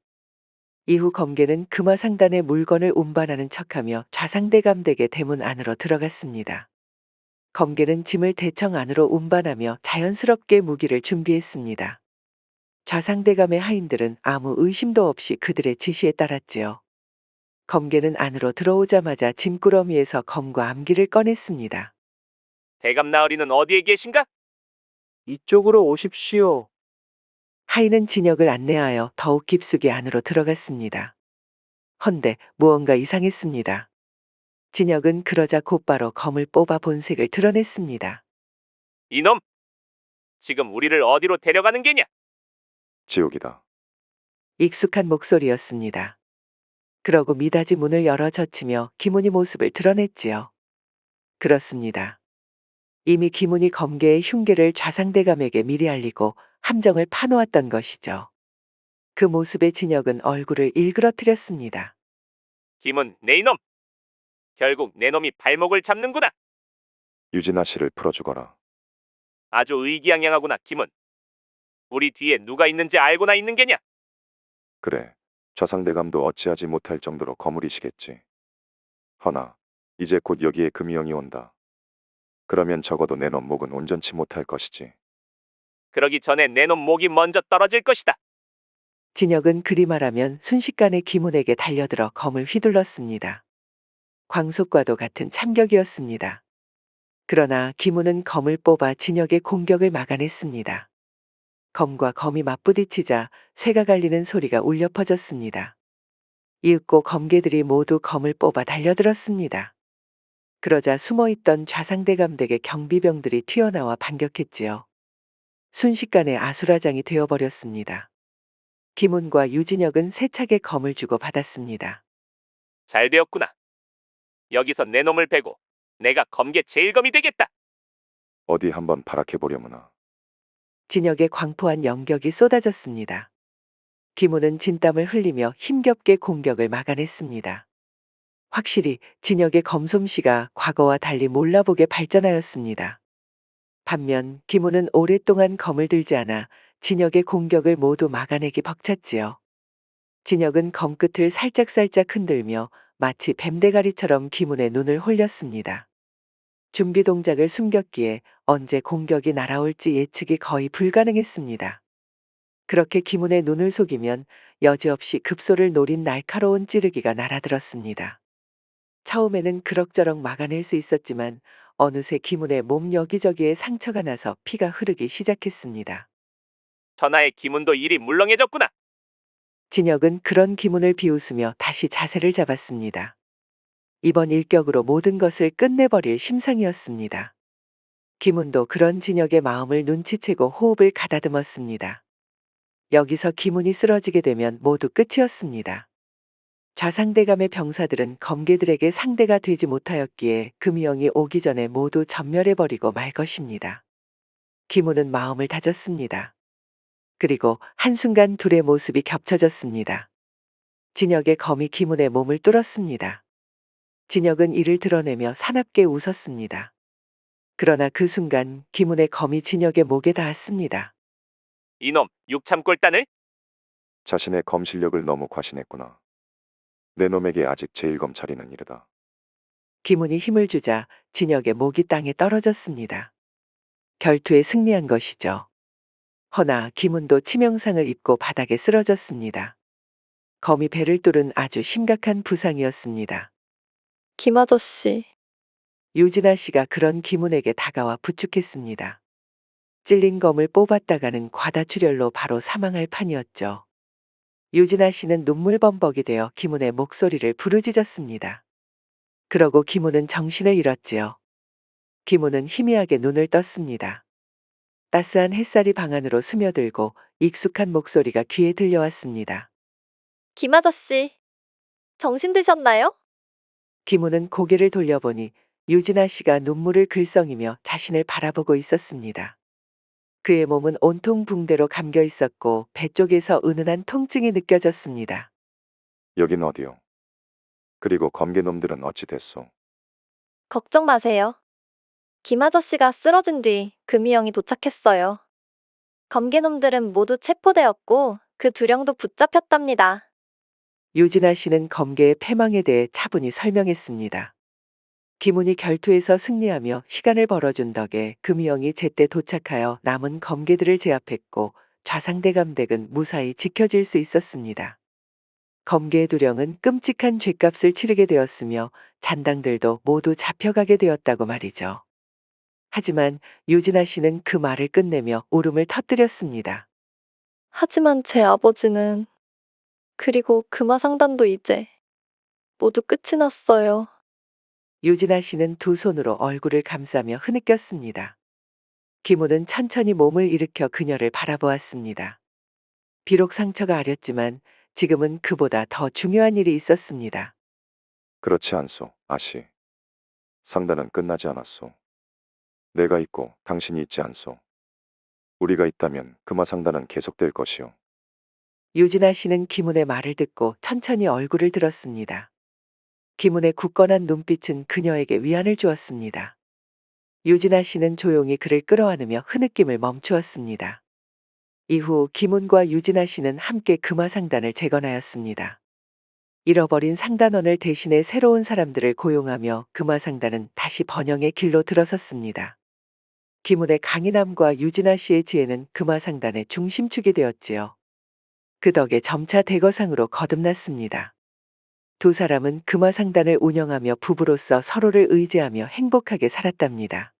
이후 검계는 금화상단의 물건을 운반하는 척하며 좌상대감 댁의 대문 안으로 들어갔습니다. 검계는 짐을 대청 안으로 운반하며 자연스럽게 무기를 준비했습니다. 좌상대감의 하인들은 아무 의심도 없이 그들의 지시에 따랐지요. 검계는 안으로 들어오자마자 짐꾸러미에서 검과 암기를 꺼냈습니다. 대감 나으리는 어디에 계신가? 이쪽으로 오십시오. 하인은 진역을 안내하여 더욱 깊숙이 안으로 들어갔습니다. 헌데 무언가 이상했습니다. 진역은 그러자 곧바로 검을 뽑아 본색을 드러냈습니다. 이놈! 지금 우리를 어디로 데려가는 게냐? 지옥이다. 익숙한 목소리였습니다. 그러고 미닫이 문을 열어 젖히며 김훈이 모습을 드러냈지요. 그렇습니다. 이미 김훈이 검계의 흉계를 좌상대감에게 미리 알리고 함정을 파놓았던 것이죠. 그 모습에 진역은 얼굴을 일그러뜨렸습니다. 김은 내 이놈! 결국 내 놈이 발목을 잡는구나. 유진아 씨를 풀어주거라. 아주 의기양양하구나, 김은. 우리 뒤에 누가 있는지 알고나 있는 게냐? 그래, 좌상대감도 어찌하지 못할 정도로 거물이시겠지. 허나 이제 곧 여기에 금이영이 온다. 그러면 적어도 내 놈 목은 온전치 못할 것이지. 그러기 전에 내 놈 목이 먼저 떨어질 것이다. 진역은 그리 말하면 순식간에 김훈에게 달려들어 검을 휘둘렀습니다. 광속과도 같은 참격이었습니다. 그러나 김훈은 검을 뽑아 진역의 공격을 막아냈습니다. 검과 검이 맞부딪히자 쇠가 갈리는 소리가 울려 퍼졌습니다. 이윽고 검개들이 모두 검을 뽑아 달려들었습니다. 그러자 숨어있던 좌상대감 댁의 경비병들이 튀어나와 반격했지요. 순식간에 아수라장이 되어버렸습니다. 김훈과 유진혁은 세차게 검을 주고 받았습니다. 잘 되었구나. 여기서 내 놈을 베고 내가 검계 제일검이 되겠다. 어디 한번 발악해보려무나. 진역의 광포한 영격이 쏟아졌습니다. 김훈은 진땀을 흘리며 힘겹게 공격을 막아냈습니다. 확실히 진역의 검솜씨가 과거와 달리 몰라보게 발전하였습니다. 반면 김훈은 오랫동안 검을 들지 않아 진역의 공격을 모두 막아내기 벅찼지요. 진역은 검끝을 살짝살짝 흔들며 마치 뱀대가리처럼 김훈의 눈을 홀렸습니다. 준비 동작을 숨겼기에 언제 공격이 날아올지 예측이 거의 불가능했습니다. 그렇게 김훈의 눈을 속이면 여지없이 급소를 노린 날카로운 찌르기가 날아들었습니다. 처음에는 그럭저럭 막아낼 수 있었지만 어느새 김훈의 몸 여기저기에 상처가 나서 피가 흐르기 시작했습니다. 천하의 김은도 일이 물렁해졌구나. 진역은 그런 김훈을 비웃으며 다시 자세를 잡았습니다. 이번 일격으로 모든 것을 끝내버릴 심상이었습니다. 김훈도 그런 진역의 마음을 눈치채고 호흡을 가다듬었습니다. 여기서 김훈이 쓰러지게 되면 모두 끝이었습니다. 좌상대감의 병사들은 검계들에게 상대가 되지 못하였기에 금이영이 오기 전에 모두 전멸해버리고 말 것입니다. 김훈은 마음을 다졌습니다. 그리고 한순간 둘의 모습이 겹쳐졌습니다. 진역의 검이 김훈의 몸을 뚫었습니다. 진역은 이를 드러내며 사납게 웃었습니다. 그러나 그 순간 김훈의 검이 진역의 목에 닿았습니다. 이놈, 육참골단을? 자신의 검 실력을 너무 과신했구나. 내 놈에게 아직 제일검 차리는 이르다. 김훈이 힘을 주자 진역의 목이 땅에 떨어졌습니다. 결투에 승리한 것이죠. 허나 김훈도 치명상을 입고 바닥에 쓰러졌습니다. 검이 배를 뚫은 아주 심각한 부상이었습니다. 김 아저씨, 유진아 씨가 그런 김훈에게 다가와 부축했습니다. 찔린 검을 뽑았다가는 과다출혈로 바로 사망할 판이었죠. 유진아 씨는 눈물범벅이 되어 김훈의 목소리를 부르짖었습니다. 그러고 김훈은 정신을 잃었지요. 김훈은 희미하게 눈을 떴습니다. 따스한 햇살이 방 안으로 스며들고 익숙한 목소리가 귀에 들려왔습니다. 김 아저씨, 정신 드셨나요? 김훈은 고개를 돌려보니 유진아 씨가 눈물을 글썽이며 자신을 바라보고 있었습니다. 그의 몸은 온통 붕대로 감겨 있었고 배 쪽에서 은은한 통증이 느껴졌습니다. 여긴 어디요? 그리고 검계놈들은 어찌 됐소? 걱정 마세요. 김 아저씨가 쓰러진 뒤 금이영이 도착했어요. 검개놈들은 모두 체포되었고 그 두령도 붙잡혔답니다. 유진아 씨는 검계의 패망에 대해 차분히 설명했습니다. 김훈이 결투에서 승리하며 시간을 벌어준 덕에 금이영이 제때 도착하여 남은 검계들을 제압했고 좌상대감댁은 무사히 지켜질 수 있었습니다. 검계두령은 끔찍한 죗값을 치르게 되었으며 잔당들도 모두 잡혀가게 되었다고 말이죠. 하지만 유진아 씨는 그 말을 끝내며 울음을 터뜨렸습니다. 하지만 제 아버지는, 그리고 금화상단도 이제 모두 끝이 났어요. 유진아 씨는 두 손으로 얼굴을 감싸며 흐느꼈습니다. 김우는 천천히 몸을 일으켜 그녀를 바라보았습니다. 비록 상처가 아렸지만 지금은 그보다 더 중요한 일이 있었습니다. 그렇지 않소, 아씨. 상단은 끝나지 않았소. 내가 있고 당신이 있지 않소. 우리가 있다면 금화상단은 계속될 것이오. 유진아 씨는 김훈의 말을 듣고 천천히 얼굴을 들었습니다. 김훈의 굳건한 눈빛은 그녀에게 위안을 주었습니다. 유진아 씨는 조용히 그를 끌어안으며 흐느낌을 멈추었습니다. 이후 김훈과 유진아 씨는 함께 금화상단을 재건하였습니다. 잃어버린 상단원을 대신해 새로운 사람들을 고용하며 금화상단은 다시 번영의 길로 들어섰습니다. 김훈의 강인함과 유진아 씨의 지혜는 금화상단의 중심축이 되었지요. 그 덕에 점차 대거상으로 거듭났습니다. 두 사람은 금화상단을 운영하며 부부로서 서로를 의지하며 행복하게 살았답니다.